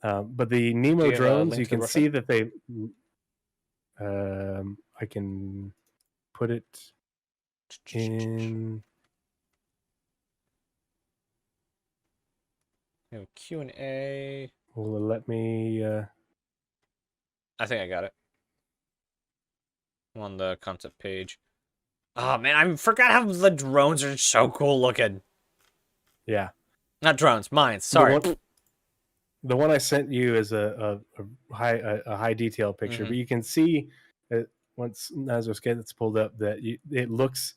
Speaker 1: But the Nemo drones, you can see that they. I can put it in.
Speaker 2: Q&A.
Speaker 1: Will it let me?
Speaker 2: I think I got it. I'm on the concept page. Oh man, I forgot how the drones are so cool looking.
Speaker 1: Yeah.
Speaker 2: Not drones, mines. Sorry.
Speaker 1: The one I sent you is a high detail picture, but you can see that once Nazeris gets pulled up that it looks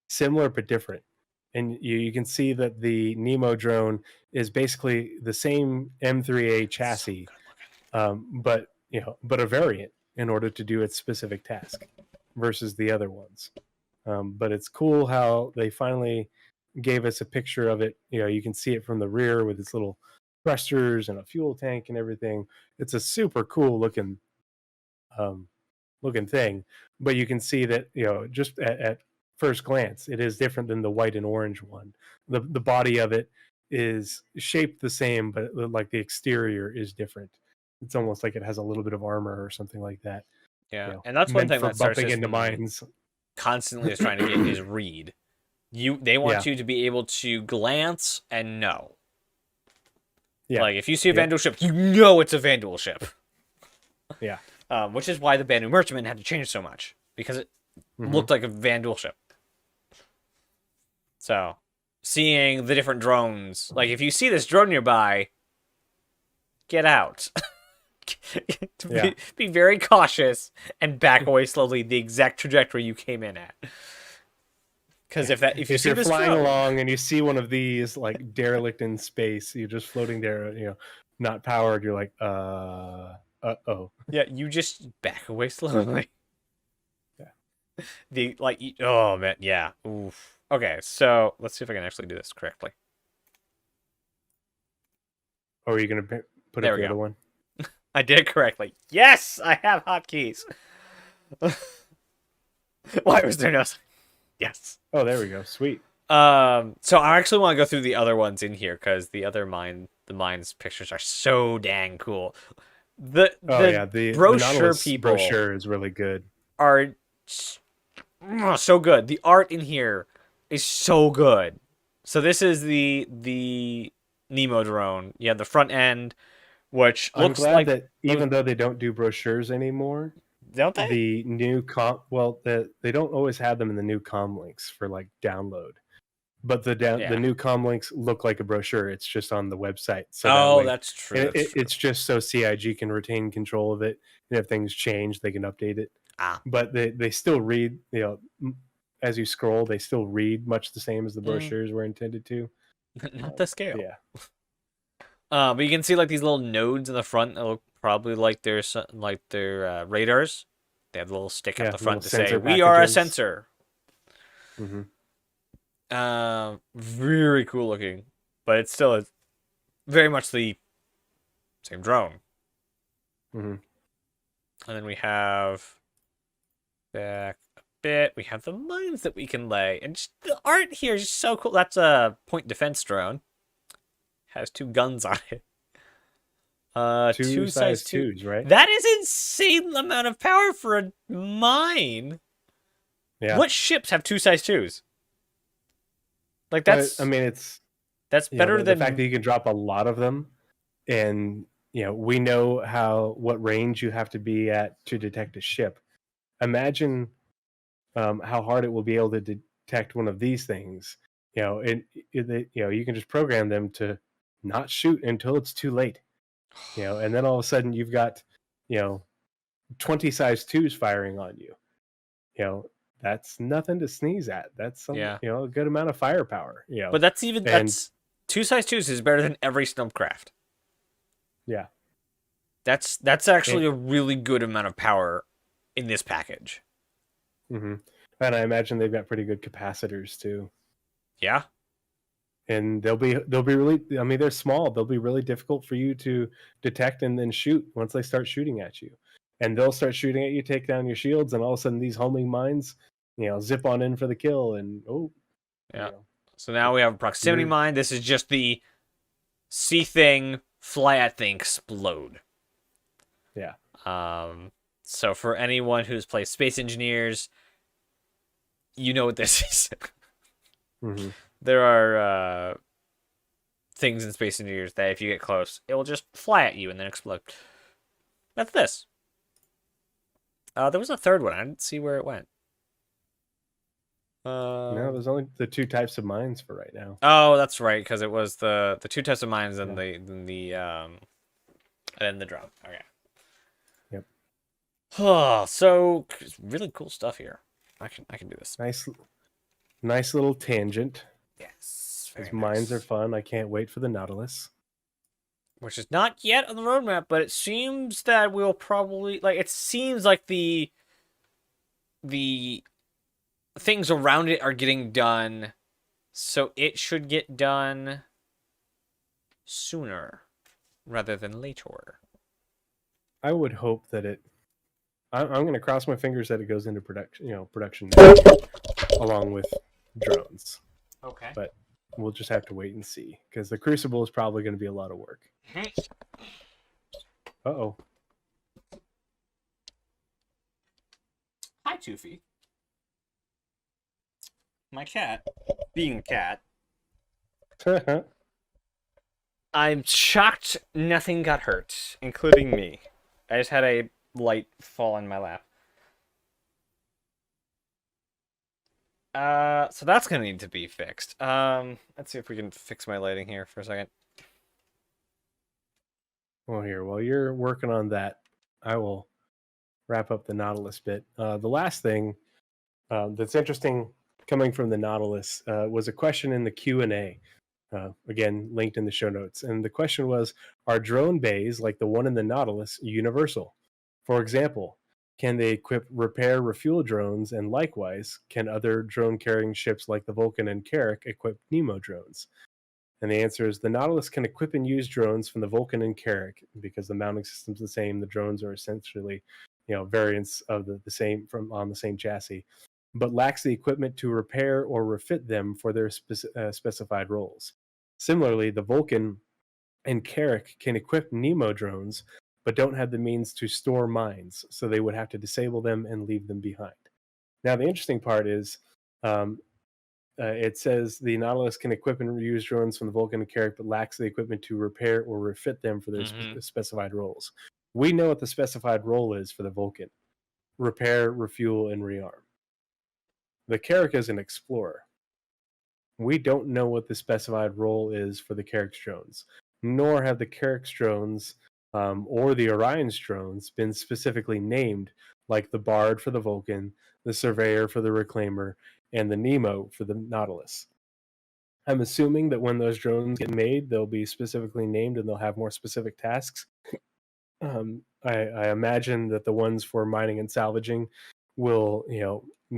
Speaker 1: similar but different, and you can see that the Nemo drone is basically the same M3A chassis, but a variant in order to do its specific task versus the other ones. But it's cool how they finally gave us a picture of it. You can see it from the rear with its little thrusters and a fuel tank and everything. It's a super cool looking thing, but you can see that just at first glance it is different than the white and orange one. The body of it is shaped the same, but like the exterior is different. It's almost like it has a little bit of armor or something like that.
Speaker 2: Yeah, and that's one thing that starts
Speaker 1: into mines
Speaker 2: constantly is trying to get is read. They want you to be able to glance and know. Yeah. Like if you see a Vandal ship, you know it's a Vandal ship.
Speaker 1: Yeah.
Speaker 2: Which is why the Banu Merchantman had to change so much, because it looked like a Vandal ship. So, seeing the different drones, like if you see this drone nearby, get out. Be very cautious and back away slowly the exact trajectory you came in at. Because if you're
Speaker 1: flying along and you see one of these like derelict in space, you're just floating there, not powered, you're like, uh-oh.
Speaker 2: Yeah, you just back away slowly. Yeah. Oh man, yeah. Oof. Okay, so let's see if I can actually do this correctly.
Speaker 1: Oh, are you gonna put up the other one?
Speaker 2: I did it correctly. Yes, I have hotkeys. Why was there no? Yes.
Speaker 1: Oh, there we go. Sweet.
Speaker 2: So I actually want to go through the other ones in here because the mines pictures are so dang cool. The brochure people
Speaker 1: brochure is really good.
Speaker 2: Are so good. The art in here is so good. So this is the Nemo drone. You have the front end, which looks like
Speaker 1: that even though they don't do brochures anymore.
Speaker 2: Don't they?
Speaker 1: The new they don't always have them in the new com links for like download, but the new com links look like a brochure. It's just on the website. So
Speaker 2: that's true.
Speaker 1: It's just so CIG can retain control of it, and if things change, they can update it. But they still read. As you scroll, they still read much the same as the brochures were intended to.
Speaker 2: Not the scale.
Speaker 1: Yeah.
Speaker 2: But you can see like these little nodes in the front that look probably like their radars. They have a little stick at the front to say, "We are a sensor." Very cool looking, but it's still very much the same drone. And then we have back a bit. We have the mines that we can lay, and just the art here is so cool. That's a point defense drone. Has 2 guns on it.
Speaker 1: 2 size 2s, right?
Speaker 2: That is insane amount of power for a mine. Yeah. What ships have 2 size 2s? Like that's. That's better than
Speaker 1: the fact that you can drop a lot of them, and we know what range you have to be at to detect a ship. Imagine how hard it will be able to detect one of these things. You can just program them to not shoot until it's too late. And then all of a sudden you've got 20 size 2s firing on you. That's nothing to sneeze at. That's some a good amount of firepower.
Speaker 2: But that's 2 size 2s is better than every Snubcraft.
Speaker 1: Yeah.
Speaker 2: That's actually a really good amount of power in this package.
Speaker 1: Mm-hmm. And I imagine they've got pretty good capacitors too.
Speaker 2: Yeah.
Speaker 1: And they'll be really, I mean, they're small. They'll be really difficult for you to detect and then shoot once they start shooting at you. And they'll start shooting at you, take down your shields, and all of a sudden these homing mines, zip on in for the kill. And
Speaker 2: So now we have a proximity mine. This is just the see thing, fly at thing, explode.
Speaker 1: Yeah.
Speaker 2: So for anyone who's played Space Engineers, you know what this is.
Speaker 1: Mm-hmm.
Speaker 2: There are things in Space Engineers that if you get close, it will just fly at you and then explode. That's this. There was a third one. I didn't see where it went.
Speaker 1: No, there's only the 2 types of mines for right now.
Speaker 2: Oh, that's right, because it was the 2 types of mines and the drone. Okay.
Speaker 1: Yep.
Speaker 2: Oh, so really cool stuff here. I can do this.
Speaker 1: Nice little tangent.
Speaker 2: Yes.
Speaker 1: These mines are fun. I can't wait for the Nautilus.
Speaker 2: Which is not yet on the roadmap, but it seems that we'll probably it seems like the things around it are getting done, so it should get done sooner rather than later.
Speaker 1: I would hope that I'm going to cross my fingers that it goes into production along with drones.
Speaker 2: Okay.
Speaker 1: But we'll just have to wait and see, because the Crucible is probably going to be a lot of work. Uh-oh.
Speaker 2: Hi, Toofy. My cat, being a cat, I'm shocked nothing got hurt, including me. I just had a light fall in my lap. So that's gonna need to be fixed. Let's see if we can fix my lighting here for a second.
Speaker 1: Well, here, while you're working on that, I will wrap up the Nautilus bit. The last thing that's interesting coming from the Nautilus was a question in the Q&A, again, linked in the show notes. And the question was, are drone bays like the one in the Nautilus universal? For example, can they equip repair, refuel drones? And likewise, can other drone-carrying ships like the Vulcan and Carrack equip Nemo drones? And the answer is the Nautilus can equip and use drones from the Vulcan and Carrack because the mounting system's the same. The drones are essentially, variants of the same on the same chassis, but lacks the equipment to repair or refit them for their specified roles. Similarly, the Vulcan and Carrack can equip Nemo drones, but don't have the means to store mines, so they would have to disable them and leave them behind. Now, the interesting part is it says the Nautilus can equip and reuse drones from the Vulcan and Carrack, but lacks the equipment to repair or refit them for their specified roles. We know what the specified role is for the Vulcan: repair, refuel, and rearm. The Carrack is an explorer. We don't know what the specified role is for the Carrack's drones, nor have the Carrack's drones or the Orion's drones been specifically named, like the Bard for the Vulcan, the Surveyor for the Reclaimer, and the Nemo for the Nautilus. I'm assuming that when those drones get made, they'll be specifically named and they'll have more specific tasks. I imagine that the ones for mining and salvaging will,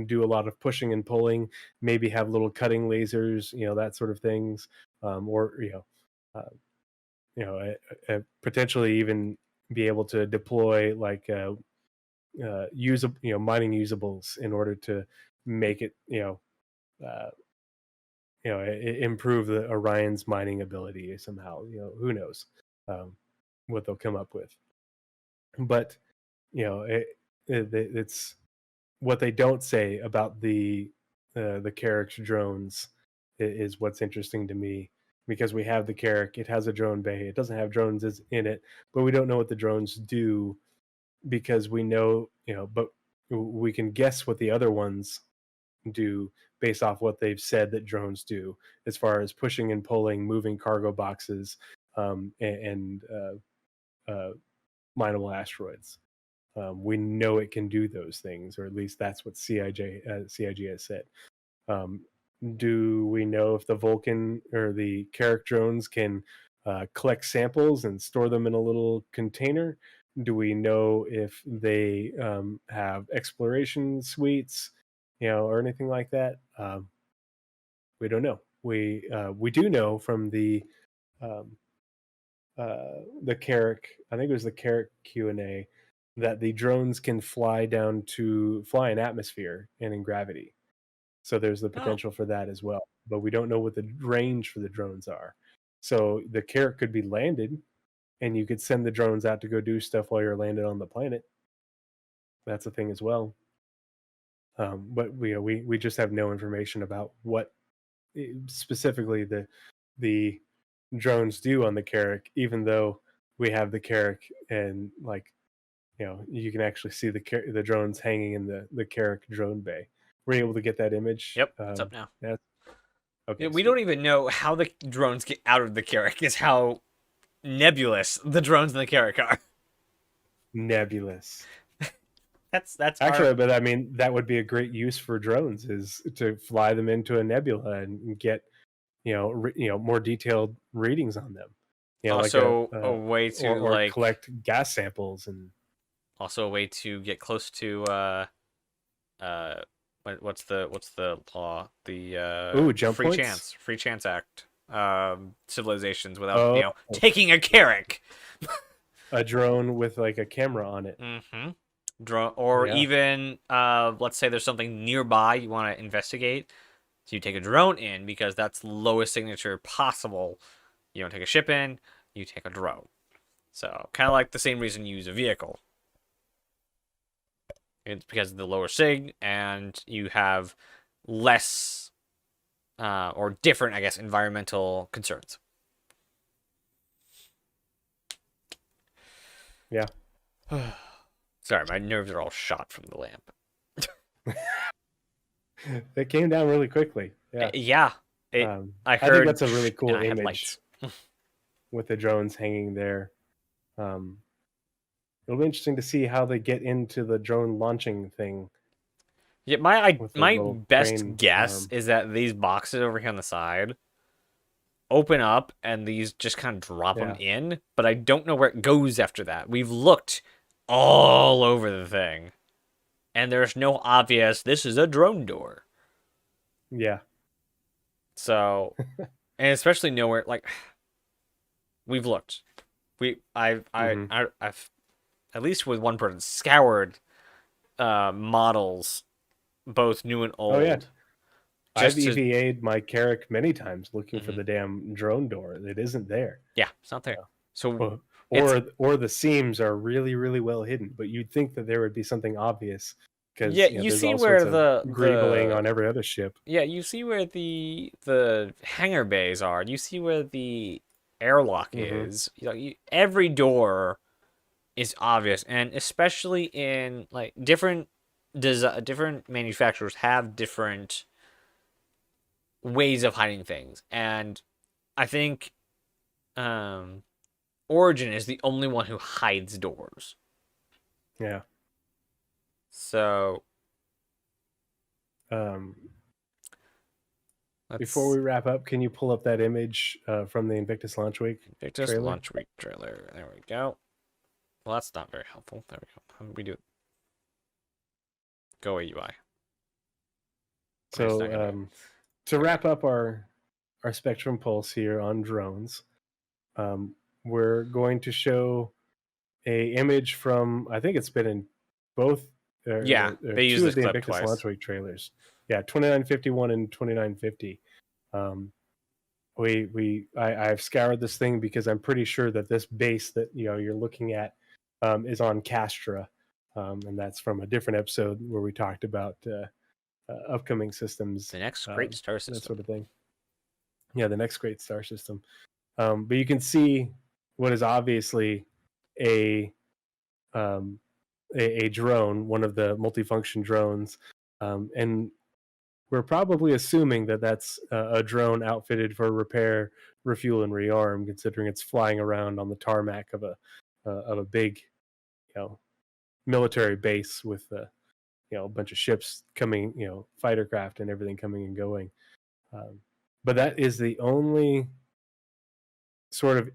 Speaker 1: do a lot of pushing and pulling, maybe have little cutting lasers, that sort of things, or potentially even be able to deploy like mining usables in order to make it improve the Orion's mining ability somehow. Who knows what they'll come up with. But it's what they don't say about the Carrack's drones is what's interesting to me, because we have the Carrack, it has a drone bay, it doesn't have drones in it, but we don't know what the drones do, because we know, but we can guess what the other ones do based off what they've said that drones do, as far as pushing and pulling, moving cargo boxes, and mineable asteroids. We know it can do those things, or at least that's what CIG has said. Do we know if the Vulcan or the Carrack drones can collect samples and store them in a little container? Do we know if they have exploration suites, or anything like that? We don't know. We do know from um, the Carrack, I think it was the Carrack Q&A, that the drones can fly in atmosphere and in gravity. So there's the potential for that as well. But we don't know what the range for the drones are. So the Carrack could be landed, and you could send the drones out to go do stuff while you're landed on the planet. That's a thing as well. But we just have no information about what specifically the drones do on the Carrack, even though we have the Carrack and you can actually see the drones hanging in the Carrack drone bay. We're able to get that image.
Speaker 2: Yep, it's up now.
Speaker 1: Yeah. Okay.
Speaker 2: We don't even know how the drones get out of the Carrack. Is how nebulous the drones in the Carrack are.
Speaker 1: Nebulous.
Speaker 2: That's
Speaker 1: actually, but I mean, that would be a great use for drones, is to fly them into a nebula and get more detailed readings on them.
Speaker 2: Also, a way to
Speaker 1: or collect gas samples, and
Speaker 2: also a way to get close to what's the law? The
Speaker 1: jump
Speaker 2: free
Speaker 1: points?
Speaker 2: free chance act. Civilizations without taking a Carrack.
Speaker 1: A drone with like a camera on it.
Speaker 2: Mm-hmm. Drone, or even let's say there's something nearby you want to investigate, so you take a drone in because that's the lowest signature possible. You don't take a ship in, you take a drone. So kind of like the same reason you use a vehicle. It's because of the lower sig, and you have less or different, I guess, environmental concerns.
Speaker 1: Yeah.
Speaker 2: Sorry, my nerves are all shot from the lamp.
Speaker 1: It came down really quickly. Yeah.
Speaker 2: Yeah.
Speaker 1: I think that's a really cool image with the drones hanging there. It'll be interesting to see how they get into the drone launching thing.
Speaker 2: Yeah, my best guess is that these boxes over here on the side open up and these just kind of drop them in, but I don't know where it goes after that. We've looked all over the thing, and there's no obvious, this is a drone door.
Speaker 1: Yeah.
Speaker 2: So, and especially nowhere, like, we've looked. I've at least with one person, scoured models, both new and old.
Speaker 1: Oh, yeah. I've EVA'd my Carrack many times looking for the damn drone door. It isn't there.
Speaker 2: Yeah, it's not there. So
Speaker 1: or the seams are really, really well hidden, but you'd think that there would be something obvious. Because
Speaker 2: you see where the
Speaker 1: greebling on every other ship.
Speaker 2: Yeah, you see where the hangar bays are. You see where the airlock is. Every door is obvious, and especially in like different manufacturers have different ways of hiding things, and I think Origin is the only one who hides doors.
Speaker 1: Yeah.
Speaker 2: So,
Speaker 1: before we wrap up, can you pull up that image from the Invictus Launch Week trailer?
Speaker 2: Launch Week trailer. There we go. Well, that's not very helpful. There we go. How do we do it? Go away, UI.
Speaker 1: So, to wrap up our Spectrum Pulse here on drones, we're going to show a image from, I think it's been in both.
Speaker 2: They use this
Speaker 1: the
Speaker 2: clip
Speaker 1: Invictus
Speaker 2: twice.
Speaker 1: Launch Week trailers. Yeah, 2951 and 2950. I've scoured this thing because I'm pretty sure that this base that you're looking at is on Castra, and that's from a different episode where we talked about upcoming systems.
Speaker 2: The next great star system.
Speaker 1: That sort of thing. Yeah, the next great star system. But you can see what is obviously a drone, one of the multifunction drones, and we're probably assuming that that's a drone outfitted for repair refuel and rearm, considering it's flying around on the tarmac of a big, military base with a bunch of ships coming, fighter craft and everything coming and going. But that is the only sort of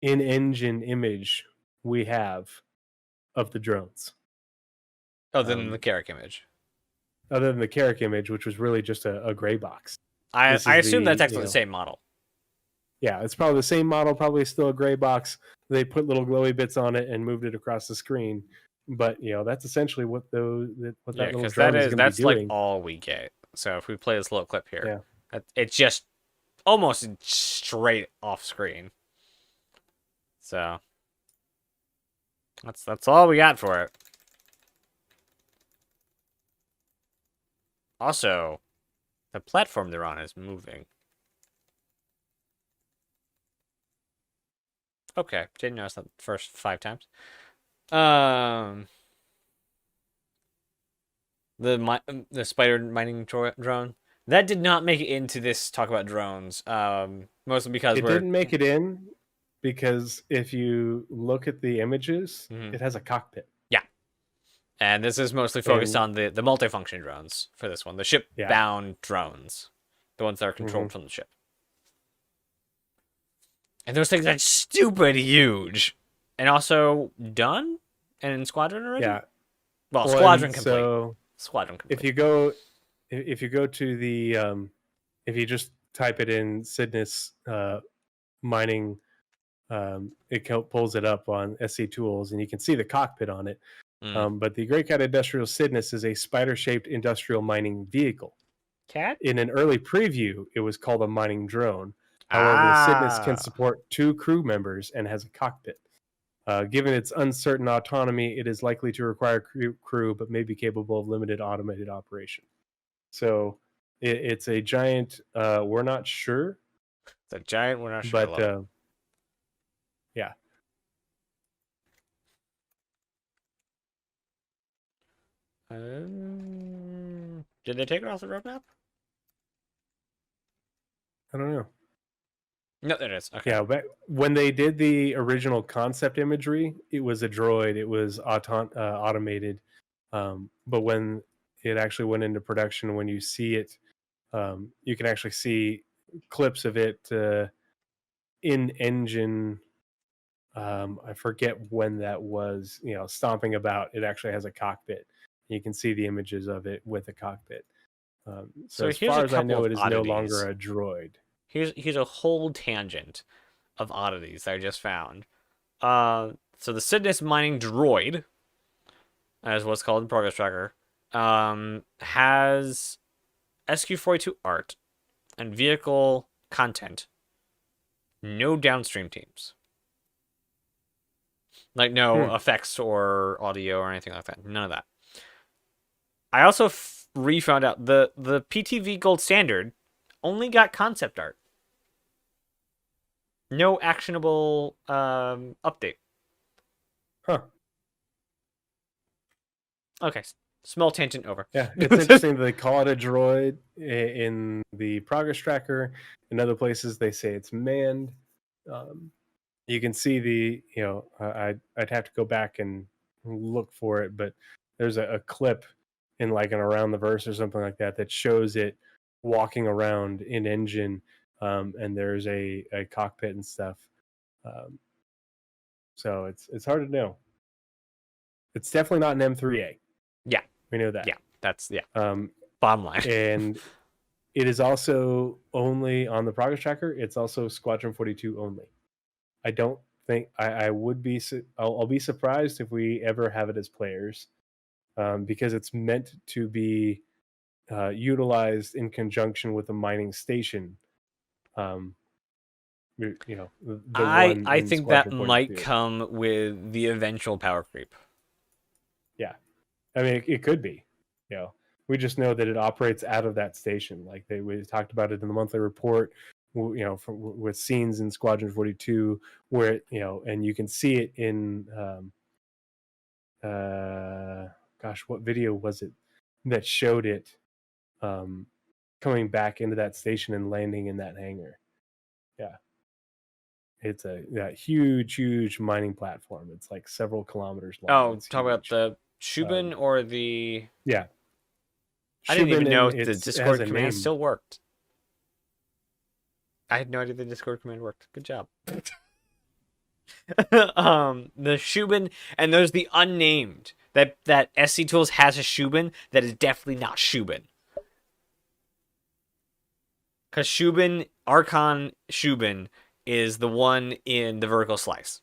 Speaker 1: in-engine image we have of the drones.
Speaker 2: Other than the Carrick image.
Speaker 1: Other than the Carrick image, which was really just a gray box.
Speaker 2: I assume that's actually the same model.
Speaker 1: Yeah, it's probably the same model, probably still a gray box. They put little glowy bits on it and moved it across the screen. But that's essentially what that little drone is going to be doing.
Speaker 2: That's like all we get. So if we play this little clip here, it's just almost straight off screen. So that's all we got for it. Also, the platform they're on is moving. Okay, didn't notice that the first 5 times. The spider mining drone that did not make it into this talk about drones. Mostly because
Speaker 1: it didn't make it in because if you look at the images, it has a cockpit.
Speaker 2: Yeah, and this is mostly focused on the multifunction drones for this one, the ship-bound drones, the ones that are controlled from the ship. And those things are stupid huge, and also done and in Squadron already.
Speaker 1: Yeah,
Speaker 2: well, Squadron complete. So Squadron complete.
Speaker 1: If you go to the if you just type it in Cygnus mining, it pulls it up on SC Tools, and you can see the cockpit on it. But the Great Cat Industrial Cygnus is a spider-shaped industrial mining vehicle.
Speaker 2: Cat?
Speaker 1: In an early preview, it was called a mining drone. However, the Cygnus can support 2 crew members and has a cockpit. Given its uncertain autonomy, it is likely to require crew, but may be capable of limited automated operation. So it's a giant. We're not sure.
Speaker 2: It's a giant. We're not sure.
Speaker 1: But yeah.
Speaker 2: Did they take it off the roadmap?
Speaker 1: I don't know.
Speaker 2: No, there it is. Okay.
Speaker 1: Yeah, but when they did the original concept imagery, it was a droid. It was automated. But when it actually went into production, when you see it, you can actually see clips of it in engine. I forget when that was. Stomping about. It actually has a cockpit. You can see the images of it with a cockpit. So as far as I know, it is no longer a droid.
Speaker 2: Here's a whole tangent of oddities that I just found. So the Cygnus mining droid, as what's called in Progress Tracker, has SQ-42 art and vehicle content. No downstream teams. Like no effects or audio or anything like that. None of that. I also re-found out the PTV Gold Standard only got concept art. No actionable update.
Speaker 1: Huh.
Speaker 2: Okay. Small tangent over.
Speaker 1: Yeah, it's interesting that they call it a droid in the Progress Tracker. In other places, they say it's manned. You can see the, I'd have to go back and look for it, but there's a clip in like an Around the Verse or something like that shows it walking around in engine. And there's a cockpit and stuff. So it's hard to know. It's definitely not an M3A.
Speaker 2: Yeah.
Speaker 1: We know that.
Speaker 2: Yeah. That's bottom line.
Speaker 1: And it is also only on the Progress Tracker. It's also Squadron 42 only. I don't think I'll be surprised if we ever have it as players, because it's meant to be utilized in conjunction with a mining station.
Speaker 2: I think that might come with the eventual power creep.
Speaker 1: Yeah, I mean it could be. We just know that it operates out of that station. Like we talked about it in the monthly report. With scenes in Squadron 42 where and you can see it in what video was it that showed it coming back into that station and landing in that hangar. Yeah, It's a huge mining platform. It's like several kilometers long.
Speaker 2: Oh,
Speaker 1: It's
Speaker 2: talk about
Speaker 1: huge.
Speaker 2: the Shubin or the...
Speaker 1: Yeah.
Speaker 2: I didn't even
Speaker 1: Shubin,
Speaker 2: know
Speaker 1: and
Speaker 2: the
Speaker 1: it has
Speaker 2: Discord
Speaker 1: a
Speaker 2: command
Speaker 1: name.
Speaker 2: still worked. I had no idea the Discord command worked. Good job. The Shubin, and there's the unnamed. That SC Tools has a Shubin that is definitely not Shubin. Because Shubin, Archon Shubin, is the one in the vertical slice.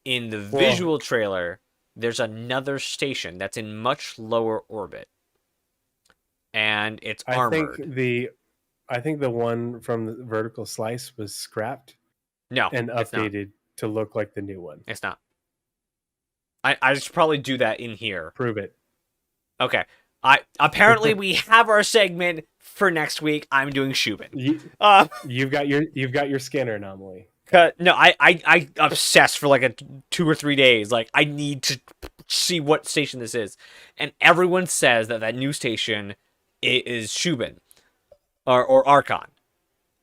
Speaker 2: In the visual trailer, there's another station that's in much lower orbit. And it's armored.
Speaker 1: I think the one from the vertical slice was scrapped.
Speaker 2: No,
Speaker 1: and updated to look like the new one.
Speaker 2: It's not. I should probably do that in here.
Speaker 1: Prove it.
Speaker 2: Okay. Apparently we have our segment for next week. I'm doing Shubin.
Speaker 1: You've got your scanner anomaly.
Speaker 2: No, I obsessed for like 2 or 3 days. Like, I need to see what station this is, and everyone says that new station is Shubin or Archon.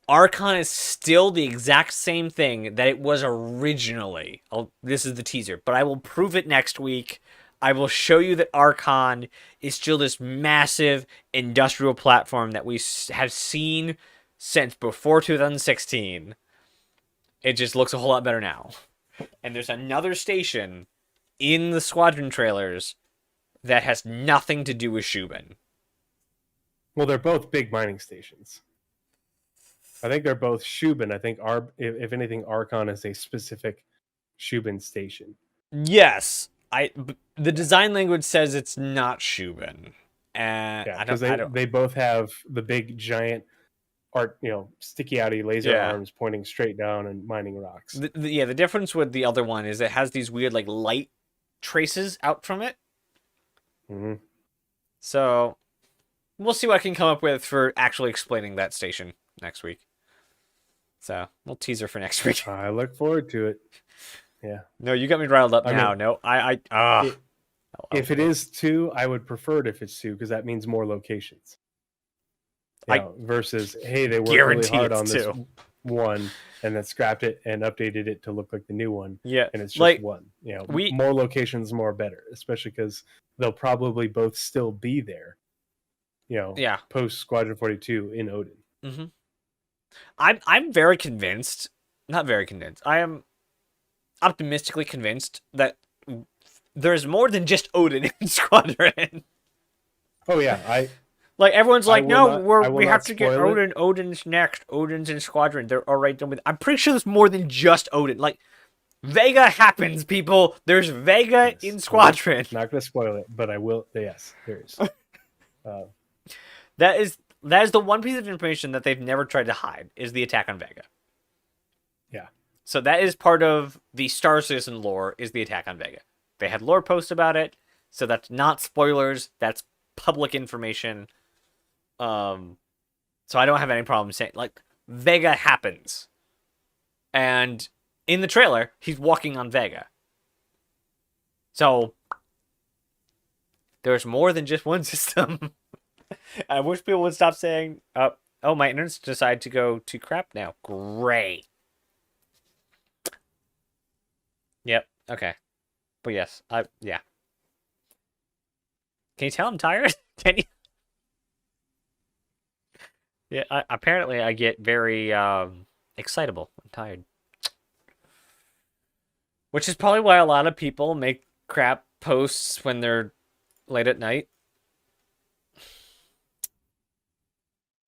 Speaker 2: Archon is still the exact same thing that it was originally. This is the teaser, but I will prove it next week. I will show you that Archon is still this massive industrial platform that we have seen since before 2016. It just looks a whole lot better now. And there's another station in the Squadron trailers that has nothing to do with Shubin.
Speaker 1: Well, they're both big mining stations. I think they're both Shubin. I think if anything, Archon is a specific Shubin station.
Speaker 2: Yes, the design language says it's not Shubin.
Speaker 1: Because they both have the big giant sticky outy laser arms pointing straight down and mining rocks.
Speaker 2: The difference with the other one is it has these weird like light traces out from it.
Speaker 1: Mm-hmm.
Speaker 2: So we'll see what I can come up with for actually explaining that station next week. So we'll teaser for next week.
Speaker 1: I look forward to it. Yeah.
Speaker 2: No, you got me riled up now. No,
Speaker 1: if it is 2, I would prefer it if it's 2 because that means more locations. Versus, hey, they worked really hard on this one and then scrapped it and updated it to look like the new one.
Speaker 2: Yeah,
Speaker 1: and it's just one. More locations, more better, especially because they'll probably both still be there. Post Squadron 42 in Odin.
Speaker 2: Mm-hmm. I'm very convinced. Not very convinced. I am optimistically convinced that there's more than just Odin in Squadron.
Speaker 1: Oh yeah,
Speaker 2: like everyone's like, we have to get Odin. Odin's next. Odin's in Squadron. They're already done with it. I'm pretty sure there's more than just Odin. Like Vega happens, people. There's Vega in Squadron.
Speaker 1: I'm not gonna spoil it, but I will. Yes, there is.
Speaker 2: That is the one piece of information that they've never tried to hide is the attack on Vega.
Speaker 1: Yeah.
Speaker 2: So that is part of the Star Citizen lore is the attack on Vega. They had lore posts about it, so that's not spoilers. That's public information. So I don't have any problem saying like Vega happens, and in the trailer he's walking on Vega. So there's more than just one system. I wish people would stop saying, "Oh, my internet's decided to go to crap now." Great. Yep. Okay. But yes, yeah. Can you tell I'm tired? Can you? Yeah. Apparently, I get very excitable. I'm tired. Which is probably why a lot of people make crap posts when they're late at night.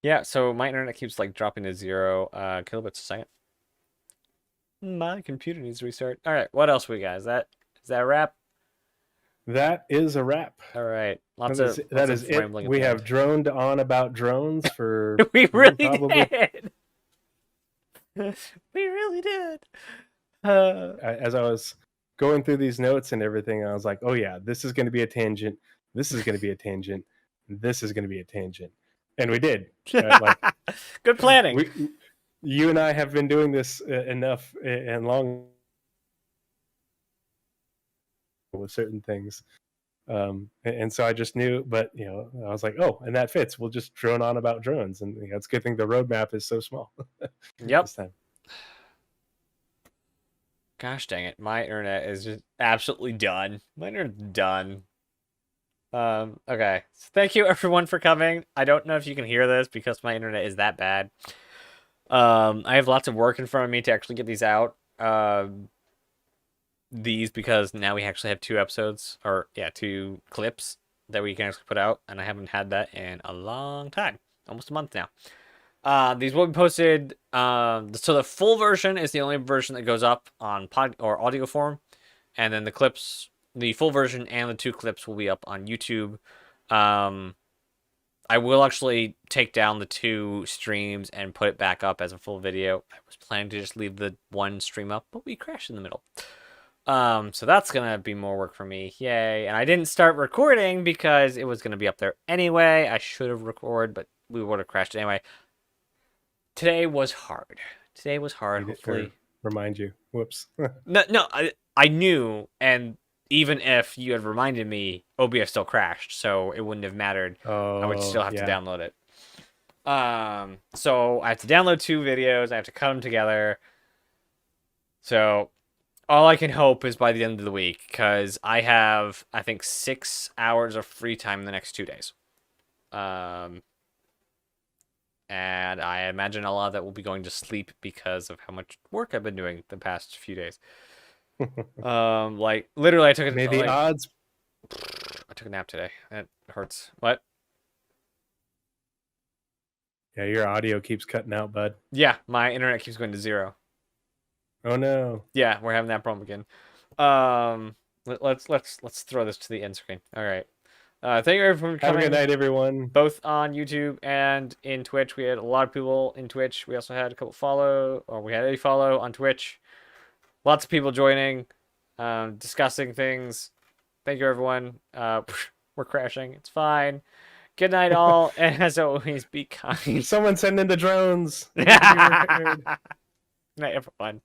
Speaker 2: Yeah, so my internet keeps like dropping to 0 kilobits a second. My computer needs to restart. All right, what else we got? Is that a wrap?
Speaker 1: That is a wrap.
Speaker 2: All right,
Speaker 1: that is it. We have droned on about drones for
Speaker 2: we really did. We really did.
Speaker 1: As I was going through these notes and everything, I was like, "Oh yeah, this is going to be a tangent. This is going to be a tangent. This is going to be a tangent." And we did.
Speaker 2: Good planning.
Speaker 1: You and I have been doing this enough and long with certain things. And so I just knew, but I was like, oh, and that fits. We'll just drone on about drones. And it's a good thing the roadmap is so small.
Speaker 2: Yep.
Speaker 1: This time.
Speaker 2: Gosh dang it. My internet is just absolutely done. My internet's done. Okay. So thank you everyone for coming. I don't know if you can hear this because my internet is that bad. I have lots of work in front of me to actually get these out. Because now we actually have 2 episodes, or yeah, 2 clips that we can actually put out, and I haven't had that in a long time. Almost a month now. These will be posted. So the full version is the only version that goes up on pod or audio form, and then the clips, the full version and the 2 clips will be up on YouTube. I will actually take down the 2 streams and put it back up as a full video. I was planning to just leave the 1 stream up, but we crashed in the middle. So that's gonna be more work for me. Yay. And I didn't start recording because it was gonna be up there anyway. I should have recorded, but we would have crashed anyway. Today was hard. Today was hard. Hopefully,
Speaker 1: remind you. Whoops.
Speaker 2: no, I knew, and even if you had reminded me, OBS still crashed, so it wouldn't have mattered. I would still have to download it. So I have to download 2 videos. I have to cut them together. So all I can hope is by the end of the week, because I have, I think, 6 hours of free time in the next 2 days. And I imagine a lot of that will be going to sleep because of how much work I've been doing the past few days. Like literally, I took
Speaker 1: odds.
Speaker 2: I took a nap today. That hurts. What?
Speaker 1: Yeah, your audio keeps cutting out, bud.
Speaker 2: Yeah, my internet keeps going to 0.
Speaker 1: Oh no.
Speaker 2: Yeah, we're having that problem again. Let's throw this to the end screen. All right. Thank you everyone for coming.
Speaker 1: Have a good night, everyone.
Speaker 2: Both on YouTube and in Twitch. We had a lot of people in Twitch. We also had a couple we had a follow on Twitch. Lots of people joining, discussing things. Thank you, everyone. We're crashing. It's fine. Good night, all. And as always, be kind.
Speaker 1: Someone send in the drones.
Speaker 2: Night, everyone.